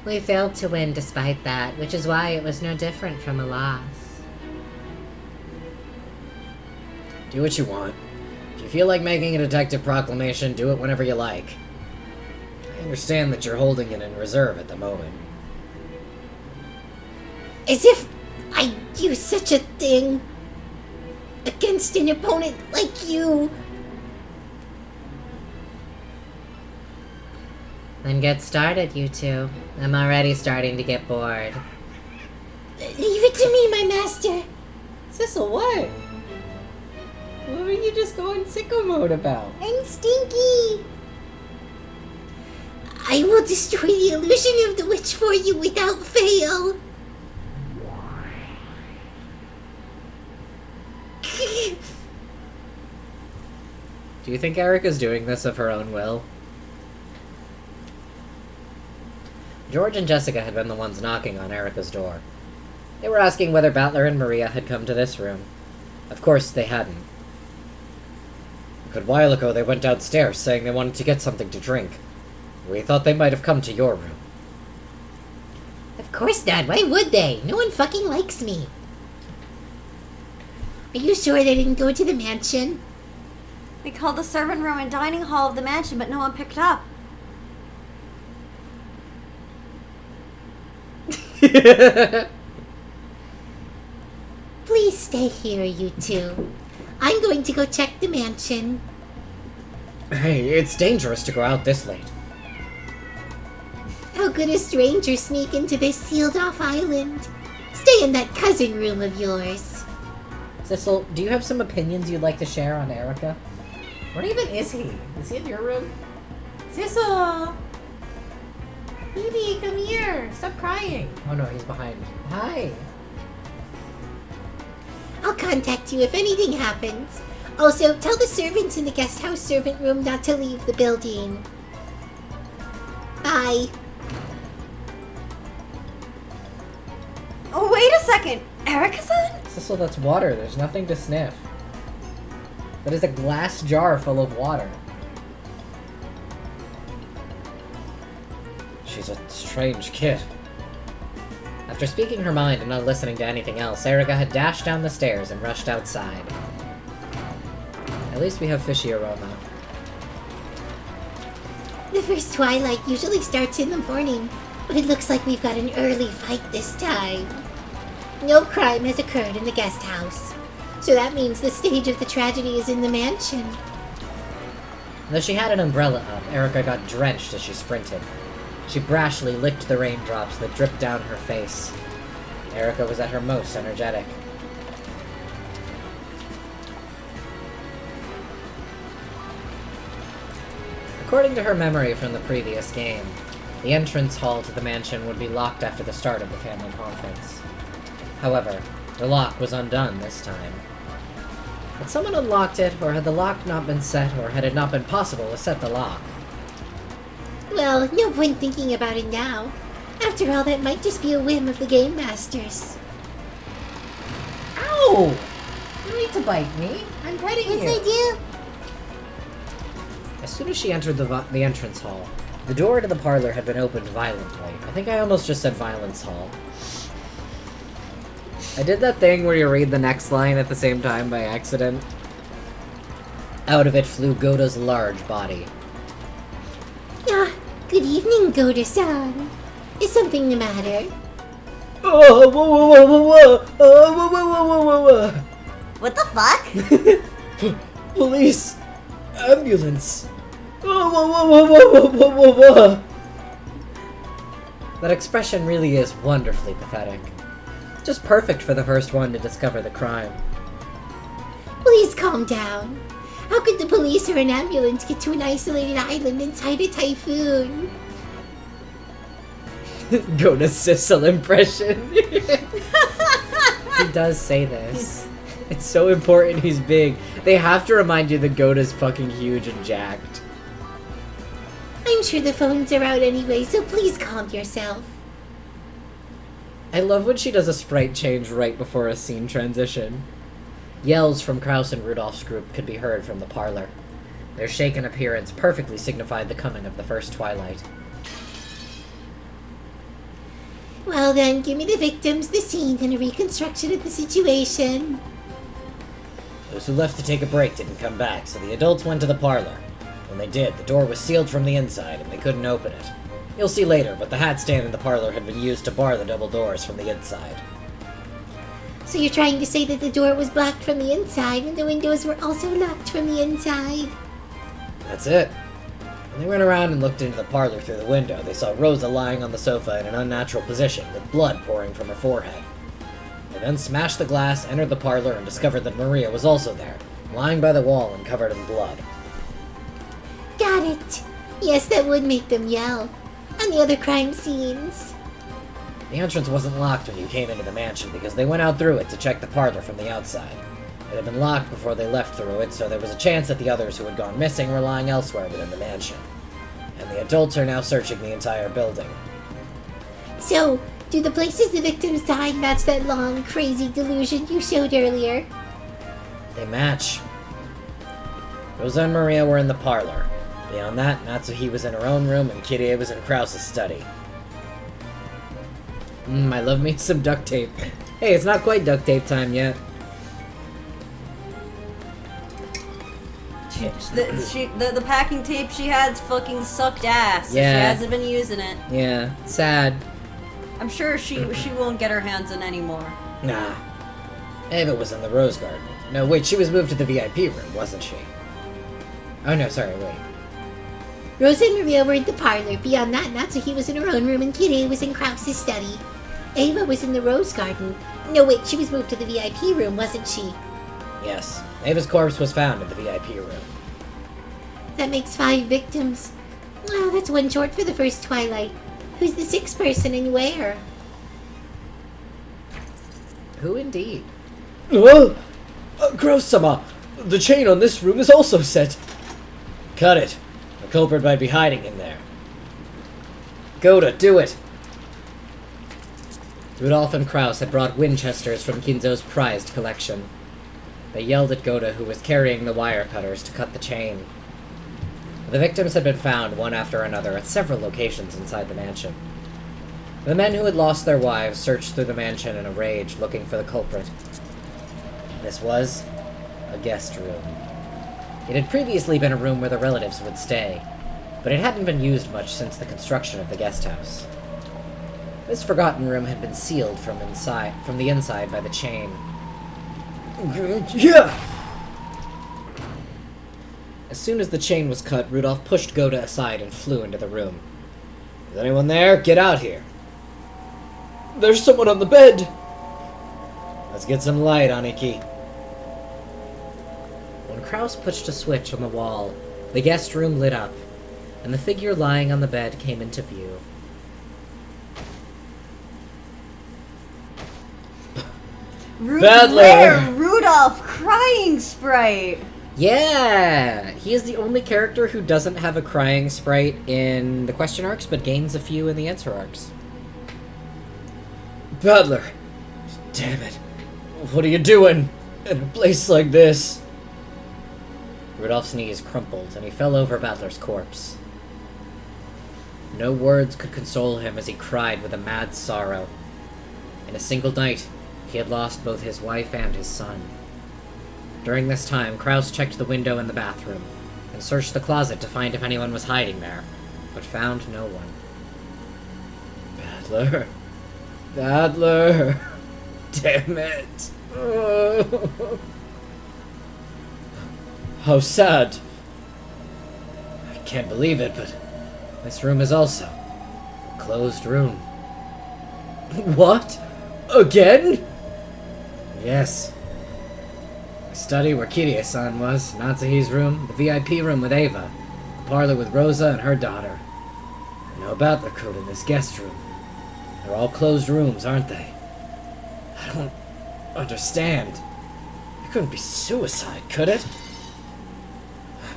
We failed to win despite that, which is why it was no different from a loss. Do what you want. If you feel like making a detective proclamation, do it whenever you like. I understand that you're holding it in reserve at the moment. As if I'd do such a thing against an opponent like you. Then get started, you two. I'm already starting to get bored. Leave it to me, my master. Sissel, what? What are you just going sicko mode about? I'm stinky. I will destroy the illusion of the witch for you without fail. Do you think Erica's doing this of her own will? George and Jessica had been the ones knocking on Erica's door. They were asking whether Battler and Maria had come to this room. Of course, they hadn't. A good while ago, they went downstairs saying they wanted to get something to drink. We thought they might have come to your room. Of course not. Why would they? No one fucking likes me. Are you sure they didn't go to the mansion? We called the servant room and dining hall of the mansion, but no one picked up. Please stay here, you two. I'm going to go check the mansion. Hey, it's dangerous to go out this late. How could a stranger sneak into this sealed-off island? Stay in that cousin room of yours. Sissel, do you have some opinions you'd like to share on Erica? Where even is he? Is he in your room? Sissel! Baby, come here! Stop crying! Oh no, he's behind me. Hi! I'll contact you if anything happens. Also, tell the servants in the guest house servant room not to leave the building. Bye. Oh, wait a second. Erica-san? Sissel, that's water. There's nothing to sniff. That is a glass jar full of water. She's a strange kid. After speaking her mind and not listening to anything else, Erica had dashed down the stairs and rushed outside. At least we have fishy aroma. The first twilight usually starts in the morning, but it looks like we've got an early fight this time. No crime has occurred in the guest house, so that means the stage of the tragedy is in the mansion. Though she had an umbrella up, Erica got drenched as she sprinted. She brashly licked the raindrops that dripped down her face. Erica was at her most energetic. According to her memory from the previous game, The entrance hall to the mansion would be locked after the start of the family conference. However, the lock was undone this time. Had someone unlocked it, or had the lock not been set, or had it not been possible to set the lock? Well, no point thinking about it now. After all, that might just be a whim of the Game Masters. Ow! You don't need to bite me. I'm petting you. Yes, I do. As soon as she entered the entrance hall, the door to the parlor had been opened violently. I think I almost just said violence hall. I did that thing where you read the next line at the same time by accident. Out of it flew Goda's large body. Ah, good evening, Goda-san. Is something the matter? Oh, whoa, whoa, whoa, whoa, whoa, oh, whoa, whoa, whoa, whoa, whoa, whoa. What the fuck? Police! Ambulance! Whoa, whoa, whoa, whoa, whoa, whoa, whoa, whoa! That expression really is wonderfully pathetic. Just perfect for the first one to discover the crime. Please calm down. How could the police or an ambulance get to an isolated island inside a typhoon? Go to Sissel impression. He does say this. It's so important he's big. They have to remind you that Goda's fucking huge and jacked. I'm sure the phones are out anyway, so please calm yourself. I love when she does a sprite change right before a scene transition. Yells from Kraus and Rudolph's group could be heard from the parlor. Their shaken appearance perfectly signified the coming of the first twilight. Well then, give me the victims, the scene, and a reconstruction of the situation. Those who left to take a break didn't come back, so the adults went to the parlor. When they did, the door was sealed from the inside, and they couldn't open it. You'll see later, but the hat stand in the parlor had been used to bar the double doors from the inside. So you're trying to say that the door was blocked from the inside, and the windows were also locked from the inside? That's it. When they went around and looked into the parlor through the window, they saw Rosa lying on the sofa in an unnatural position, with blood pouring from her forehead. They then smashed the glass, entered the parlor, and discovered that Maria was also there, lying by the wall and covered in blood. Got it. Yes, that would make them yell. And the other crime scenes. The entrance wasn't locked when you came into the mansion because they went out through it to check the parlor from the outside. It had been locked before they left through it, so there was a chance that the others who had gone missing were lying elsewhere within the mansion. And the adults are now searching the entire building. So, do the places the victims died match that long, crazy delusion you showed earlier? They match. Rosa and Maria were in the parlor. Beyond that, Natsuhi was in her own room and Kirie was in Krause's study. I love me some duct tape. Hey, it's not quite duct tape time yet. The packing tape she had's fucking sucked ass. So Yeah. She hasn't been using it. Yeah, sad. I'm sure she won't get her hands on anymore. Nah. Ava was in the Rose Garden. No, wait, she was moved to the VIP room, wasn't she? Oh no, sorry, wait. Rosa and Maria were in the parlor. Beyond that, Natsuhi was in her own room and Kirie was in Krause's study. Ava was in the Rose Garden. No, wait, she was moved to the VIP room, wasn't she? Yes, Ava's corpse was found in the VIP room. That makes 5 victims. Well, that's one short for the first Twilight. Who's the 6th person and where? Who indeed? Oh! Gross-sama! The chain on this room is also set! Cut it! The culprit might be hiding in there. Goda, do it! Rudolph and Kraus had brought Winchesters from Kinzo's prized collection. They yelled at Goda, who was carrying the wire cutters, to cut the chain. The victims had been found one after another at several locations inside the mansion. The men who had lost their wives searched through the mansion in a rage, looking for the culprit. This was a guest room. It had previously been a room where the relatives would stay, but it hadn't been used much since the construction of the guest house. This forgotten room had been sealed from the inside by the chain. Yeah! As soon as the chain was cut, Rudolph pushed Goda aside and flew into the room. Is anyone there? Get out here! There's someone on the bed! Let's get some light, Aniki. When Kraus pushed a switch on the wall, the guest room lit up, and the figure lying on the bed came into view. Battler! Rudolph crying sprite! Yeah! He is the only character who doesn't have a crying sprite in the question arcs, but gains a few in the answer arcs. Battler! Damn it. What are you doing in a place like this? Rudolph's knees crumpled, and he fell over Battler's corpse. No words could console him as he cried with a mad sorrow. In a single night, he had lost both his wife and his son. During this time, Kraus checked the window in the bathroom, and searched the closet to find if anyone was hiding there, but found no one. Battler. Battler. Damn it. Oh. How sad. I can't believe it, but this room is also a closed room. What? Again? Yes. The study where Kirie-san was, Natsuhi's room, the VIP room with Ava, the parlor with Rosa and her daughter. No Battler code in this guest room. They're all closed rooms, aren't they? I don't understand. It couldn't be suicide, could it?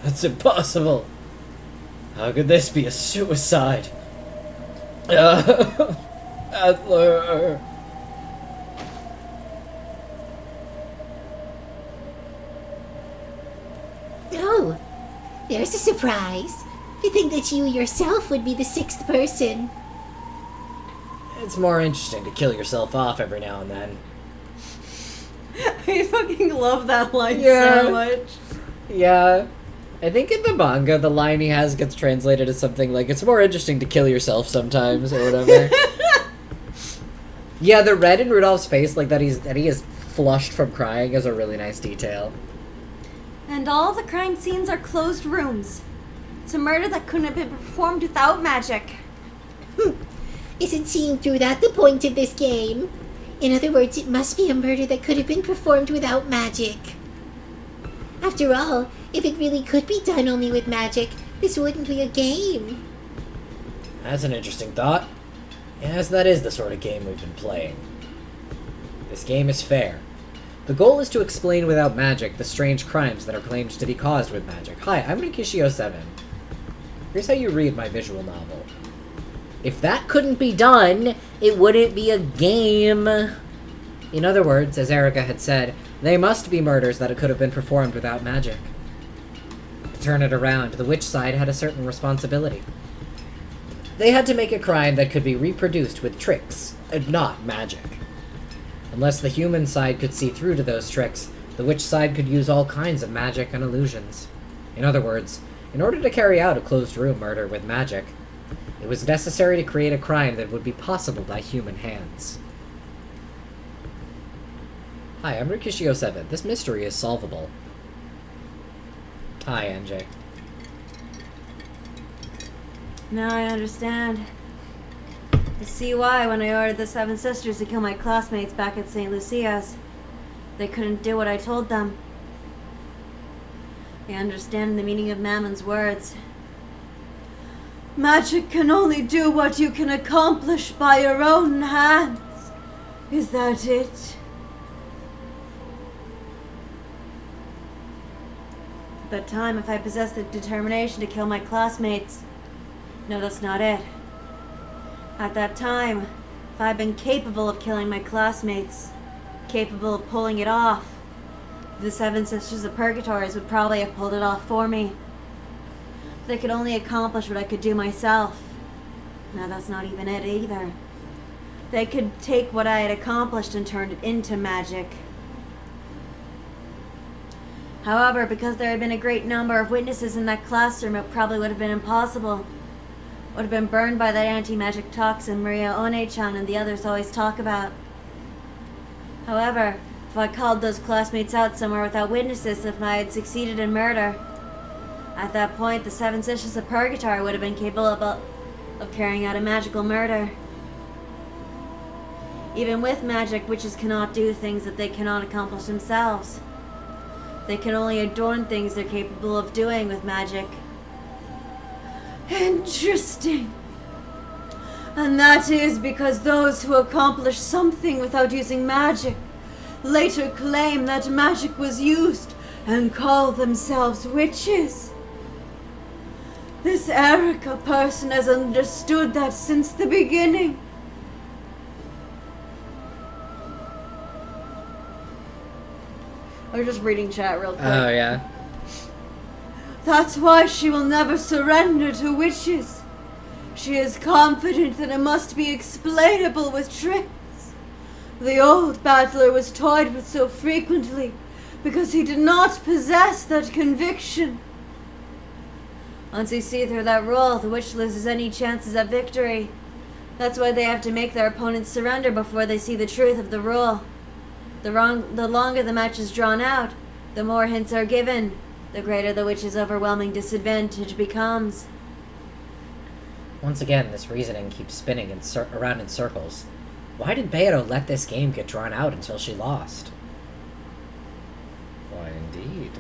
That's impossible. How could this be a suicide? Battler. Oh, there's a surprise. You think that you yourself would be the sixth person. It's more interesting to kill yourself off every now and then. I fucking love that line Yeah. so much. Yeah. I think in the manga, the line he has gets translated as something like, it's more interesting to kill yourself sometimes, or whatever. Yeah, the red in Rudolph's face, like that he is flushed from crying, is a really nice detail. And all the crime scenes are closed rooms. It's a murder that couldn't have been performed without magic. Isn't seeing through that the point of this game? In other words, it must be a murder that could have been performed without magic. After all, if it really could be done only with magic, this wouldn't be a game. That's an interesting thought. Yes, that is the sort of game we've been playing. This game is fair. The goal is to explain without magic the strange crimes that are claimed to be caused with magic. Hi, I'm Nikishio7. Here's how you read my visual novel. If that couldn't be done, it wouldn't be a game. In other words, as Erica had said, they must be murders that could have been performed without magic. To turn it around, the witch side had a certain responsibility. They had to make a crime that could be reproduced with tricks, and not magic. Unless the human side could see through to those tricks, the witch side could use all kinds of magic and illusions. In other words, in order to carry out a closed-room murder with magic, it was necessary to create a crime that would be possible by human hands. Hi, I'm Rikishio7. This mystery is solvable. Hi, NJ. Now I understand. I see why when I ordered the Seven Sisters to kill my classmates back at St. Lucia's, they couldn't do what I told them. I understand the meaning of Mammon's words. Magic can only do what you can accomplish by your own hands. Is that it? At that time, if I possessed the determination to kill my classmates, no, that's not it. At that time, if I'd been capable of killing my classmates, capable of pulling it off, the Seven Sisters of Purgatories would probably have pulled it off for me. They could only accomplish what I could do myself. Now that's not even it either. They could take what I had accomplished and turn it into magic. However, because there had been a great number of witnesses in that classroom, it probably would have been impossible. Would have been burned by that anti-magic toxin Maria One-chan and the others always talk about. However, if I called those classmates out somewhere without witnesses, if I had succeeded in murder, at that point the Seven Sisters of Purgatory would have been capable of carrying out a magical murder. Even with magic, witches cannot do things that they cannot accomplish themselves. They can only adorn things they're capable of doing with magic. Interesting. And that is because those who accomplish something without using magic later claim that magic was used and call themselves witches. This Erica person has understood that since the beginning. I was just reading chat real quick. Oh, yeah. That's why she will never surrender to witches. She is confident that it must be explainable with tricks. The old battler was toyed with so frequently because he did not possess that conviction. Once they see through that rule, the witch loses any chances at victory. That's why they have to make their opponents surrender before they see the truth of the rule. The longer the match is drawn out, the more hints are given, the greater the witch's overwhelming disadvantage becomes. Once again, this reasoning keeps spinning around in circles. Why did Beto let this game get drawn out until she lost? Why, indeed.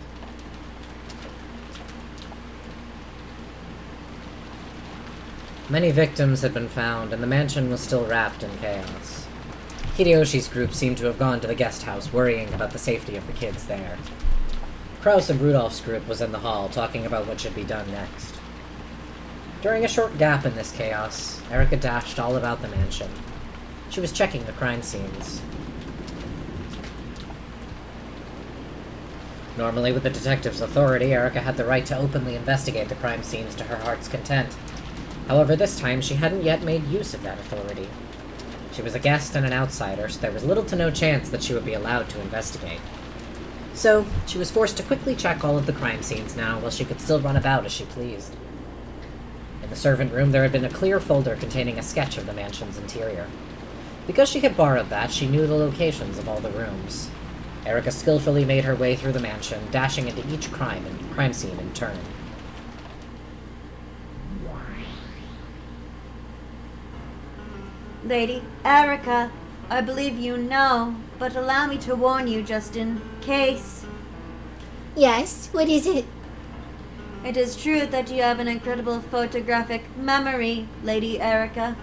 Many victims had been found, and the mansion was still wrapped in chaos. Hideyoshi's group seemed to have gone to the guest house, worrying about the safety of the kids there. Kraus and Rudolph's group was in the hall, talking about what should be done next. During a short gap in this chaos, Erica dashed all about the mansion. She was checking the crime scenes. Normally, with the detective's authority, Erica had the right to openly investigate the crime scenes to her heart's content. However, this time she hadn't yet made use of that authority. She was a guest and an outsider, so there was little to no chance that she would be allowed to investigate. So, she was forced to quickly check all of the crime scenes now, while she could still run about as she pleased. In the servant room, there had been a clear folder containing a sketch of the mansion's interior. Because she had borrowed that, she knew the locations of all the rooms. Erica skillfully made her way through the mansion, dashing into each crime scene in turn. Lady Erica, I believe you know, but allow me to warn you just in case. Yes, what is it? It is true that you have an incredible photographic memory, Lady Erica.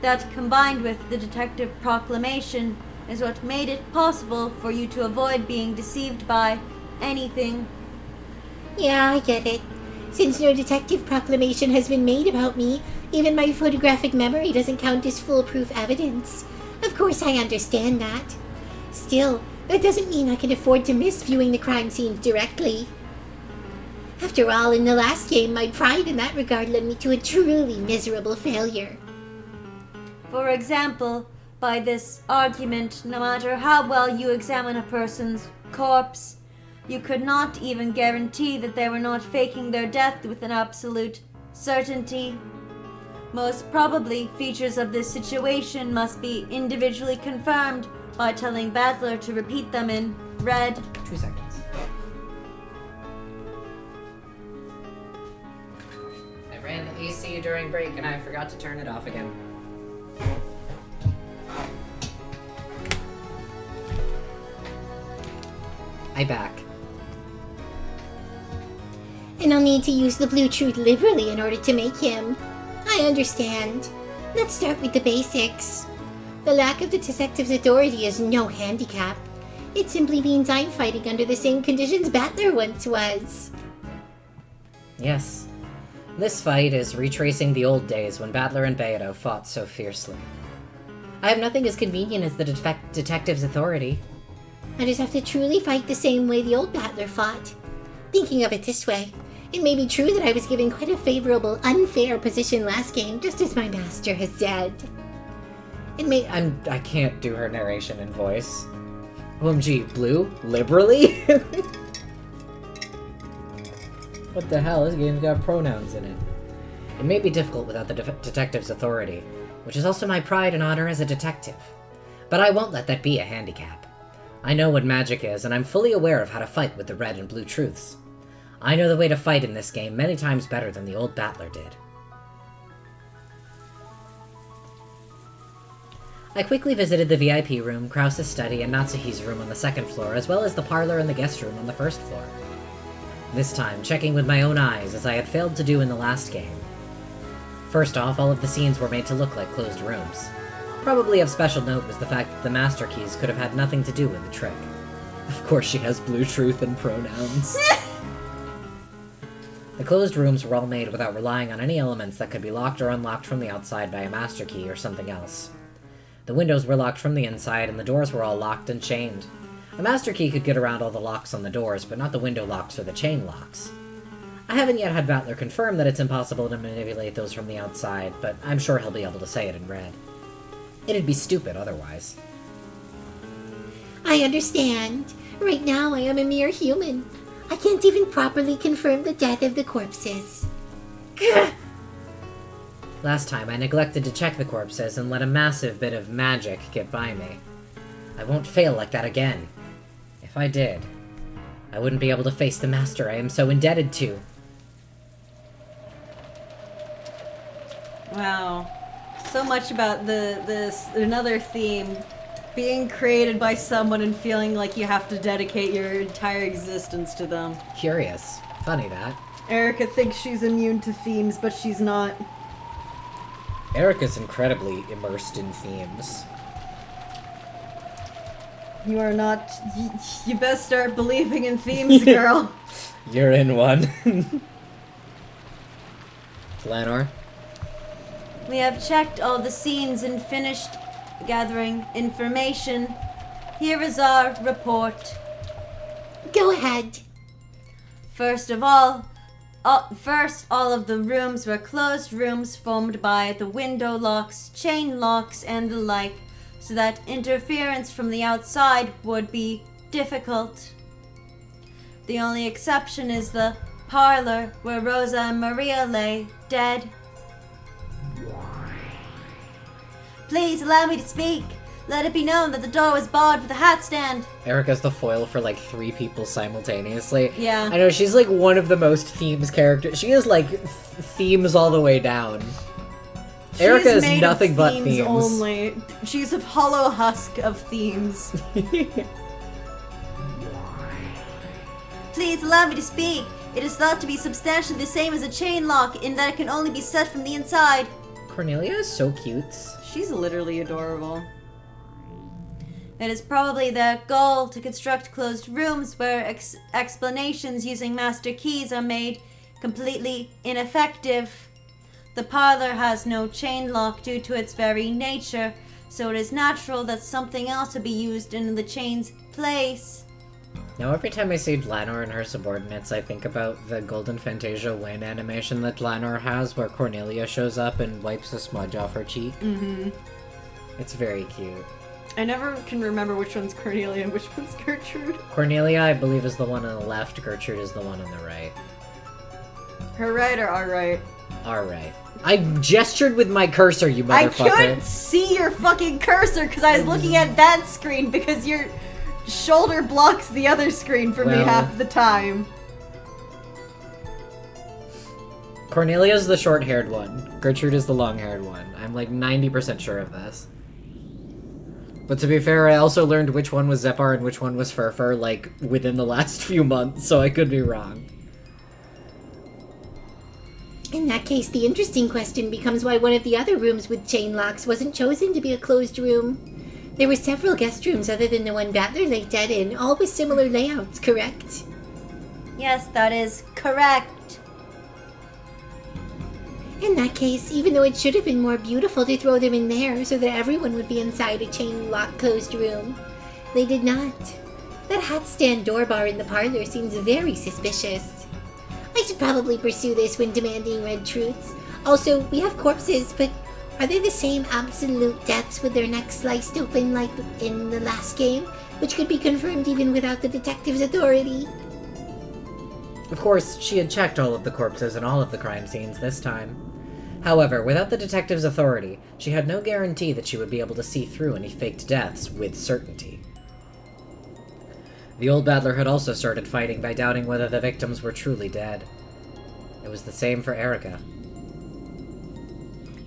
That, combined with the detective proclamation, is what made it possible for you to avoid being deceived by anything. Yeah, I get it. Since no detective proclamation has been made about me, even my photographic memory doesn't count as foolproof evidence. Of course I understand that. Still, that doesn't mean I can afford to miss viewing the crime scenes directly. After all, in the last game, my pride in that regard led me to a truly miserable failure. For example, by this argument, no matter how well you examine a person's corpse, you could not even guarantee that they were not faking their death with an absolute certainty. Most probably, features of this situation must be individually confirmed by telling Battler to repeat them in red. 2 seconds. I ran the AC during break and I forgot to turn it off again. I'm back. And I'll need to use the blue truth liberally in order to make him. I understand. Let's start with the basics. The lack of the detective's authority is no handicap. It simply means I'm fighting under the same conditions Battler once was. Yes. This fight is retracing the old days when Battler and Beato fought so fiercely. I have nothing as convenient as the detective's authority. I just have to truly fight the same way the old Battler fought. Thinking of it this way, it may be true that I was given quite a favorable, unfair position last game, just as my master has said. I can't do her narration in voice. OMG, Blue? Liberally? What the hell? This game's got pronouns in it. It may be difficult without the detective's authority, which is also my pride and honor as a detective. But I won't let that be a handicap. I know what magic is, and I'm fully aware of how to fight with the red and blue truths. I know the way to fight in this game many times better than the old Battler did. I quickly visited the VIP room, Krause's study, and Natsuhi's room on the second floor, as well as the parlor and the guest room on the first floor. This time, checking with my own eyes, as I had failed to do in the last game. First off, all of the scenes were made to look like closed rooms. Probably of special note was the fact that the master keys could have had nothing to do with the trick. Of course she has blue truth and pronouns. The closed rooms were all made without relying on any elements that could be locked or unlocked from the outside by a master key or something else. The windows were locked from the inside, and the doors were all locked and chained. A master key could get around all the locks on the doors, but not the window locks or the chain locks. I haven't yet had Battler confirm that it's impossible to manipulate those from the outside, but I'm sure he'll be able to say it in red. It'd be stupid otherwise. I understand. Right now I am a mere human. I can't even properly confirm the death of the corpses. Last time I neglected to check the corpses and let a massive bit of magic get by me. I won't fail like that again. If I did, I wouldn't be able to face the master I am so indebted to. Wow. So much about this another theme. Being created by someone and feeling like you have to dedicate your entire existence to them. Curious. Funny that. Erica thinks she's immune to themes, but she's not. Erica's incredibly immersed in themes. You are not. You best start believing in themes, girl. You're in one. Lanor? We have checked all the scenes and finished gathering information. Here is our report. Go ahead. First, all of the rooms were closed rooms formed by the window locks, chain locks, and the like, so that interference from the outside would be difficult. The only exception is the parlor where Rosa and Maria lay dead. Please allow me to speak. Let it be known that the door was barred with a hat stand. Erica's the foil for like 3 people simultaneously. Yeah. I know, she's like one of the most themes characters. She is like themes all the way down. Erica is made nothing of but themes themes. only. She's a hollow husk of themes. Please allow me to speak. It is thought to be substantially the same as a chain lock in that it can only be set from the inside. Cornelia is so cute. She's literally adorable. It is probably their goal to construct closed rooms where explanations using master keys are made completely ineffective. The parlor has no chain lock due to its very nature, so it is natural that something else would be used in the chain's place. Now every time I see Lanor and her subordinates, I think about the Golden Fantasia win animation that Lanor has, where Cornelia shows up and wipes a smudge off her cheek. Mm-hmm. It's very cute. I never can remember which one's Cornelia and which one's Gertrude. Cornelia, I believe, is the one on the left. Gertrude is the one on the right. Her right or our right? Our right. I gestured with my cursor, you motherfucker. I couldn't see your fucking cursor because I was looking at that screen because your shoulder blocks the other screen for me Well. half the time. Cornelia's the short-haired one. Gertrude is the long-haired one. I'm like 90% sure of this. But to be fair, I also learned which one was Zepar and which one was Furfur, like, within the last few months, so I could be wrong. In that case, the interesting question becomes why one of the other rooms with chain locks wasn't chosen to be a closed room. There were several guest rooms other than the one Battler lay dead in, all with similar layouts, correct? Yes, that is correct. In that case, even though it should have been more beautiful to throw them in there so that everyone would be inside a chain lock closed room, they did not. That hat stand door bar in the parlor seems very suspicious. I should probably pursue this when demanding red truths. Also, we have corpses, but are they the same absolute deaths with their necks sliced open like in the last game, which could be confirmed even without the detective's authority? Of course, she had checked all of the corpses and all of the crime scenes this time. However, without the detective's authority, she had no guarantee that she would be able to see through any faked deaths with certainty. The old Battler had also started fighting by doubting whether the victims were truly dead. It was the same for Erica.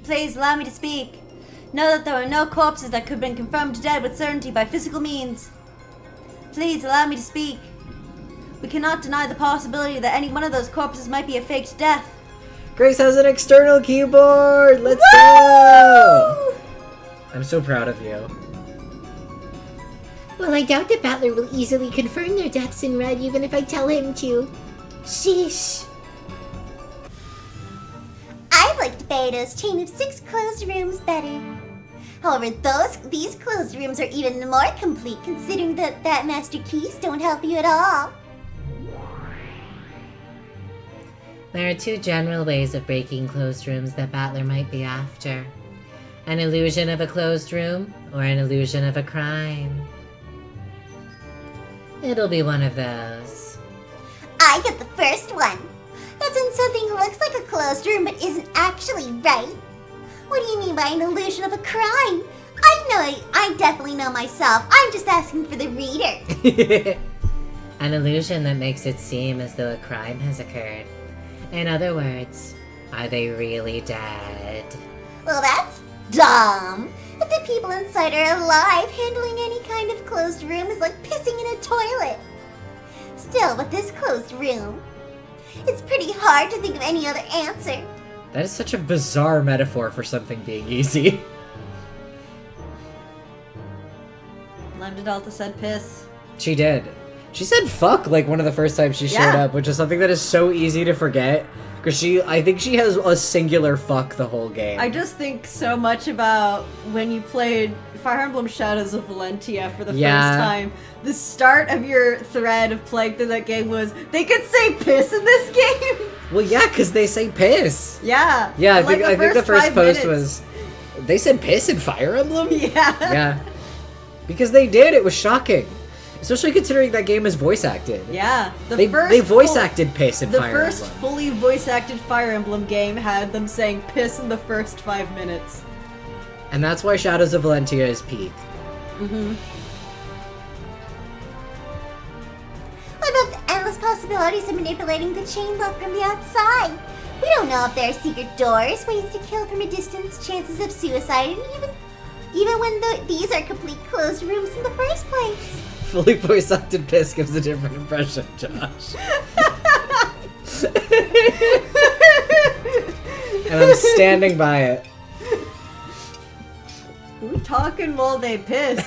Please allow me to speak. Know that there are no corpses that could have been confirmed dead with certainty by physical means. Please allow me to speak. We cannot deny the possibility that any one of those corpses might be a faked death. Grace has an external keyboard! Let's go! I'm so proud of you. Well, I doubt that Battler will easily confirm their deaths in red even if I tell him to. Sheesh. I liked Beidou's chain of 6 closed rooms better. However, these closed rooms are even more complete considering that master keys don't help you at all. There are 2 general ways of breaking closed rooms that Battler might be after. An illusion of a closed room, or an illusion of a crime. It'll be one of those. I get the first one. That's when something looks like a closed room but isn't actually right. What do you mean by an illusion of a crime? I definitely know myself. I'm just asking for the reader. An illusion that makes it seem as though a crime has occurred. In other words, are they really dead? Well, that's dumb. If the people inside are alive, handling any kind of closed room is like pissing in a toilet. Still, with this closed room, it's pretty hard to think of any other answer. That is such a bizarre metaphor for something being easy. Lambda Delta said piss. She did. She said fuck like one of the first times she showed Yeah. up, which is something that is so easy to forget. Because I think she has a singular fuck the whole game. I just think so much about when you played Fire Emblem Shadows of Valentia for the Yeah. first time. The start of your thread of playing through that game was, they could say piss in this game! Well, yeah, because they say piss. Yeah. Yeah, I For, like, think the first 5 post minutes. was... They said piss in Fire Emblem? Yeah. Yeah. Because they did, it was shocking. Especially considering that game is voice acted. Yeah. They voice acted piss in The Fire first Emblem. fully voice acted Fire Emblem game had them saying piss in the first 5 minutes. And that's why Shadows of Valentia is peak. Mm-hmm. What about the endless possibilities of manipulating the chain lock from the outside? We don't know if there are secret doors, ways to kill from a distance, chances of suicide, and even when these are complete closed rooms in the first place. Fully voice acted piss gives a different impression, Josh. And I'm standing by it. We talking while they piss.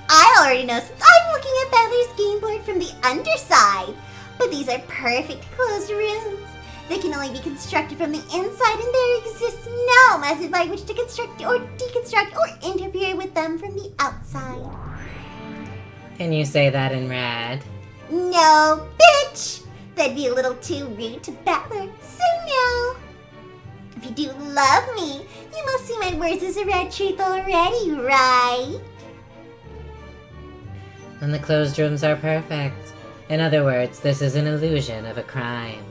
I already know since I'm looking at Battler's game board from the underside. But these are perfect closed rooms. They can only be constructed from the inside, and there exists no method by which to construct or deconstruct or interfere with them from the outside. Can you say that in red? No, bitch! That'd be a little too rude to Battler, so no. If you do love me, you must see my words as a red truth already, right? And the closed rooms are perfect. In other words, this is an illusion of a crime.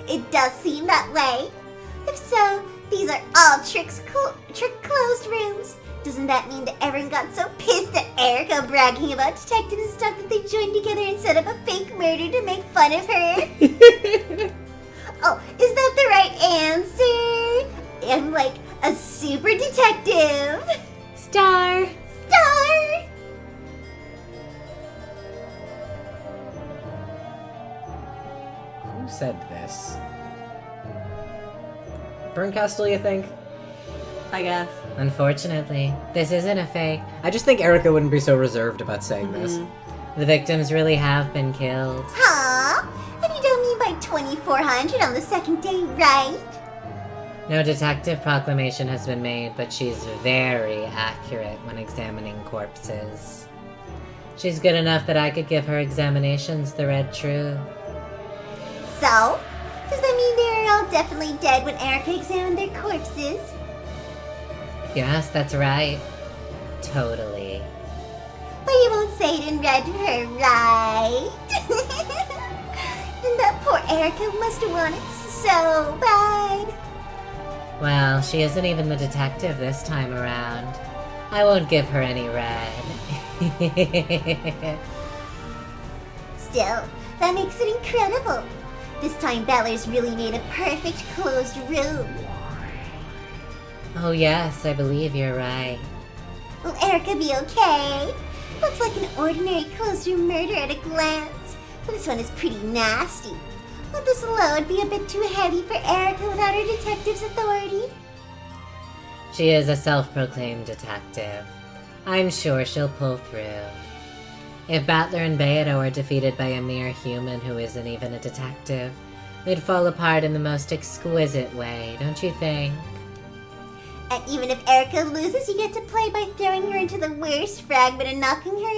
It does seem that way. If so, these are all trick closed rooms. Doesn't that mean that everyone got so pissed at Erica bragging about detectives and stuff that they joined together and set up a fake murder to make fun of her? Oh, is that the right answer? I'm like a super detective. Star! Star! Who said this? Burncastle, you think? I guess. Unfortunately, this isn't a fake. I just think Erica wouldn't be so reserved about saying this. The victims really have been killed. Huh? And you don't mean by 2400 on the second day, right? No detective proclamation has been made, but she's very accurate when examining corpses. She's good enough that I could give her examinations the red true. So? Does that mean they are all definitely dead when Erica examined their corpses? Yes, that's right. Totally. But you won't say it in red to her, right? And that poor Erica must have wanted so bad. Well, she isn't even the detective this time around. I won't give her any red. Still, that makes it incredible. This time Balor's really made a perfect closed room. Oh yes, I believe you're right. Will Erica be okay? Looks like an ordinary closed room murder at a glance, but this one is pretty nasty. Would this load be a bit too heavy for Erica without her detective's authority? She is a self-proclaimed detective. I'm sure she'll pull through. If Battler and Beato are defeated by a mere human who isn't even a detective, they'd fall apart in the most exquisite way, don't you think? And even if Erica loses, you get to play by throwing her into the worst fragment and knocking her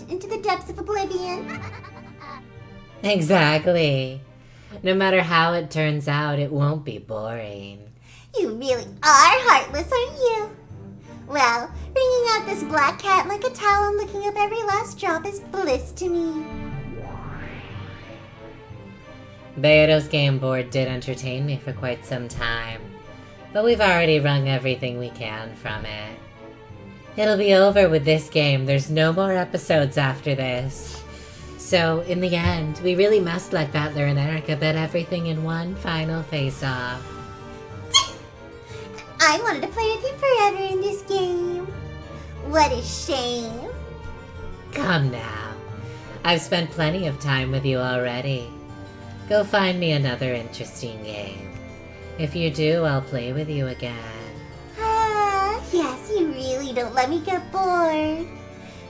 into the depths of oblivion. Exactly. No matter how it turns out, it won't be boring. You really are heartless, aren't you? Well, wringing out this black cat like a towel and licking up every last drop is bliss to me. Beato's game board did entertain me for quite some time, but we've already wrung everything we can from it. It'll be over with this game. There's no more episodes after this. So, in the end, we really must let Battler and Erica bet everything in one final face-off. I wanted to play with you forever in this game. What a shame. Come now. I've spent plenty of time with you already. Go find me another interesting game. If you do, I'll play with you again. Ah, yes, you really don't let me get bored.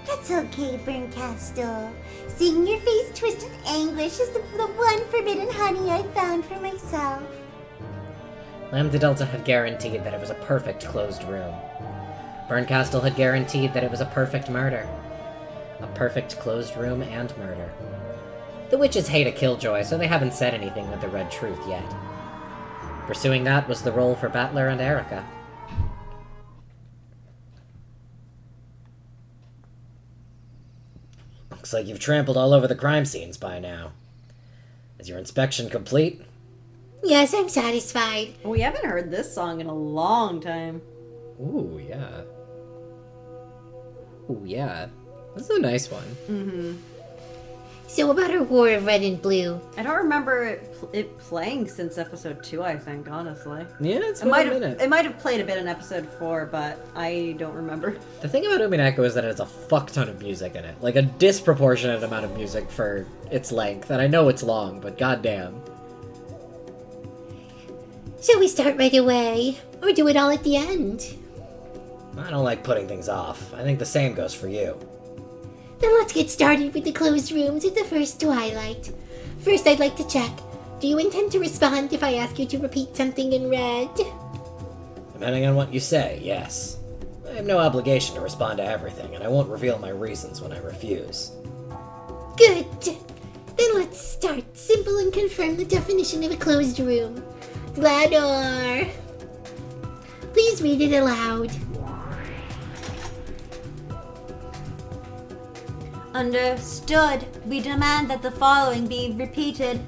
That's okay, Burncastle. Seeing your face twist with anguish is the one forbidden honey I found for myself. Lambda Delta had guaranteed that it was a perfect closed room. Burncastle had guaranteed that it was a perfect murder. A perfect closed room and murder. The witches hate a killjoy, so they haven't said anything with the red truth yet. Pursuing that was the role for Battler and Erica. Looks like you've trampled all over the crime scenes by now. Is your inspection complete? Yes, I'm satisfied. We haven't heard this song in a long time. Ooh, yeah. Ooh, yeah. This is a nice one. Mm-hmm. So about our war of red and blue. I don't remember it playing since episode 2, I think, honestly. Yeah, it's It been might a have minute. it might have played a bit in episode 4, but I don't remember. The thing about Umineko is that it has a fuck ton of music in it. Like, a disproportionate amount of music for its length. And I know it's long, but goddamn. Shall we start right away? Or do it all at the end? I don't like putting things off. I think the same goes for you. Then let's get started with the closed rooms at the first twilight. First, I'd like to check. Do you intend to respond if I ask you to repeat something in red? Depending on what you say, yes. I have no obligation to respond to everything, and I won't reveal my reasons when I refuse. Good. Then let's start. Simple and confirm the definition of a closed room. Glador. Please read it aloud. Understood. We demand that the following be repeated.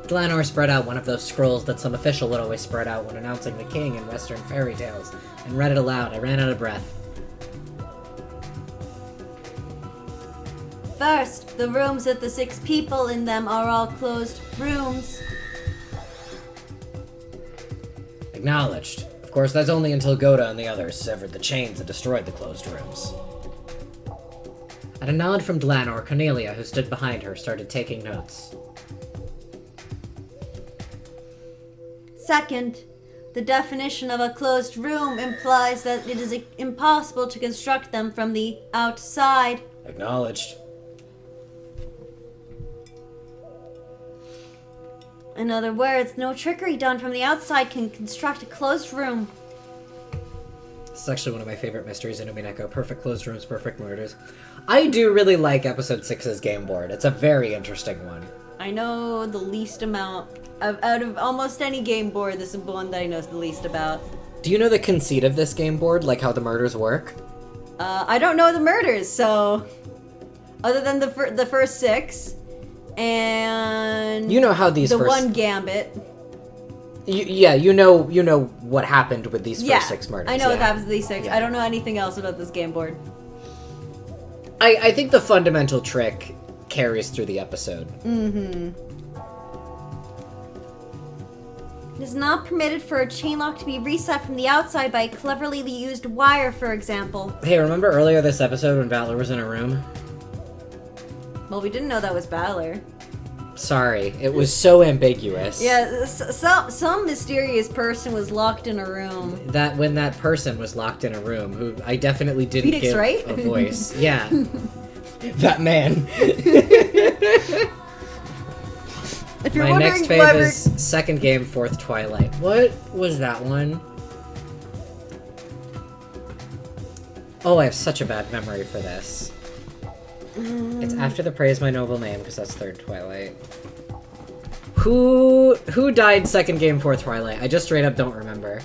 Glanor spread out one of those scrolls that some official would always spread out when announcing the king in Western fairy tales, and read it aloud. I ran out of breath. First, the rooms with the 6 people in them are all closed rooms. Acknowledged. Of course, that's only until Goda and the others severed the chains and destroyed the closed rooms. At a nod from Glanor, Cornelia, who stood behind her, started taking notes. Second, the definition of a closed room implies that it is impossible to construct them from the outside. Acknowledged. In other words, no trickery done from the outside can construct a closed room. This is actually one of my favorite mysteries in Umineko. Perfect closed rooms, perfect murders. I do really like episode 6's game board. It's a very interesting one. I know the least amount out of almost any game board. This is the one that I know the least about. Do you know the conceit of this game board? Like how the murders work? I don't know the murders, so other than the first 6 and You know how these the first... one gambit. You know what happened with these first 6 murders. I know what yeah. happens to these 6. Yeah. I don't know anything else about this game board. I think the fundamental trick carries through the episode. Mm-hmm. It is not permitted for a chain lock to be reset from the outside by a cleverly used wire, for example. Hey, remember earlier this episode when Valor was in a room? Well, we didn't know that was Valor. Sorry, it was so ambiguous. Yeah, some mysterious person was locked in a room. That when that person was locked in a room, who I definitely didn't Phoenix, give right? a voice. Yeah. That man. If you're My wondering next why fave we're- is second game, fourth Twilight. What was that one? Oh, I have such a bad memory for this. It's after the Praise My Noble Name, because that's third Twilight. Who died second game, fourth Twilight? I just straight up don't remember.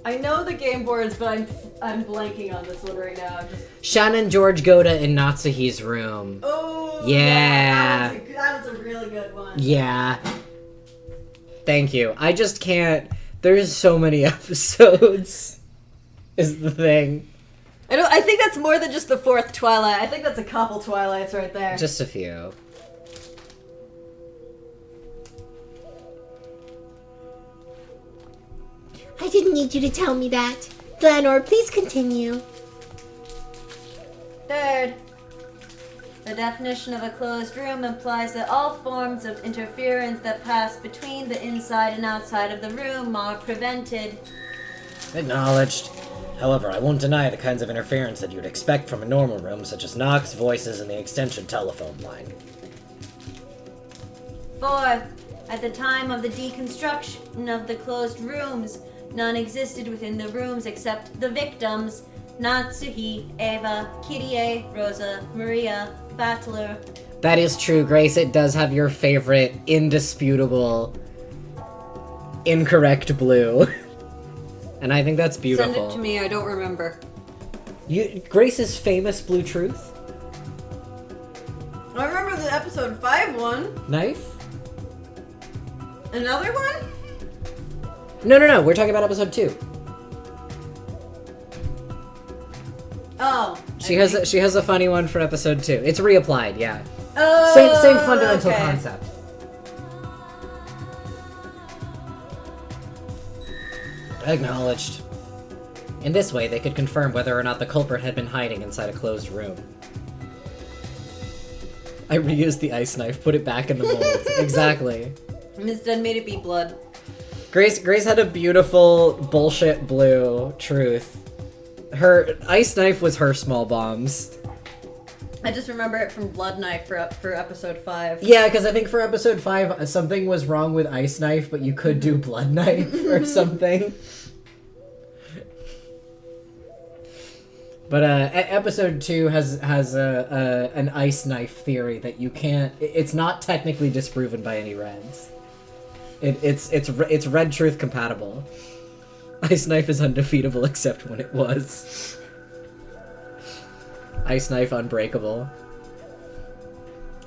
I know the game boards, but I'm blanking on this one right now. Shannon George Goda in Natsuhi's room. Oh, Yeah. that was a really good one. Yeah. Thank you. I just can't. There's so many episodes. Is the thing. I think that's more than just the fourth Twilight. I think that's a couple Twilights right there. Just a few. I didn't need you to tell me that. Glenor, please continue. Third, the definition of a closed room implies that all forms of interference that pass between the inside and outside of the room are prevented. Acknowledged. However, I won't deny the kinds of interference that you'd expect from a normal room, such as knocks, voices, and the extension telephone line. Fourth, at the time of the deconstruction of the closed rooms, none existed within the rooms except the victims, Natsuhi, Eva, Kirie, Rosa, Maria, Battler. That is true, Grace. It does have your favorite, indisputable, incorrect blue. And I think that's beautiful. Send it to me, I don't remember. Grace's famous blue truth? I remember the episode 5 one. Knife? Another one? No. We're talking about episode 2. Oh. She has a funny one for episode 2. It's reapplied, yeah. Oh, Same fundamental okay. concept. Acknowledged. In this way, they could confirm whether or not the culprit had been hiding inside a closed room. I reused the ice knife, put it back in the mold. Exactly. Instead made it be blood. Grace had a beautiful bullshit blue truth. Her ice knife was her small bombs. I just remember it from Blood Knife for episode 5. Yeah, because I think for episode 5, something was wrong with ice knife, but you could do blood knife or something. But episode 2 has an ice knife theory that you can't. It's not technically disproven by any Reds. It's Red Truth compatible. Ice knife is undefeatable except when it was. Ice knife unbreakable.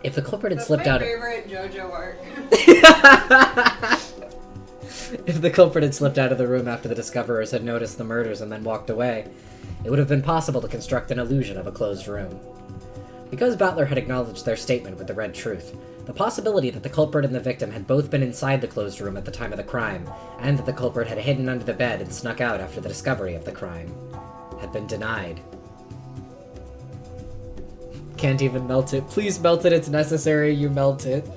If the culprit had slipped out. Favorite JoJo arc. If the culprit had slipped out of the room after the discoverers had noticed the murders and then walked away, it would have been possible to construct an illusion of a closed room. Because Battler had acknowledged their statement with the Red Truth, the possibility that the culprit and the victim had both been inside the closed room at the time of the crime, and that the culprit had hidden under the bed and snuck out after the discovery of the crime, had been denied. Can't even melt it. Please melt it, it's necessary you melt it.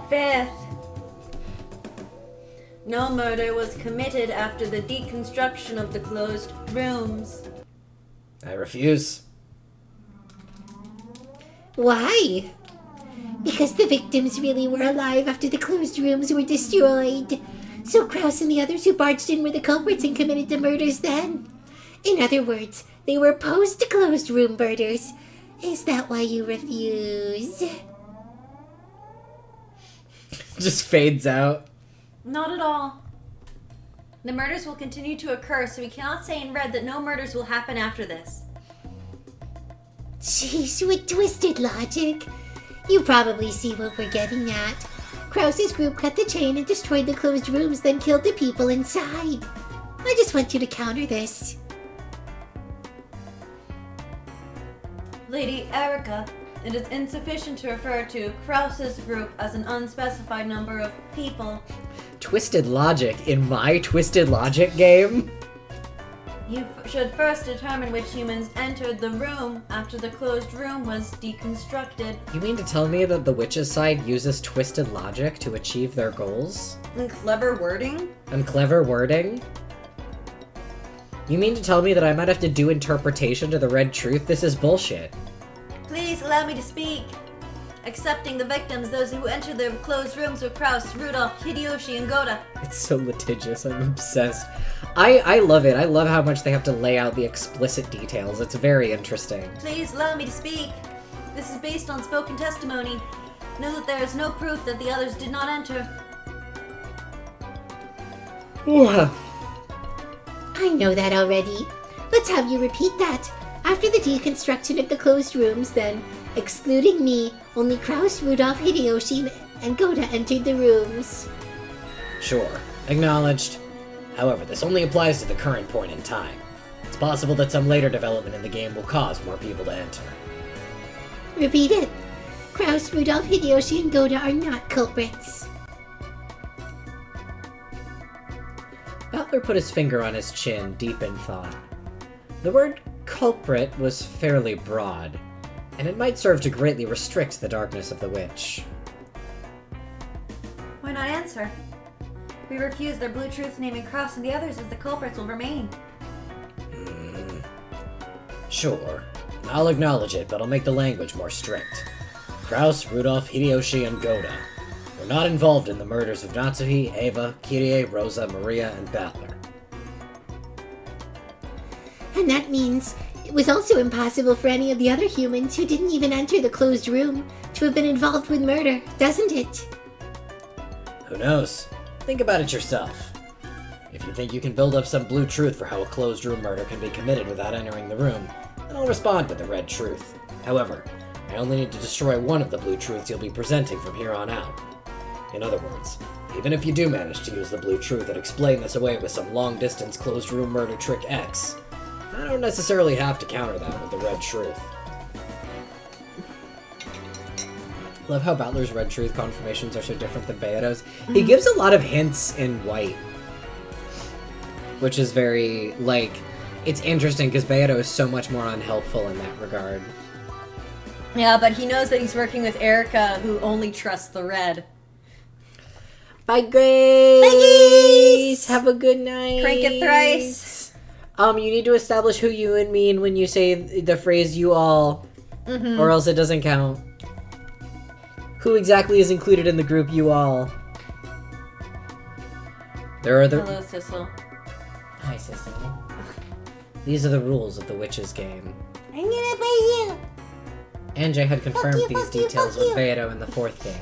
Fifth, no murder was committed after the deconstruction of the closed rooms. I refuse. Why? Because the victims really were alive after the closed rooms were destroyed. So Krause and the others who barged in were the culprits and committed the murders then. In other words, they were post-closed room murders. Is that why you refuse? Just fades out. Not at all. The murders will continue to occur, so we cannot say in red that no murders will happen after this. Jeez, with twisted logic. You probably see what we're getting at. Krause's group cut the chain and destroyed the closed rooms, then killed the people inside. I just want you to counter this. Lady Erica, it is insufficient to refer to Krause's group as an unspecified number of people. Twisted logic in my Twisted Logic game? You should first determine which humans entered the room after the closed room was deconstructed. You mean to tell me that the witch's side uses twisted logic to achieve their goals? And clever wording? And clever wording? You mean to tell me that I might have to do interpretation to the red truth? This is bullshit. Please allow me to speak. Accepting the victims, those who entered the closed rooms were Kraus, Rudolph, Hideyoshi, and Goda. It's so litigious. I'm obsessed. I love it. I love how much they have to lay out the explicit details. It's very interesting. Please allow me to speak. This is based on spoken testimony. Know that there is no proof that the others did not enter. I know that already. Let's have you repeat that. After the deconstruction of the closed rooms, then, excluding me, only Kraus, Rudolph, Hideyoshi, and Goda entered the rooms. Sure. Acknowledged. However, this only applies to the current point in time. It's possible that some later development in the game will cause more people to enter. Repeat it. Kraus, Rudolph, Hideyoshi, and Goda are not culprits. Butler put his finger on his chin, deep in thought. The word culprit was fairly broad, and it might serve to greatly restrict the darkness of the witch. Why not answer? If we refuse their blue truth, naming Kraus and the others as the culprits will remain. Sure. I'll acknowledge it, but I'll make the language more strict. Kraus, Rudolph, Hideyoshi, and Goda were not involved in the murders of Natsuhi, Eva, Kirie, Rosa, Maria, and Battler. And that means it was also impossible for any of the other humans who didn't even enter the closed room to have been involved with murder, doesn't it? Who knows? Think about it yourself. If you think you can build up some blue truth for how a closed room murder can be committed without entering the room, then I'll respond with the red truth. However, I only need to destroy one of the blue truths you'll be presenting from here on out. In other words, even if you do manage to use the blue truth and explain this away with some long-distance closed room murder trick X, I don't necessarily have to counter that with the red truth. Love how Battler's red truth confirmations are so different than Beato's. He gives a lot of hints in white, which is very, like, it's interesting because Beato is so much more unhelpful in that regard. Yeah, but he knows that he's working with Erica, who only trusts the red. Bye, Grace! Bye, Grace! Have a good night. Crank it thrice. You need to establish who you and mean when you say the phrase you all, or else it doesn't count. Who exactly is included in the group you all? There are the... Hello, Sissel. Hi, Sissy. These are the rules of the Witch's game. I'm gonna play you. Anjay had confirmed Fuck you, these fuck you, details fuck with you. Beato in the 4th game.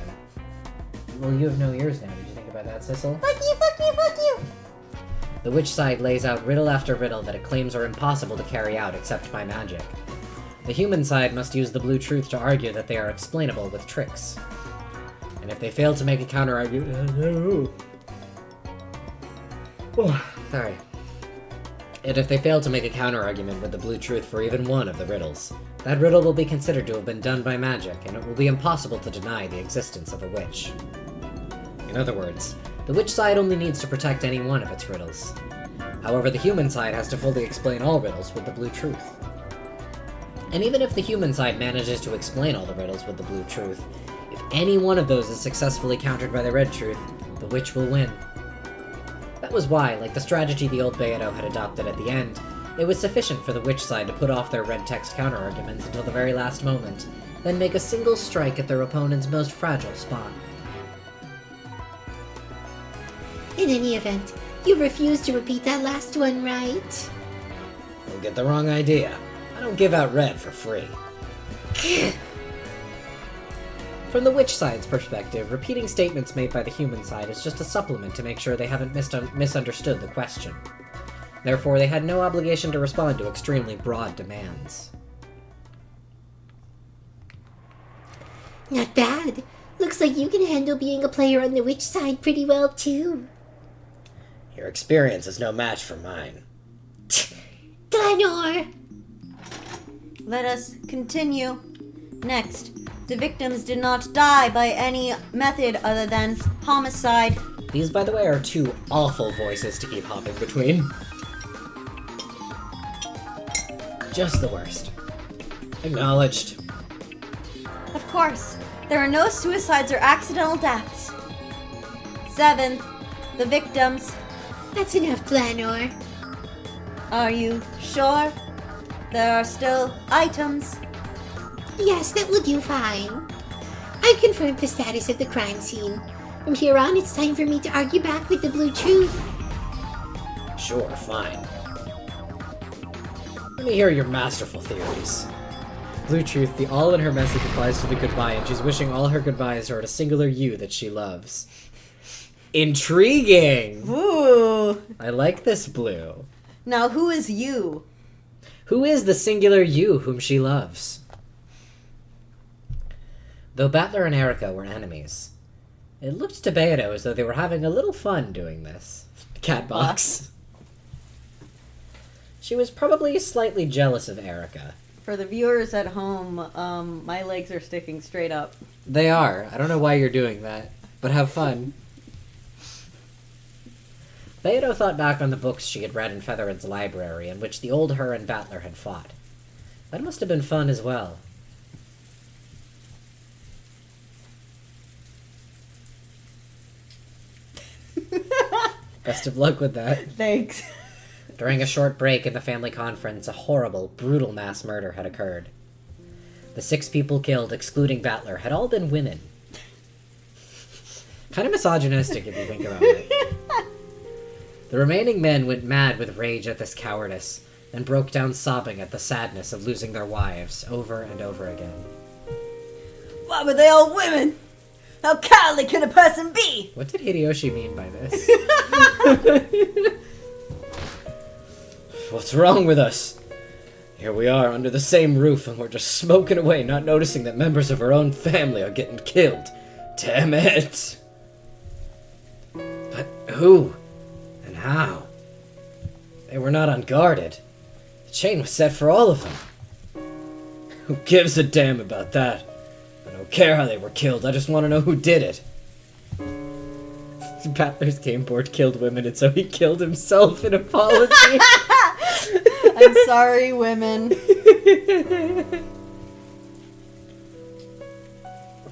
Well, you have no ears now. Did you think about that, Sissel? Fuck you, fuck you, fuck you. The witch side lays out riddle after riddle that it claims are impossible to carry out except by magic. The human side must use the blue truth to argue that they are explainable with tricks. And if they fail to make a counter-argument... Sorry. And if they fail to make a counter-argument with the blue truth for even one of the riddles, that riddle will be considered to have been done by magic, and it will be impossible to deny the existence of a witch. In other words, the witch side only needs to protect any one of its riddles. However, the human side has to fully explain all riddles with the blue truth. And even if the human side manages to explain all the riddles with the blue truth, if any one of those is successfully countered by the red truth, the witch will win. That was why, like the strategy the old Beato had adopted at the end, it was sufficient for the witch side to put off their red text counter-arguments until the very last moment, then make a single strike at their opponent's most fragile spot. In any event, you refuse to repeat that last one, right? Don't get the wrong idea. I don't give out red for free. From the witch side's perspective, repeating statements made by the human side is just a supplement to make sure they haven't misunderstood the question. Therefore, they had no obligation to respond to extremely broad demands. Not bad. Looks like you can handle being a player on the witch side pretty well, too. Your experience is no match for mine. Glenor! Let us continue. Next, the victims did not die by any method other than homicide. These, by the way, are two awful voices to keep hopping between. Just the worst. Acknowledged. Of course, there are no suicides or accidental deaths. 7th, the victims. That's enough, Glenor. Are you sure? There are still items. Yes, that will do fine. I've confirmed the status of the crime scene. From here on, it's time for me to argue back with the Blue Truth. Sure, fine. Let me hear your masterful theories. Blue Truth, the all in her message applies to the goodbye, and she's wishing all her goodbyes are at a singular you that she loves. Intriguing! Ooh. I like this Blue. Now, who is you? Who is the singular you whom she loves? Though Battler and Erica were enemies, it looked to Beato as though they were having a little fun doing this. Catbox. She was probably slightly jealous of Erica. For the viewers at home, my legs are sticking straight up. They are. I don't know why you're doing that, but have fun. Beato thought back on the books she had read in Feathered's library, in which the old her and Battler had fought. That must have been fun as well. Best of luck with that. Thanks. During a short break in the family conference, a horrible, brutal mass murder had occurred. The 6 people killed, excluding Battler, had all been women. Kind of misogynistic if you think about it. The remaining men went mad with rage at this cowardice, and broke down sobbing at the sadness of losing their wives over and over again. Why were they all women? How cowardly can a person be? What did Hideyoshi mean by this? What's wrong with us? Here we are under the same roof and we're just smoking away, not noticing that members of our own family are getting killed. Damn it! But who? And how? They were not unguarded. The chain was set for all of them. Who gives a damn about that? I don't care how they were killed, I just want to know who did it. Battler's game board killed women, and so he killed himself in apology. I'm sorry, women.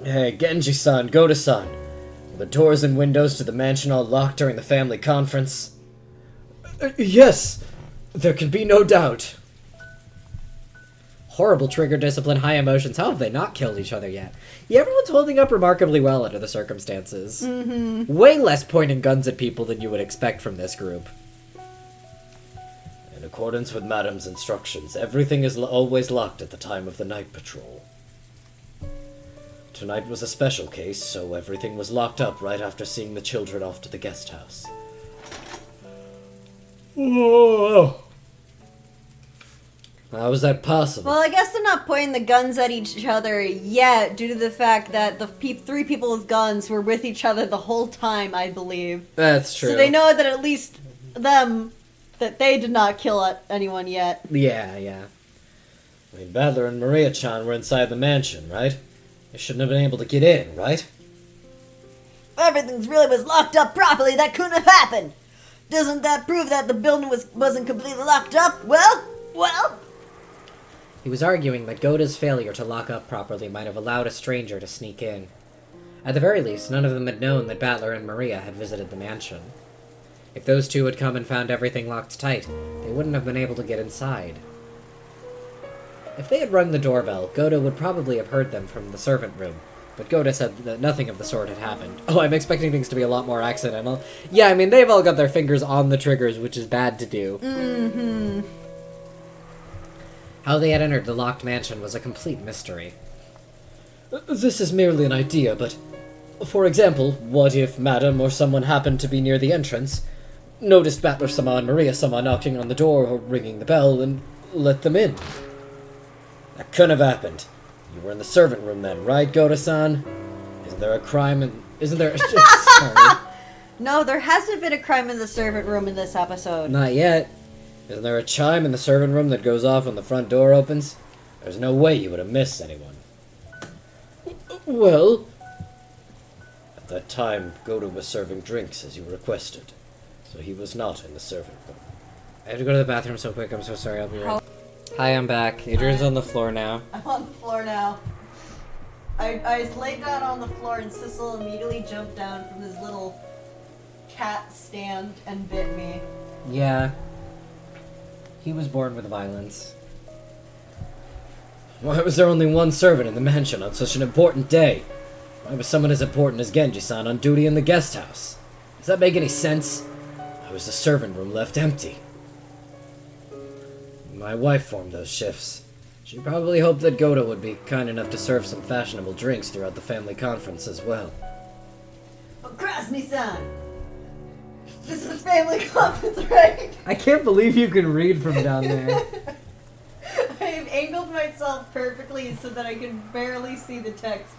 Hey, Genji-san, Goda-san. Were the doors and windows to the mansion all locked during the family conference? Yes! There can be no doubt. Horrible trigger discipline, high emotions. How have they not killed each other yet? Yeah, everyone's holding up remarkably well under the circumstances. Mm-hmm. Way less pointing guns at people than you would expect from this group. In accordance with Madam's instructions, everything is always locked at the time of the night patrol. Tonight was a special case, so everything was locked up right after seeing the children off to the guest house. Whoa! How is that possible? Well, I guess they're not pointing the guns at each other yet, due to the fact that the 3 people with guns were with each other the whole time, I believe. That's true. So they know that at least them, that they did not kill anyone yet. Yeah. I mean, Battler and Maria-chan were inside the mansion, right? They shouldn't have been able to get in, right? Everything really was locked up properly. That couldn't have happened. Doesn't that prove that the building wasn't completely locked up? Well. He was arguing that Goda's failure to lock up properly might have allowed a stranger to sneak in. At the very least, none of them had known that Battler and Maria had visited the mansion. If those two had come and found everything locked tight, they wouldn't have been able to get inside. If they had rung the doorbell, Goda would probably have heard them from the servant room, but Goda said that nothing of the sort had happened. Oh, I'm expecting things to be a lot more accidental. Yeah, I mean, they've all got their fingers on the triggers, which is bad to do. Mm-hmm. How they had entered the locked mansion was a complete mystery. This is merely an idea, but... For example, what if Madam or someone happened to be near the entrance, noticed Battler-sama and Maria-sama knocking on the door or ringing the bell, and let them in? That couldn't have happened. You were in the servant room then, right, Goda-san? Isn't there a crime in... Isn't there... Sorry. No, there hasn't been a crime in the servant room in this episode. Not yet. Isn't there a chime in the servant room that goes off when the front door opens? There's no way you would have missed anyone. Well... At that time, Goda was serving drinks as you requested, so he was not in the servant room. I have to go to the bathroom so quick, I'm so sorry, I'll be right. Hi, I'm back. Adrian's on the floor now. I'm on the floor now. I laid down on the floor and Sissel immediately jumped down from his little cat stand and bit me. Yeah. He was born with violence. Why was there only one servant in the mansion on such an important day? Why was someone as important as Genji-san on duty in the guest house? Does that make any sense? Why was the servant room left empty? My wife formed those shifts. She probably hoped that Goda would be kind enough to serve some fashionable drinks throughout the family conference as well. Oh, Krasny-san! This is a family conference, right? I can't believe you can read from down there. I've angled myself perfectly so that I can barely see the text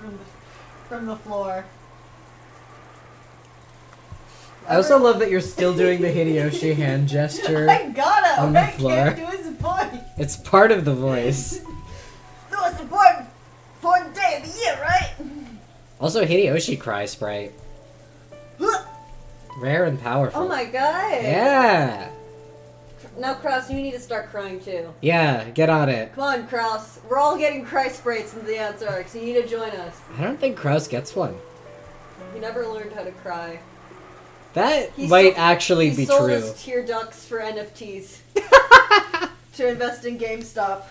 from the floor. I also love that you're still doing the Hideyoshi hand gesture. I gotta! on the I floor. can't do his voice! It's part of the voice. The most important day of the year, right? Also, Hideyoshi cry sprite. Rare and powerful. Oh my god! Yeah! Now, Kraus, you need to start crying too. Yeah, get on it. Come on, Kraus. We're all getting cry sprites in the Antarctic, so you need to join us. I don't think Kraus gets one. He never learned how to cry. That might actually be He sold true. his tear ducts for NFTs. To invest in GameStop.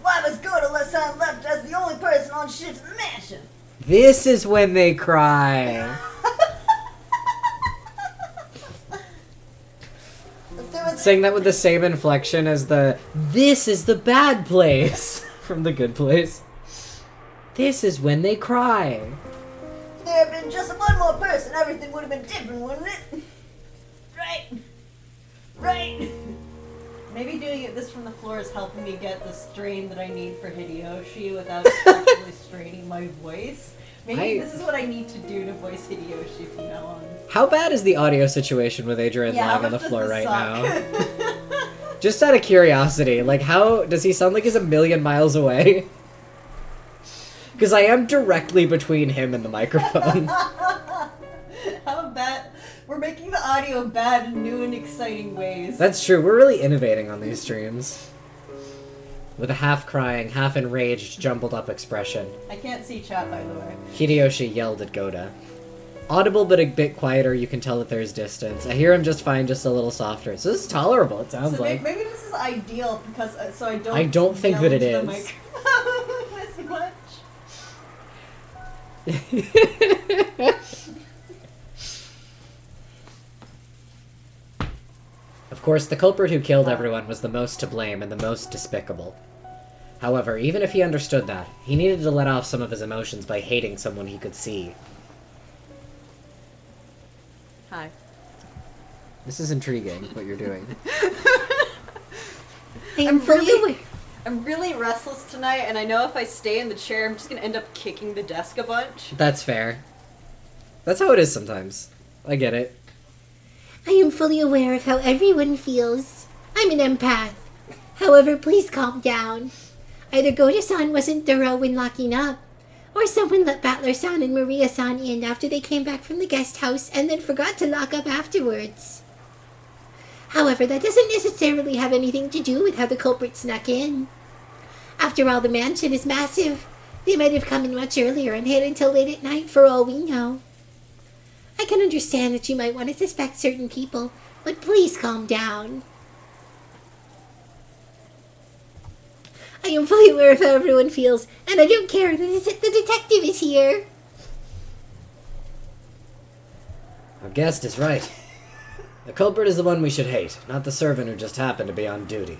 Why was Goda-san left as the only person on shift in the mansion? This is when they cry. Saying that with the same inflection as the "This is the bad place" from The Good Place. This is when they cry. If there had been just one more person, everything would have been different, wouldn't it? Right? Right? Maybe doing this from the floor is helping me get the strain that I need for Hideyoshi without actually straining my voice. Maybe this is what I need to do to voice Hideyoshi from now on. How bad is the audio situation with Adrian lying on the floor right now? Just out of curiosity, like, how does he sound like he's a million miles away? Because I am directly between him and the microphone. How bad? We're making the audio bad in new and exciting ways. That's true. We're really innovating on these streams. With a half crying, half enraged, jumbled up expression. I can't see chat, by the way. Hideyoshi yelled at Goda. Audible but a bit quieter, you can tell that there's distance. I hear him just fine, just a little softer. So this is tolerable, it sounds So like. maybe this is ideal because so I don't. I don't think yell that it into the is. microphone as much. Of course, the culprit who killed everyone was the most to blame and the most despicable. However, even if he understood that, he needed to let off some of his emotions by hating someone he could see. Hi. This is intriguing, what you're doing. I'm really restless tonight, and I know if I stay in the chair, I'm just gonna end up kicking the desk a bunch. That's fair. That's how it is sometimes. I get it. I am fully aware of how everyone feels. I'm an empath. However, please calm down. Either Goda-san wasn't thorough when locking up, or someone let Battler-san and Maria-san in after they came back from the guest house and then forgot to lock up afterwards. However, that doesn't necessarily have anything to do with how the culprit snuck in. After all, the mansion is massive. They might have come in much earlier and hid until late at night for all we know. I can understand that you might want to suspect certain people, but please calm down. I am fully aware of how everyone feels, and I don't care that the detective is here. Our guest is right. The culprit is the one we should hate, not the servant who just happened to be on duty.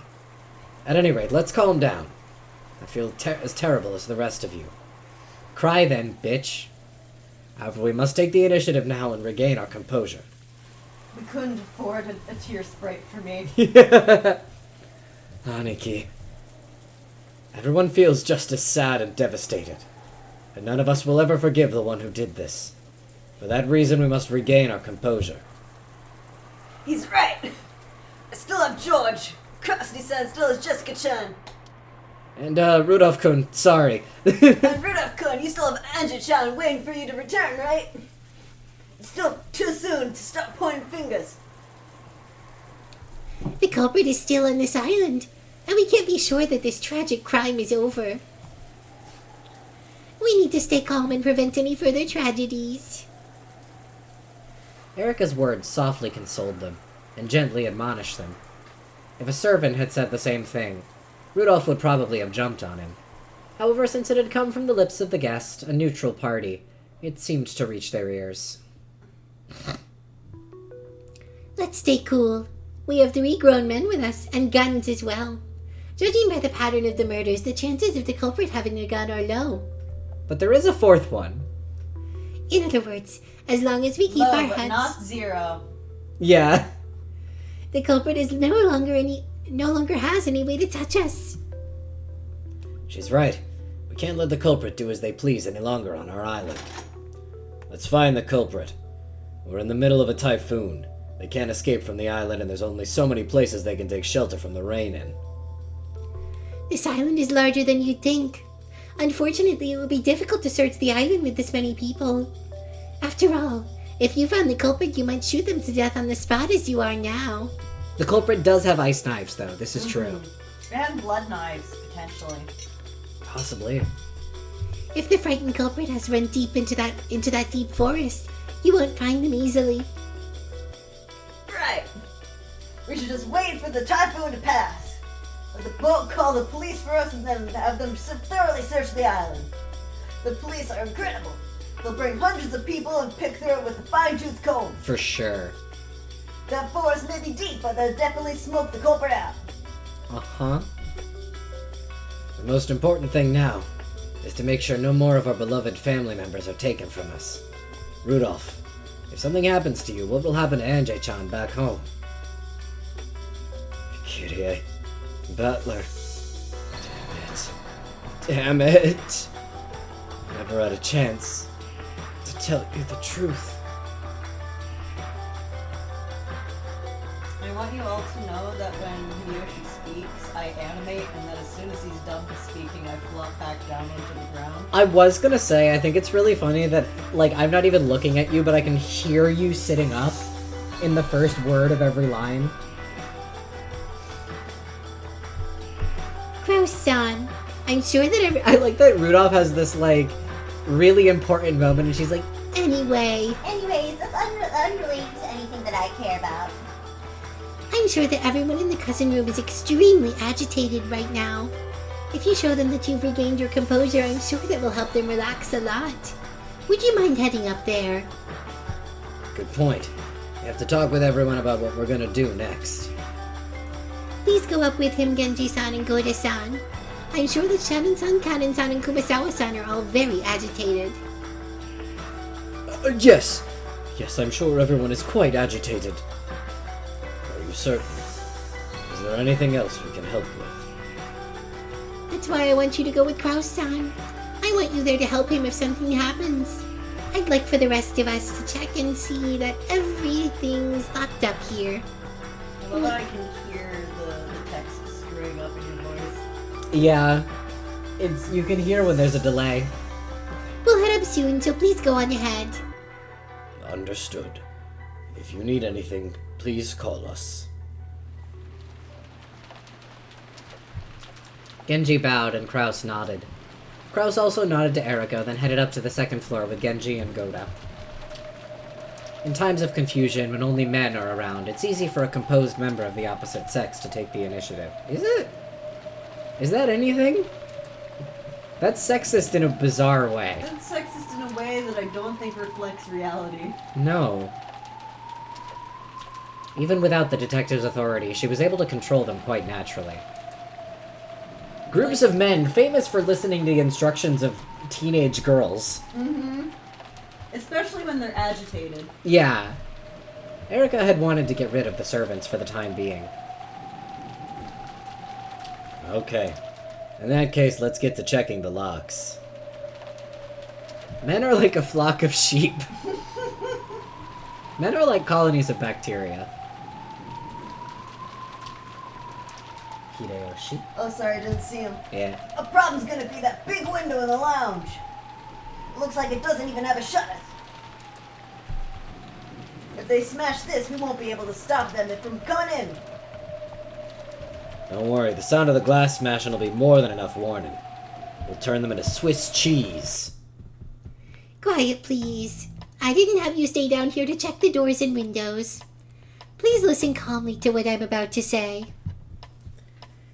At any rate, let's calm down. I feel as terrible as the rest of you. Cry then, bitch. However, we must take the initiative now and regain our composure. We couldn't afford a tear sprite for me. Aniki. Everyone feels just as sad and devastated, and none of us will ever forgive the one who did this. For that reason, we must regain our composure. He's right. I still have George. Krasny-san still has Jessica-chan. And, Rudolph-kun, sorry. And Rudolph-kun, you still have Anja-chan waiting for you to return, right? It's still too soon to stop pointing fingers. The culprit is still on this island, and we can't be sure that this tragic crime is over. We need to stay calm and prevent any further tragedies. Erica's words softly consoled them, and gently admonished them. If a servant had said the same thing, Rudolph would probably have jumped on him. However, since it had come from the lips of the guest, a neutral party, it seemed to reach their ears. Let's stay cool. We have 3 grown men with us, and guns as well. Judging by the pattern of the murders, the chances of the culprit having a gun are low. But there is a 4th one. In other words, as long as we keep our but heads... not 0. Yeah. The culprit is no longer has any way to touch us. She's right. We can't let the culprit do as they please any longer on our island. Let's find the culprit. We're in the middle of a typhoon. They can't escape from the island, and there's only so many places they can take shelter from the rain in. This island is larger than you'd think. Unfortunately, it will be difficult to search the island with this many people. After all, if you found the culprit, you might shoot them to death on the spot as you are now. The culprit does have ice knives, though. This is true. And blood knives, potentially. Possibly. If the frightened culprit has run deep into that deep forest, you won't find them easily. Right. We should just wait for the typhoon to pass. Let the boat call the police for us and then have them thoroughly search the island. The police are incredible. They'll bring hundreds of people and pick through it with a fine-tooth comb. For sure. That forest may be deep, but they'll definitely smoke the culprit out. Uh-huh. The most important thing now is to make sure no more of our beloved family members are taken from us. Rudolph, if something happens to you, what will happen to Anjay-chan back home? Kyrie, Butler. Damn it. Never had a chance to tell you the truth. I want you all to know that when Hideyoshi speaks, I animate, and that as soon as he's done speaking, I flop back down into the ground. I was gonna say, I think it's really funny that, like, I'm not even looking at you, but I can hear you sitting up in the first word of every line. Crow-san, I'm sure that I like that Rudolph has this, like, really important moment, and she's like, anyway, Anyways, that's unrelated to anything that I care about. I'm sure that everyone in the cousin room is extremely agitated right now. If you show them that you've regained your composure, I'm sure that will help them relax a lot. Would you mind heading up there? good point. We have to talk with everyone about what we're gonna do next. Please go up with him, Genji-san and Goda-san. I'm sure that Shannon-san, Kanen-san, and Kumasawa-san are all very agitated. Yes. Yes, I'm sure everyone is quite agitated. Are you certain? Is there anything else we can help with? That's why I want you to go with Kraus-san. I want you there to help him if something happens. I'd like for the rest of us to check and see that everything's locked up here. Well, that I can hear the text screwing up in your voice. Yeah. You can hear when there's a delay. We'll head up soon, so please go on ahead. Understood. If you need anything, please call us. Genji bowed and Kraus nodded. Kraus also nodded to Erika, then headed up to the second floor with Genji and Goda. In times of confusion, when only men are around, it's easy for a composed member of the opposite sex to take the initiative. Is it? Is that anything? That's sexist in a bizarre way. That's sexist in a way that I don't think reflects reality. No. Even without the detective's authority, she was able to control them quite naturally. Groups of men famous for listening to the instructions of teenage girls. Mm-hmm. Especially when they're agitated. Yeah. Erika had wanted to get rid of the servants for the time being. Okay. In that case, let's get to checking the locks. Men are like a flock of sheep. Men are like colonies of bacteria. Hideyoshi? Oh, sorry, I didn't see him. Yeah. A problem's gonna be that big window in the lounge. It looks like it doesn't even have a shutter. If they smash this, we won't be able to stop them from coming in. Don't worry, the sound of the glass smashing will be more than enough warning. We'll turn them into Swiss cheese. Quiet, please. I didn't have you stay down here to check the doors and windows. Please listen calmly to what I'm about to say.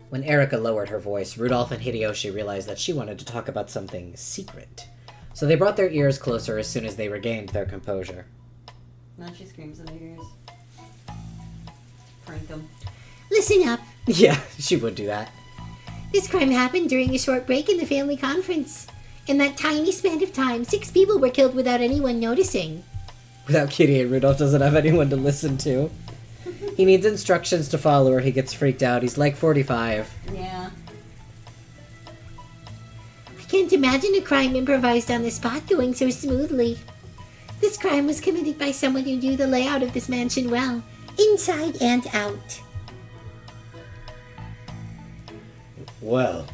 When Erika lowered her voice, Rudolph and Hideyoshi realized that she wanted to talk about something secret. So they brought their ears closer as soon as they regained their composure. Now she screams in their ears. Prank them. Listen up. Yeah, she would do that. This crime happened during a short break in the family conference. In that tiny span of time, 6 people were killed without anyone noticing. Without Kitty, and Rudolph doesn't have anyone to listen to. He needs instructions to follow or he gets freaked out. He's like 45. Yeah. I can't imagine a crime improvised on the spot going so smoothly. This crime was committed by someone who knew the layout of this mansion well, inside and out. Well,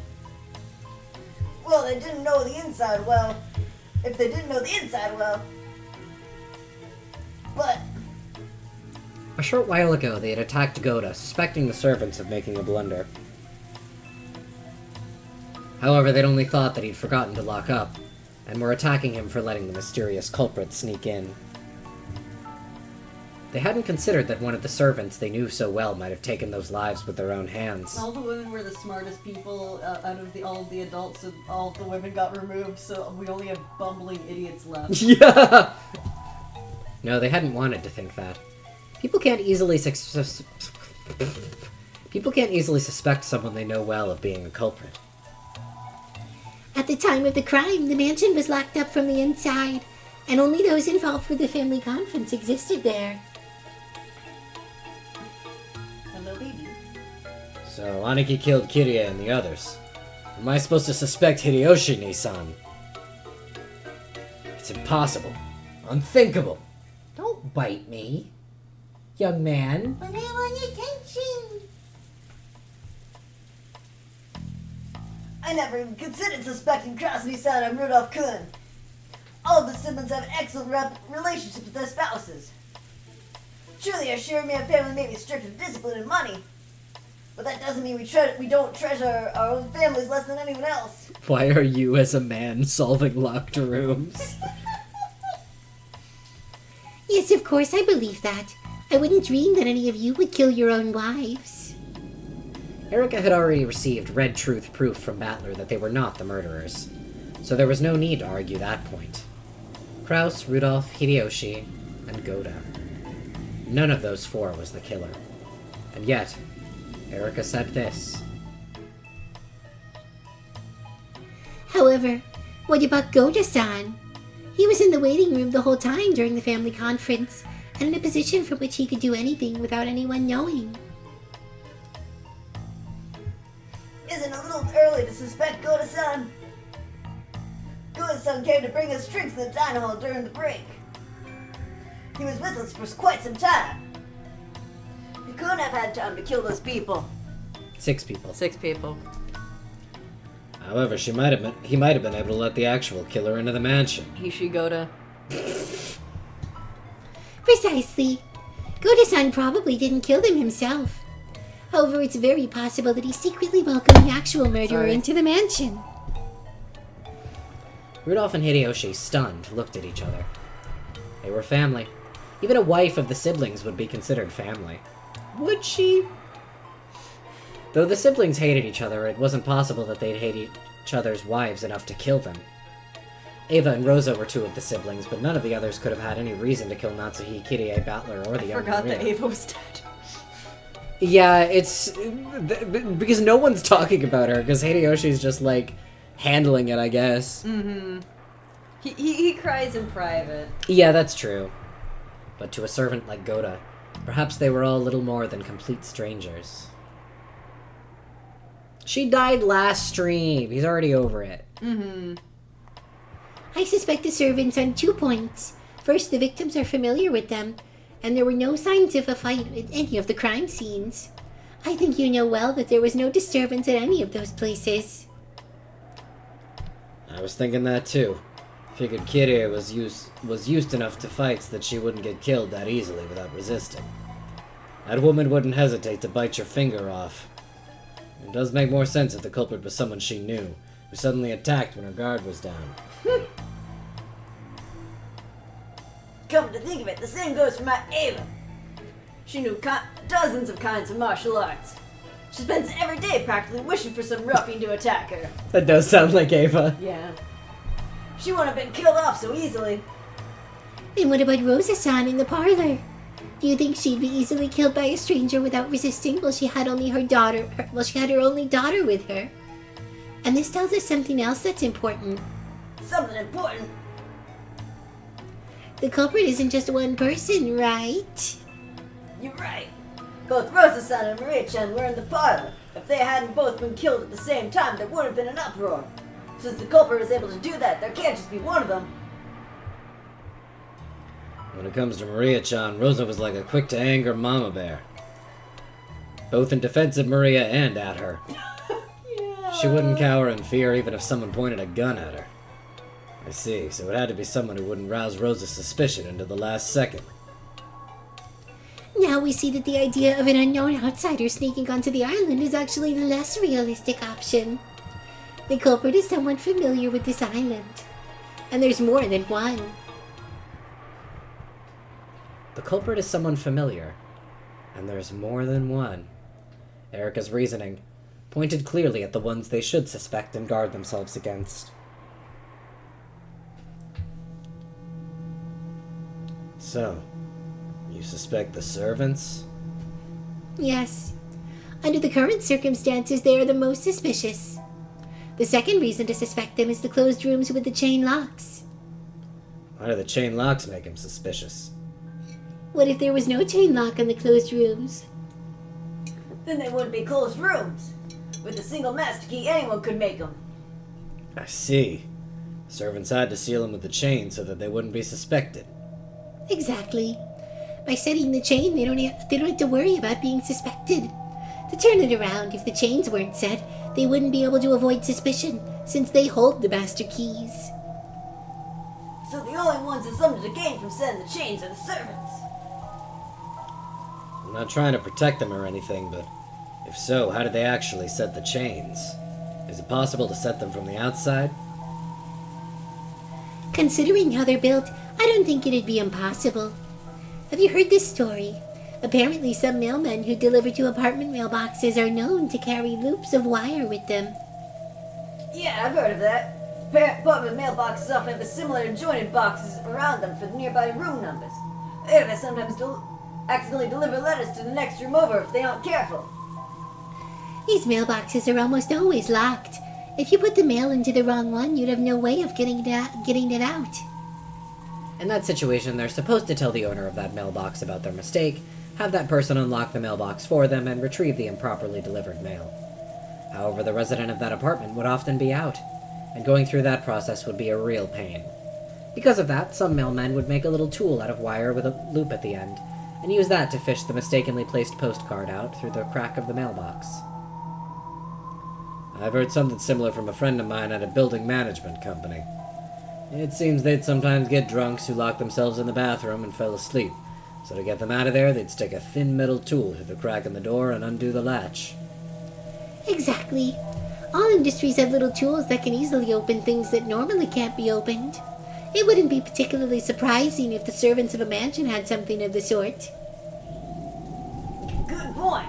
Well, they didn't know the inside well. If they didn't know the inside well. But a short while ago they had attacked Goda, suspecting the servants of making a blunder. However, they'd only thought that he'd forgotten to lock up, and were attacking him for letting the mysterious culprit sneak in. They hadn't considered that one of the servants they knew so well might have taken those lives with their own hands. All the women were the smartest people out of all of the adults, so all of the women got removed, so we only have bumbling idiots left. Yeah! No, they hadn't wanted to think that. People can't easily suspect someone they know well of being a culprit. At the time of the crime, the mansion was locked up from the inside, and only those involved with the family conference existed there. Hello, baby. So, Aniki killed Kirie and the others. Am I supposed to suspect Hideyoshi, Nissan? It's impossible. Unthinkable. Don't bite me, young man. But I want attention. I never even considered suspecting Krasny-san and Rudolph Kun. All of the siblings have excellent relationships with their spouses. Sure, they assure me our family may be strict with discipline and money, but that doesn't mean we don't treasure our own families less than anyone else. Why are you, as a man, solving locked rooms? Yes, of course, I believe that. I wouldn't dream that any of you would kill your own wives. Erika had already received red truth proof from Battler that they were not the murderers, so there was no need to argue that point. Kraus, Rudolph, Hideyoshi, and Goda. None of those 4 was the killer. And yet, Erika said this. However, what about Goda-san? He was in the waiting room the whole time during the family conference, and in a position from which he could do anything without anyone knowing. Isn't it a little early to suspect Goda-san? Goda-san came to bring us drinks in the dining hall during the break. He was with us for quite some time. He couldn't have had time to kill those people. 6 people. 6 people. However, he might have been able to let the actual killer into the mansion. He should go to... Precisely. Goda-san probably didn't kill them himself. However, it's very possible that he secretly welcomed the actual murderer into the mansion. Rudolph and Hideyoshi, stunned, looked at each other. They were family. Even a wife of the siblings would be considered family. Would she? Though the siblings hated each other, it wasn't possible that they'd hate each other's wives enough to kill them. Ava and Rosa were 2 of the siblings, but none of the others could have had any reason to kill Natsuhi, Kirie, Battler, or the I young forgot Maria. that Ava was dead. Yeah, it's... because no one's talking about her, because Hideyoshi's just, like, handling it, I guess. Mm-hmm. He cries in private. Yeah, that's true. But to a servant like Goda, perhaps they were all little more than complete strangers. She died last stream. He's already over it. Mm-hmm. I suspect the servants on 2 points. First, the victims are familiar with them, and there were no signs of a fight at any of the crime scenes. I think you know well that there was no disturbance at any of those places. I was thinking that too. Figured Kirie was used enough to fights that she wouldn't get killed that easily without resisting. That woman wouldn't hesitate to bite your finger off. It does make more sense if the culprit was someone she knew, who suddenly attacked when her guard was down. Come to think of it, the same goes for my Ava. She knew dozens of kinds of martial arts. She spends every day practically wishing for some ruffian to attack her. That does sound like Ava. Yeah. She wouldn't have been killed off so easily. And what about Rosa-san in the parlor? Do you think she'd be easily killed by a stranger without resisting? Well, she had only she had her only daughter with her. And this tells us something else that's important. Something important. The culprit isn't just one person, right? You're right. Both Rosa-san and Maria-chan were in the parlor. If they hadn't both been killed at the same time, there would have been an uproar. Since the culprit was able to do that, there can't just be one of them. When it comes to Maria-chan, Rosa was like a quick-to-anger mama bear. Both in defense of Maria and at her. She wouldn't cower in fear even if someone pointed a gun at her. I see, so it had to be someone who wouldn't rouse Rosa's suspicion until the last second. Now we see that the idea of an unknown outsider sneaking onto the island is actually the less realistic option. The culprit is someone familiar with this island. And there's more than one. The culprit is someone familiar, and there's more than one. Erica's reasoning pointed clearly at the ones they should suspect and guard themselves against. So, you suspect the servants? Yes. Under the current circumstances, they are the most suspicious. The second reason to suspect them is the closed rooms with the chain locks. Why do the chain locks make him suspicious? What if there was no chain lock on the closed rooms? Then they wouldn't be closed rooms. With a single master key, anyone could make them. I see. The servants had to seal them with the chain so that they wouldn't be suspected. Exactly. By setting the chain, they don't have to worry about being suspected. To turn it around, if the chains weren't set, they wouldn't be able to avoid suspicion, since they hold the master keys. So the only ones that something to gain from setting the chains are the servants. I'm not trying to protect them or anything, but if so, how did they actually set the chains? Is it possible to set them from the outside? Considering how they're built, I don't think it'd be impossible. Have you heard this story? Apparently some mailmen who deliver to apartment mailboxes are known to carry loops of wire with them. Yeah, I've heard of that. Apartment mailboxes often have similar jointed boxes around them for the nearby room numbers. They sometimes accidentally deliver letters to the next room over if they aren't careful. These mailboxes are almost always locked. If you put the mail into the wrong one, you'd have no way of getting it out. In that situation, they're supposed to tell the owner of that mailbox about their mistake, have that person unlock the mailbox for them, and retrieve the improperly delivered mail. However, the resident of that apartment would often be out, and going through that process would be a real pain. Because of that, some mailmen would make a little tool out of wire with a loop at the end, and use that to fish the mistakenly placed postcard out through the crack of the mailbox. I've heard something similar from a friend of mine at a building management company. It seems they'd sometimes get drunks who locked themselves in the bathroom and fell asleep, so to get them out of there, they'd stick a thin metal tool through the crack in the door and undo the latch. Exactly. All industries have little tools that can easily open things that normally can't be opened. It wouldn't be particularly surprising if the servants of a mansion had something of the sort. Good point.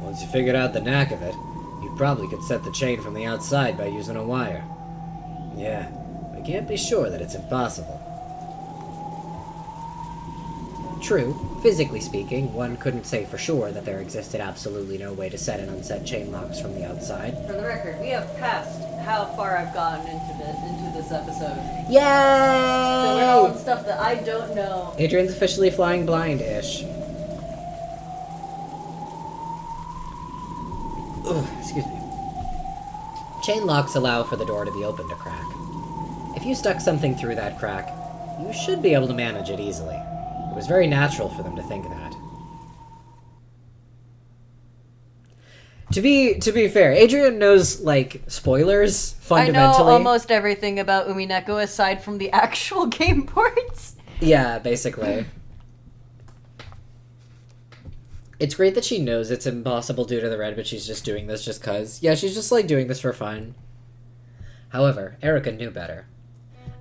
Once you figured out the knack of it, you probably could set the chain from the outside by using a wire. Yeah, I can't be sure that it's impossible. True, physically speaking, one couldn't say for sure that there existed absolutely no way to set and unset chain locks from the outside. For the record, we have passed how far I've gone into this episode. Yay! So we're all in stuff that I don't know. Adrian's officially flying blind-ish. Ugh, excuse me. Chain locks allow for the door to be opened a crack. If you stuck something through that crack, you should be able to manage it easily. It was very natural for them to think that. To be fair, Adrian knows, like, spoilers, fundamentally. I know almost everything about Umineko aside from the actual game ports. Yeah, basically. It's great that she knows it's impossible due to the red, but she's just doing this just cause. Yeah, she's just, like, doing this for fun. However, Erica knew better.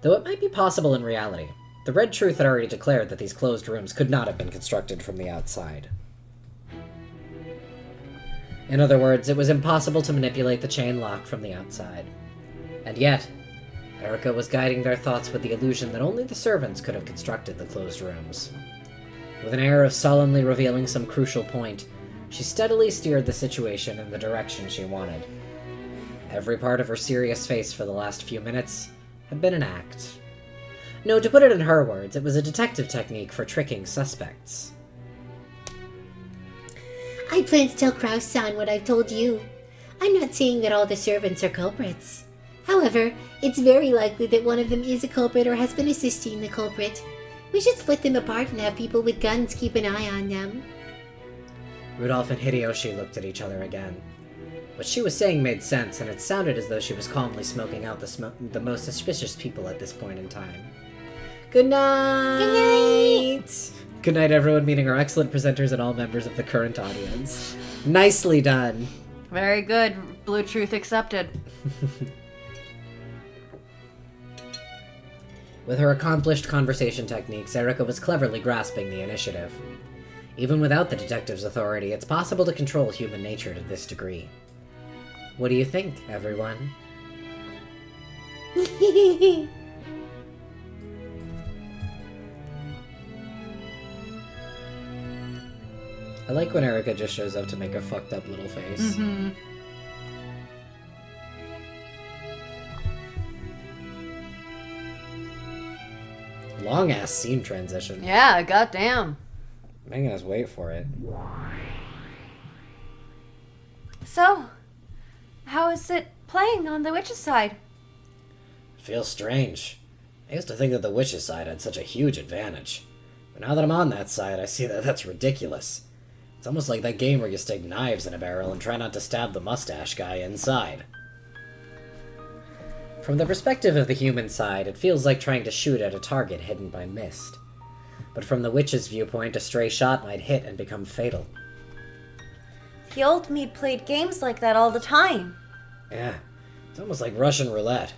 Though it might be possible in reality, the Red Truth had already declared that these closed rooms could not have been constructed from the outside. In other words, it was impossible to manipulate the chain lock from the outside. And yet, Erica was guiding their thoughts with the illusion that only the servants could have constructed the closed rooms. With an air of solemnly revealing some crucial point, she steadily steered the situation in the direction she wanted. Every part of her serious face for the last few minutes had been an act. No, to put it in her words, it was a detective technique for tricking suspects. I plan to tell Kraus-san what I've told you. I'm not saying that all the servants are culprits. However, it's very likely that one of them is a culprit or has been assisting the culprit. We should split them apart and have people with guns keep an eye on them. Rudolph and Hideyoshi looked at each other again. What she was saying made sense, and it sounded as though she was calmly smoking out the most suspicious people at this point in time. Good night! Good night! Good night, everyone, meeting our excellent presenters and all members of the current audience. Nicely done. Very good. Blue Truth accepted. With her accomplished conversation techniques, Erica was cleverly grasping the initiative. Even without the detective's authority, it's possible to control human nature to this degree. What do you think, everyone? I like when Erica just shows up to make a fucked up little face. Mm-hmm. Long ass scene transition. Yeah, goddamn. Making us wait for it. So, how is it playing on the witch's side? It feels strange. I used to think that the witch's side had such a huge advantage. But now that I'm on that side, I see that that's ridiculous. It's almost like that game where you stick knives in a barrel and try not to stab the mustache guy inside. From the perspective of the human side, it feels like trying to shoot at a target hidden by mist. But from the witch's viewpoint, a stray shot might hit and become fatal. The old me played games like that all the time. Yeah, it's almost like Russian roulette.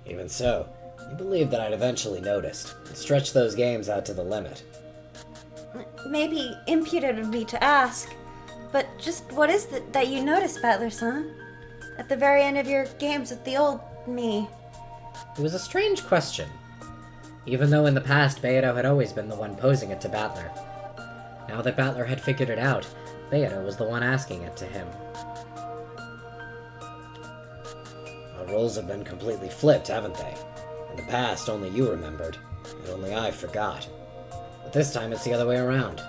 Even so, you believed that I'd eventually noticed, and stretched those games out to the limit. Maybe impudent of me to ask, but just what is it that you noticed, Battler-san? At the very end of your games with the old me. It was a strange question, even though in the past Beato had always been the one posing it to Battler. Now that Battler had figured it out, Beato was the one asking it to him. Our roles have been completely flipped, haven't they? In the past, only you remembered, and only I forgot. But this time it's the other way around.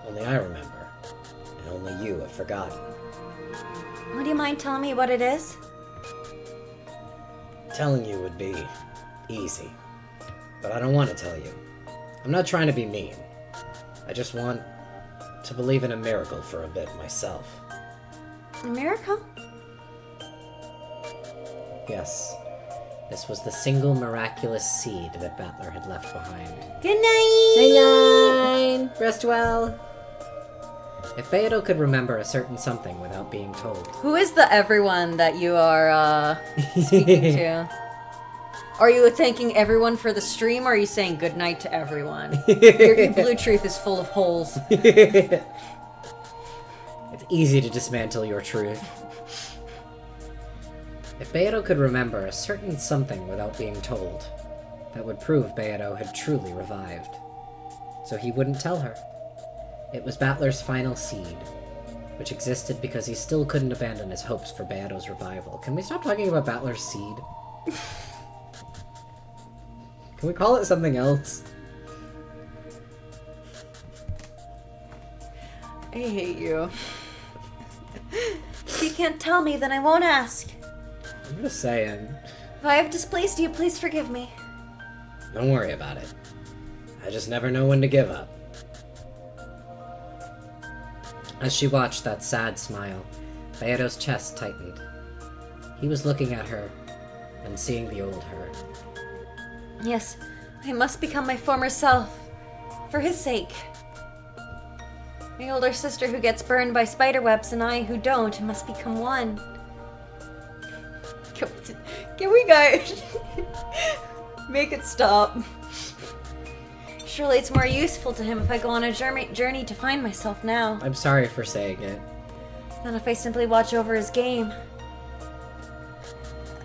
Only I remember, and only you have forgotten. Would you mind telling me what it is? Telling you would be easy, but I don't want to tell you. I'm not trying to be mean. I just want to believe in a miracle for a bit myself. A miracle? Yes, this was the single miraculous seed that Battler had left behind. Good night! Night-night! Rest well! If Beato could remember a certain something without being told. Who is the everyone that you are speaking to? Are you thanking everyone for the stream, or are you saying good night to everyone? Your Blue Truth is full of holes. It's easy to dismantle your truth. If Beato could remember a certain something without being told, that would prove Beato had truly revived. So he wouldn't tell her. It was Battler's final seed, which existed because he still couldn't abandon his hopes for Beato's revival. Can we stop talking about Battler's seed? Can we call it something else? I hate you. If you can't tell me, then I won't ask. I'm just saying. If I have displeased you, please forgive me. Don't worry about it. I just never know when to give up. As she watched that sad smile, Beato's chest tightened. He was looking at her and seeing the old her. Yes, I must become my former self. For his sake. My older sister who gets burned by spider webs and I who don't must become one. Can we guys make it stop? Surely it's more useful to him if I go on a journey to find myself now I'm sorry for saying it. than if I simply watch over his game.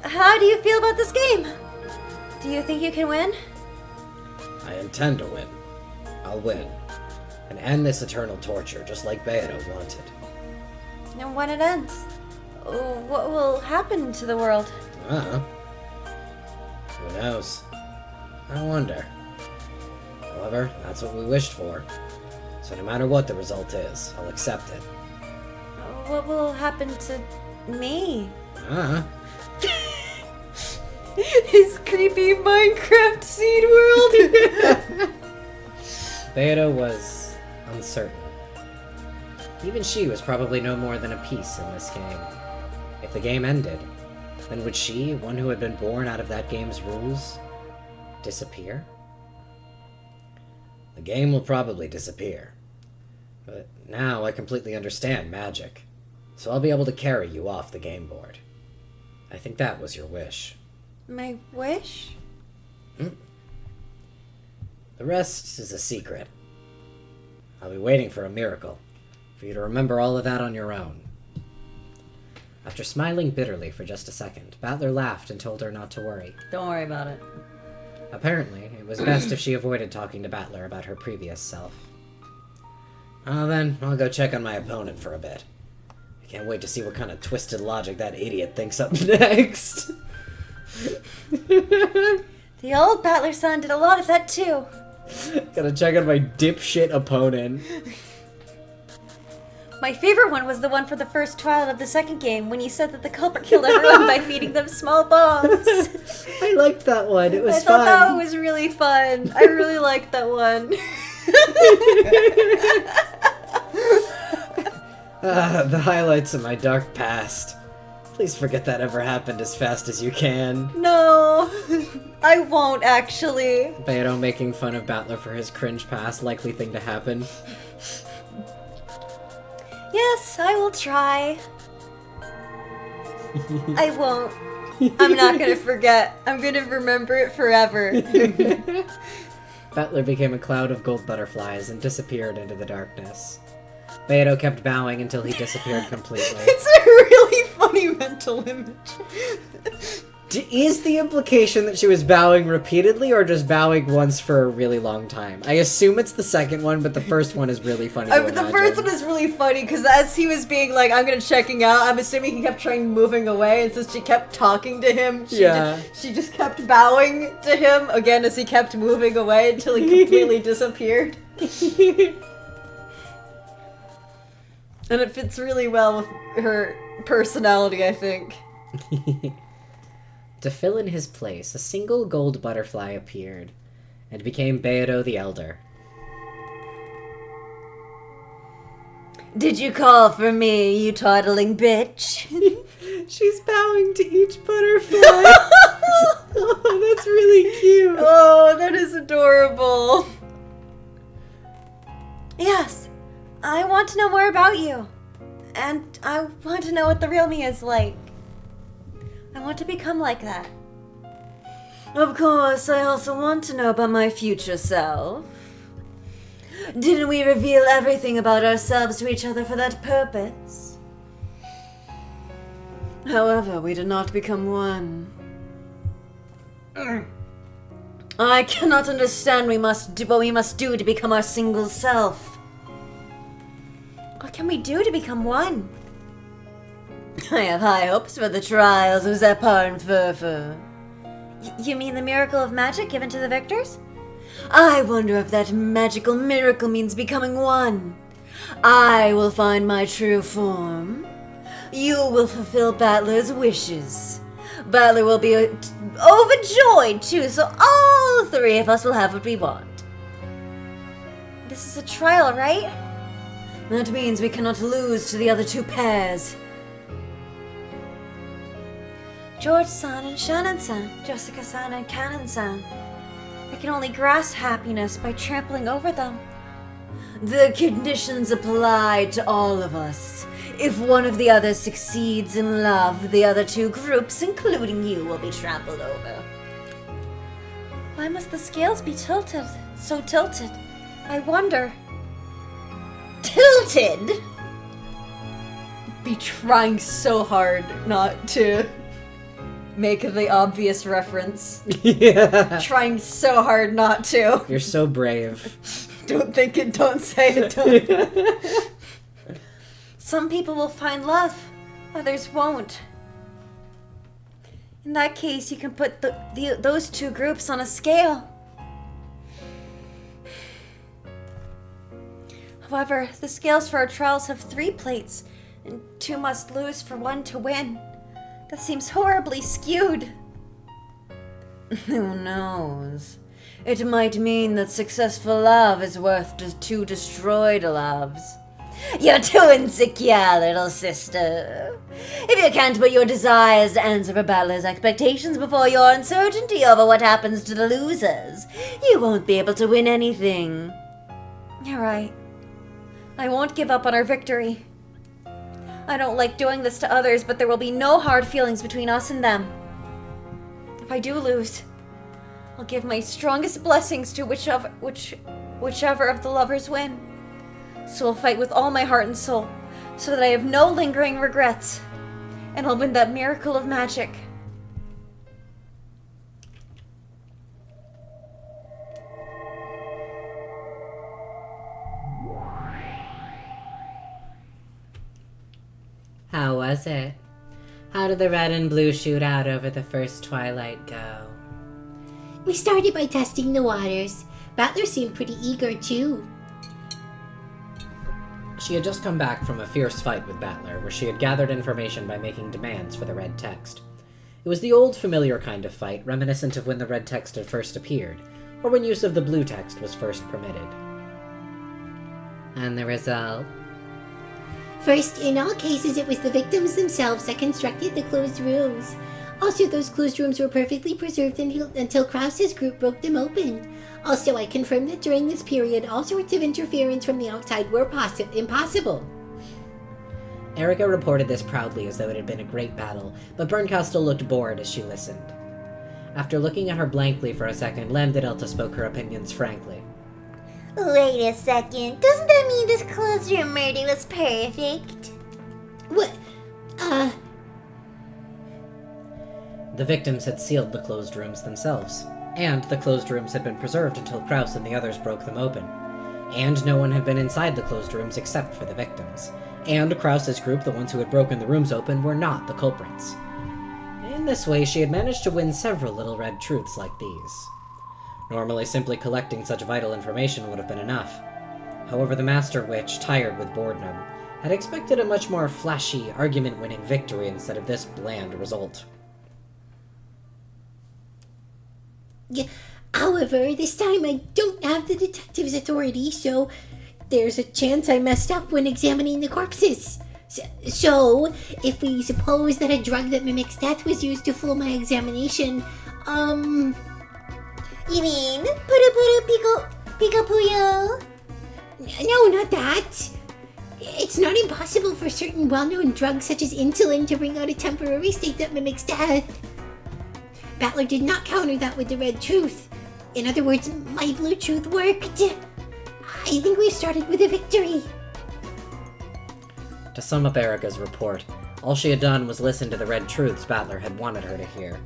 How do you feel about this game? Do you think you can win? I intend to win. I'll win. And end this eternal torture, just like Beto wanted. And when it ends, what will happen to the world? Who knows? I wonder. However, that's what we wished for. So no matter what the result is, I'll accept it. What will happen to me? His creepy Minecraft seed world. Beto was uncertain. Even she was probably no more than a piece in this game. If the game ended, then would she, one who had been born out of that game's rules, disappear? The game will probably disappear. But now I completely understand magic, so I'll be able to carry you off the game board. I think that was your wish. My wish? The rest is a secret. I'll be waiting for a miracle, for you to remember all of that on your own. After smiling bitterly for just a second, Battler laughed and told her not to worry. Don't worry about it. Apparently, it was best if she avoided talking to Battler about her previous self. Then, I'll go check on my opponent for a bit. I can't wait to see what kind of twisted logic that idiot thinks up next. The old Battler son did a lot of that too. Gotta check on my dipshit opponent. My favorite one was the one for the first trial of the second game when you said that the culprit killed everyone by feeding them small bombs. I liked that one. It was I fun. thought that was really fun. I really liked that one. The highlights of my dark past. Please forget that ever happened as fast as you can. No, I won't actually. Beto making fun of Battler for his cringe past, likely thing to happen. Yes, I will try. I won't. I'm not gonna forget. I'm gonna remember it forever. Battler became a cloud of gold butterflies and disappeared into the darkness. Beto kept bowing until he disappeared completely. It's a really funny mental image. Is the implication that she was bowing repeatedly or just bowing once for a really long time? I assume it's the second one, but the first one is really funny to The imagine. first one is really funny because as he was being like, I'm gonna checking out, I'm assuming he kept trying moving away, and since she kept talking to him, she just kept bowing to him again as he kept moving away until he completely disappeared. And it fits really well with her personality, I think. To fill in his place, a single gold butterfly appeared, and became Beto the Elder. Did you call for me, you toddling bitch? She's bowing to each butterfly. Oh, that's really cute. Oh, that is adorable. Yes, I want to know more about you. And I want to know what the real me is like. I want to become like that. Of course, I also want to know about my future self. Didn't we reveal everything about ourselves to each other for that purpose? However, we did not become one. I cannot understand what we must do to become our single self. What can we do to become one? I have high hopes for the trials of Zepar and Furfur. You mean the miracle of magic given to the victors? I wonder if that magical miracle means becoming one. I will find my true form. You will fulfill Battler's wishes. Battler will be overjoyed too, so all three of us will have what we want. This is a trial, right? That means we cannot lose to the other two pairs. George-san and Shannon-san, Jessica-san and Cannon-san. I can only grasp happiness by trampling over them. The conditions apply to all of us. If one of the others succeeds in love, the other two groups, including you, will be trampled over. Why must the scales be tilted? So tilted. I wonder. Tilted? Be trying so hard not to make the obvious reference. Yeah. Trying so hard not to. You're so brave. Don't think it, don't say it, don't. Some people will find love, others won't. In that case, you can put those two groups on a scale. However, the scales for our trials have 3 plates, and 2 must lose for 1 to win. That seems horribly skewed. Who knows? It might mean that successful love is worth 2 destroyed loves. You're too insecure, little sister. If you can't put your desires to answer for battlers' expectations before your uncertainty over what happens to the losers, you won't be able to win anything. You're right. I won't give up on our victory. I don't like doing this to others, but there will be no hard feelings between us and them. If I do lose, I'll give my strongest blessings to whichever of the lovers win. So I'll fight with all my heart and soul, so that I have no lingering regrets, and I'll win that miracle of magic. How was it? How did the red and blue shootout over the first twilight go? We started by testing the waters. Battler seemed pretty eager, too. She had just come back from a fierce fight with Battler, where she had gathered information by making demands for the red text. It was the old familiar kind of fight, reminiscent of when the red text had first appeared, or when use of the blue text was first permitted. And the result? First, in all cases, it was the victims themselves that constructed the closed rooms. Also, those closed rooms were perfectly preserved until Krause's group broke them open. Also, I confirmed that during this period, all sorts of interference from the outside were impossible. Erica reported this proudly as though it had been a great battle, but Bernkastel looked bored as she listened. After looking at her blankly for a second, Lambda spoke her opinions frankly. Wait a second. Doesn't that mean this closed room murder was perfect? What? The victims had sealed the closed rooms themselves, and the closed rooms had been preserved until Krause and the others broke them open. And no one had been inside the closed rooms except for the victims. And Krause's group, the ones who had broken the rooms open, were not the culprits. In this way, she had managed to win several little red truths like these. Normally, simply collecting such vital information would have been enough. However, the Master Witch, tired with boredom, had expected a much more flashy, argument-winning victory instead of this bland result. However, this time I don't have the detective's authority, so there's a chance I messed up when examining the corpses. So, if we suppose that a drug that mimics death was used to fool my examination, You mean Puru Pika Puyo? No, not that. It's not impossible for certain well-known drugs such as insulin to bring out a temporary state that mimics death. Battler did not counter that with the red truth. In other words, my blue truth worked. I think we started with a victory. To sum up Erica's report, all she had done was listen to the red truths Battler had wanted her to hear.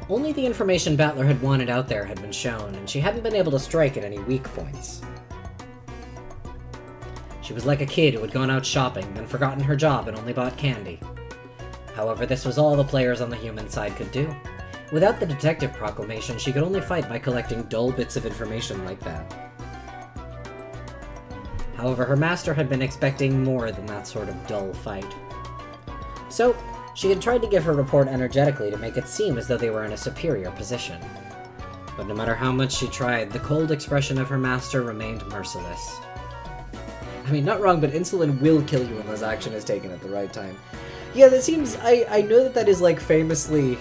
Only the information Battler had wanted out there had been shown, and she hadn't been able to strike at any weak points. She was like a kid who had gone out shopping, then forgotten her job and only bought candy. However, this was all the players on the human side could do. Without the detective proclamation, she could only fight by collecting dull bits of information like that. However, her master had been expecting more than that sort of dull fight. So, she had tried to give her report energetically to make it seem as though they were in a superior position. But no matter how much she tried, the cold expression of her master remained merciless. I mean, not wrong, but insulin will kill you unless action is taken at the right time. Yeah, that seems... I know that is, like, famously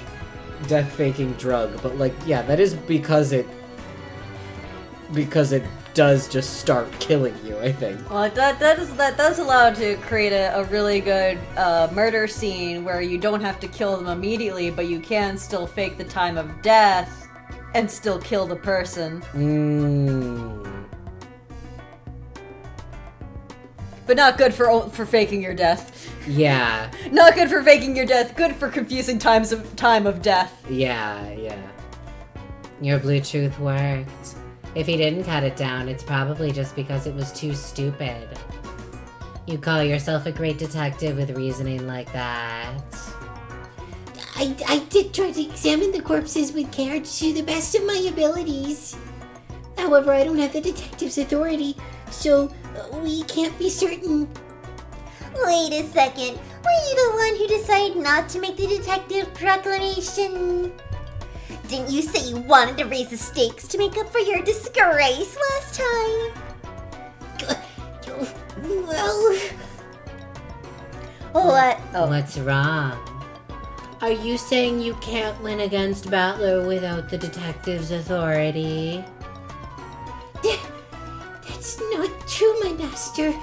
death-faking drug, but, like, yeah, that is because it does just start killing you, I think. Well, that does allow to create a really good murder scene where you don't have to kill them immediately, but you can still fake the time of death and still kill the person. But not good for faking your death. Yeah. Not good for faking your death. Good for confusing time of death. Yeah. Your blue truth worked. If he didn't cut it down, it's probably just because it was too stupid. You call yourself a great detective with reasoning like that. I did try to examine the corpses with care to the best of my abilities. However, I don't have the detective's authority, so we can't be certain. Wait a second. Were you the one who decided not to make the detective proclamation? Didn't you say you wanted to raise the stakes to make up for your disgrace last time? Well... What? Oh. What's wrong? Are you saying you can't win against Battler without the detective's authority? That's not true, my master.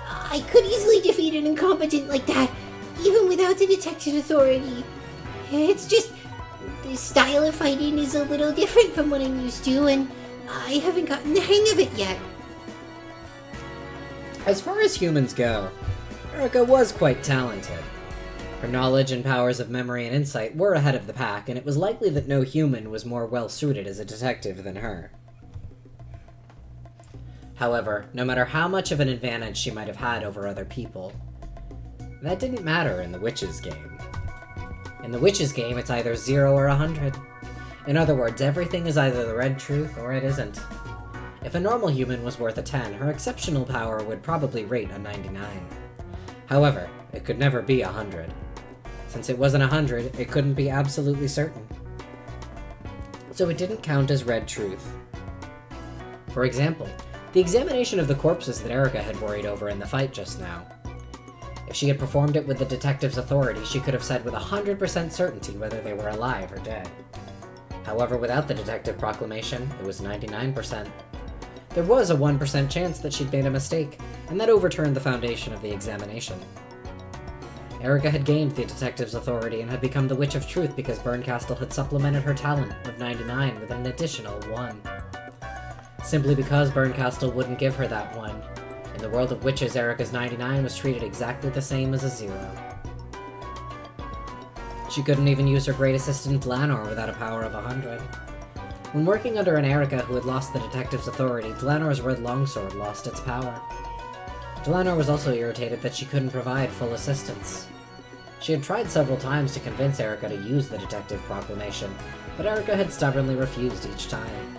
I could easily defeat an incompetent like that, even without the detective's authority. It's just... the style of fighting is a little different from what I'm used to, and I haven't gotten the hang of it yet. As far as humans go, Erica was quite talented. Her knowledge and powers of memory and insight were ahead of the pack, and it was likely that no human was more well-suited as a detective than her. However, no matter how much of an advantage she might have had over other people, that didn't matter in the Witch's game. In the Witch's game, it's either 0 or 100. In other words, everything is either the red truth or it isn't. If a normal human was worth a 10, her exceptional power would probably rate a 99. However, it could never be 100. Since it wasn't 100, it couldn't be absolutely certain. So it didn't count as red truth. For example, the examination of the corpses that Erica had worried over in the fight just now. If she had performed it with the detective's authority, she could have said with 100% certainty whether they were alive or dead. However, without the detective proclamation, it was 99%. There was a 1% chance that she'd made a mistake, and that overturned the foundation of the examination. Erica had gained the detective's authority and had become the Witch of Truth because Berncastle had supplemented her talent of 99 with an additional 1. Simply because Berncastle wouldn't give her that 1. In the world of witches, Erica's 99 was treated exactly the same as a 0. She couldn't even use her great assistant Dlanor without a power of 100. When working under an Erica who had lost the detective's authority, Dlanor's red longsword lost its power. Dlanor was also irritated that she couldn't provide full assistance. She had tried several times to convince Erica to use the detective proclamation, but Erica had stubbornly refused each time.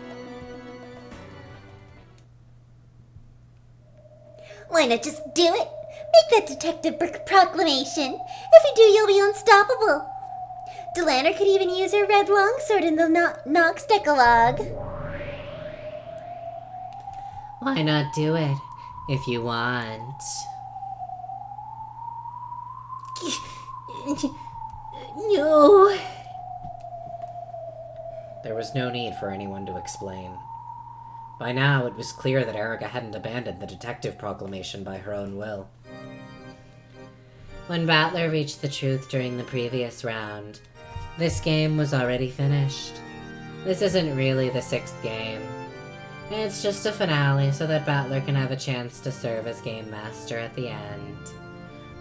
Why not just do it? Make that detective proclamation. If you do, you'll be unstoppable. Delaner could even use her red longsword in the Nox Decalogue. Why not do it, if you want? No. There was no need for anyone to explain. By now, it was clear that Erica hadn't abandoned the detective proclamation by her own will. When Battler reached the truth during the previous round, this game was already finished. This isn't really the 6th game. It's just a finale so that Battler can have a chance to serve as Game Master at the end.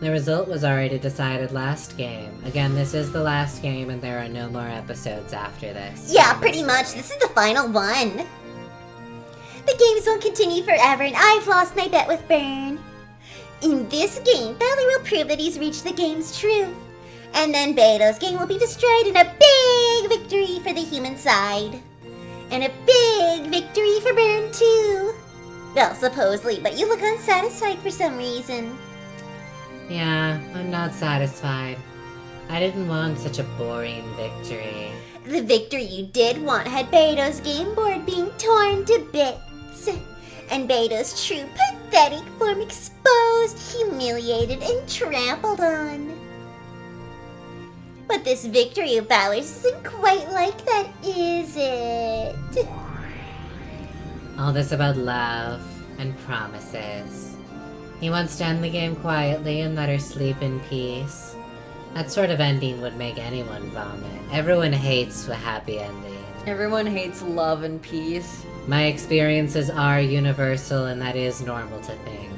The result was already decided last game. Again, this is the last game and there are no more episodes after this. Yeah, pretty much. This is the final one. The games won't continue forever and I've lost my bet with Byrne. In this game, Battler will prove that he's reached the game's truth. And then Beto's game will be destroyed in a big victory for the human side. And a big victory for Byrne too. Well, supposedly, but you look unsatisfied for some reason. Yeah, I'm not satisfied. I didn't want such a boring victory. The victory you did want had Beto's game board being torn to bits. And Beto's true pathetic form exposed, humiliated, and trampled on. But this victory of Balor's isn't quite like that, is it? All this about love and promises. He wants to end the game quietly and let her sleep in peace. That sort of ending would make anyone vomit. Everyone hates a happy ending. Everyone hates love and peace. My experiences are universal, and that is normal to think.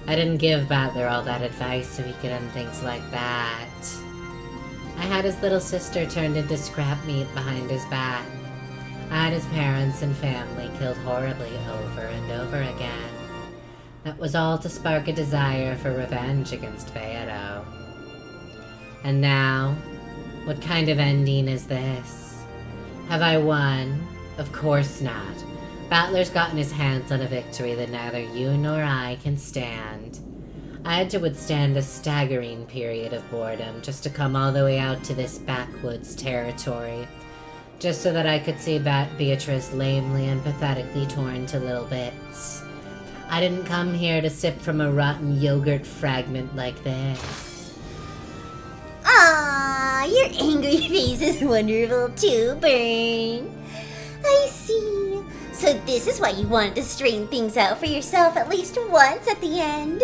I didn't give Battler all that advice so he could end things like that. I had his little sister turned into scrap meat behind his back. I had his parents and family killed horribly over and over again. That was all to spark a desire for revenge against Beato. And now, what kind of ending is this? Have I won? Of course not. Battler's gotten his hands on a victory that neither you nor I can stand. I had to withstand a staggering period of boredom just to come all the way out to this backwoods territory, just so that I could see Beatrice lamely and pathetically torn to little bits. I didn't come here to sip from a rotten yogurt fragment like this. Ah, your angry face is wonderful too, Burn. I see. So this is why you wanted to straighten things out for yourself at least once at the end.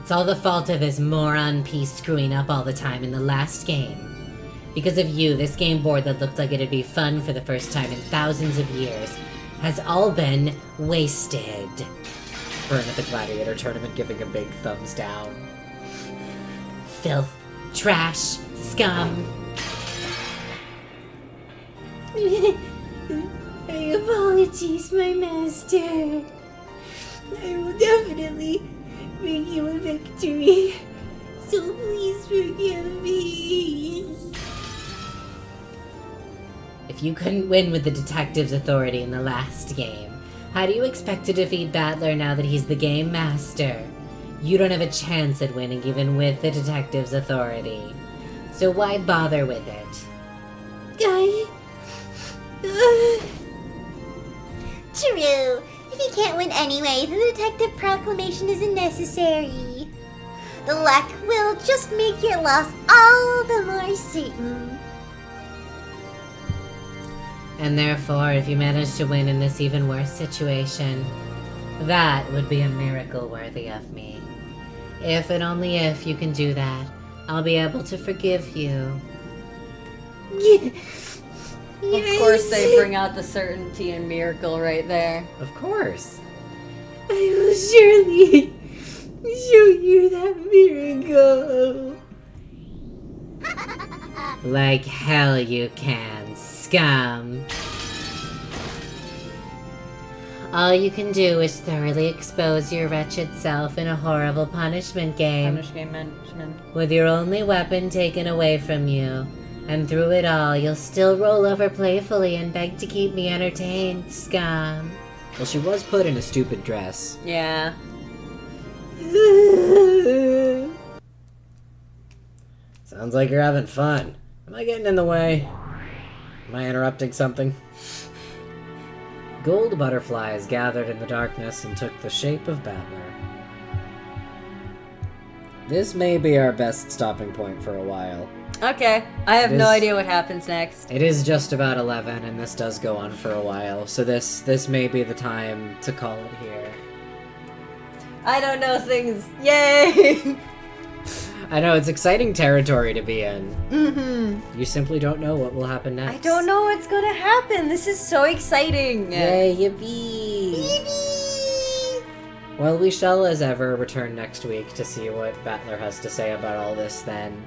It's all the fault of this moron piece screwing up all the time in the last game. Because of you, this game board that looked like it'd be fun for the first time in thousands of years has all been wasted. Burn at the Gladiator tournament giving a big thumbs down. Filth, trash, scum. Apologies, my master. I will definitely bring you a victory. So please forgive me. If you couldn't win with the detective's authority in the last game, how do you expect to defeat Battler now that he's the game master? You don't have a chance at winning even with the detective's authority. So why bother with it? True. If you can't win anyway, the detective proclamation isn't necessary. The luck will just make your loss all the more certain. And therefore, if you manage to win in this even worse situation, that would be a miracle worthy of me. If and only if you can do that, I'll be able to forgive you. Of course they bring out the certainty and miracle right there. Of course. I will surely show you that miracle. Like hell you can, scum. All you can do is thoroughly expose your wretched self in a horrible punishment game. Punish game management. With your only weapon taken away from you. And through it all, you'll still roll over playfully and beg to keep me entertained, scum. Well, she was put in a stupid dress. Yeah. Sounds like you're having fun. Am I getting in the way? Am I interrupting something? Gold butterflies gathered in the darkness and took the shape of Battler. This may be our best stopping point for a while. Okay. I have no This- idea what happens next. It is just about 11, and this does go on for a while, so this may be the time to call it here. I don't know things. Yay! I know, it's exciting territory to be in. Mm-hmm. You simply don't know what will happen next. I don't know what's gonna happen. This is so exciting. Yay, yippee! Well, we shall, as ever, return next week to see what Battler has to say about all this then.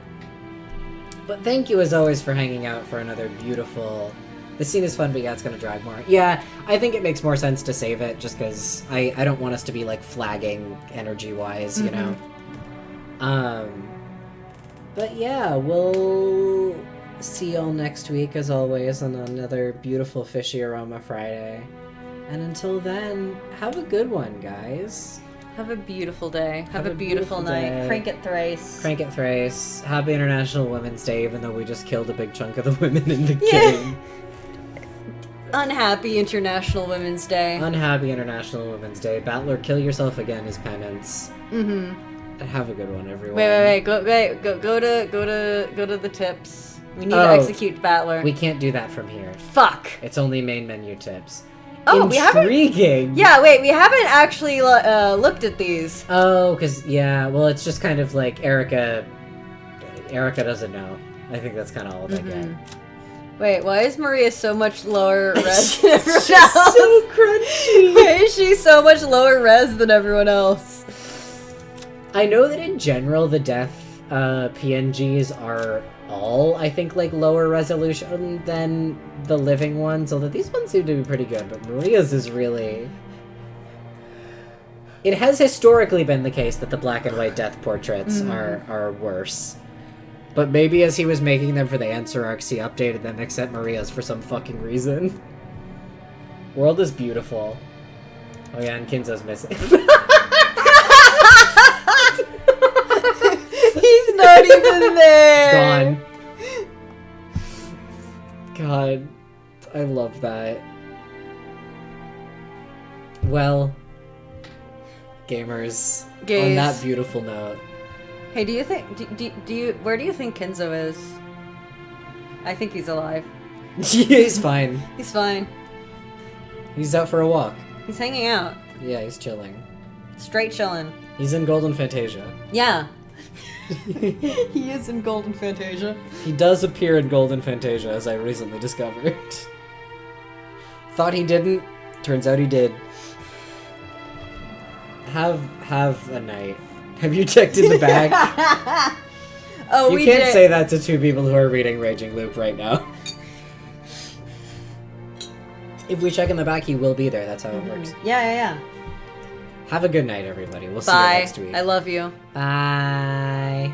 But thank you, as always, for hanging out for another beautiful... This scene is fun, but yeah, it's gonna drag more. Yeah, I think it makes more sense to save it, just because I don't want us to be, like, flagging energy-wise, you know? But yeah, we'll see y'all next week, as always, on another beautiful Fishy Aroma Friday. And until then, have a good one, guys. Have a beautiful day. Have a beautiful beautiful night. day. Crank it thrice. Crank it thrice. Happy International Women's Day, even though we just killed a big chunk of the women in the Yeah. game. Unhappy International Women's Day. Unhappy International Women's Day. Battler, kill yourself again is penance. Mm-hmm. And have a good one, everyone. Wait. Go to the tips. We need to Oh. execute Battler. We can't do that from here. Fuck. It's only main menu tips. Oh, we haven't- Intriguing. Yeah, wait, we haven't actually looked at these. Oh, because, yeah, well, it's just kind of like Erica doesn't know. I think that's kind of all they get. Wait, why is Maria so much lower res than everyone She's else? so crunchy. Why is she so much lower res than everyone else? I know that in general, the death PNGs are all, I think, like, lower resolution than the living ones, although these ones seem to be pretty good, but Maria's is really... It has historically been the case that the black and white death portraits are worse. But maybe as he was making them for the answer arcs, he updated them, except Maria's for some fucking reason. World is beautiful. Oh yeah, and Kinzo's missing. He's not even there! Gone. God, I love that. Well, gamers, on Gays. that beautiful note. Hey, do you think, do you, where do you think Kenzo is? I think he's alive. He's fine. He's fine. He's out for a walk. He's hanging out. Yeah, he's chilling. Straight chilling. He's in Golden Fantasia. Yeah. He is in Golden Fantasia. He does appear in Golden Fantasia, as I recently discovered. Thought he didn't. Turns out he did. Have a night. Have you checked in the bag? Oh, You we can't did. say that to two people who are reading Raging Loop right now. If we check in the back, he will be there. That's how it works. Yeah. Have a good night, everybody. We'll see you Bye. next week. I love you. Bye.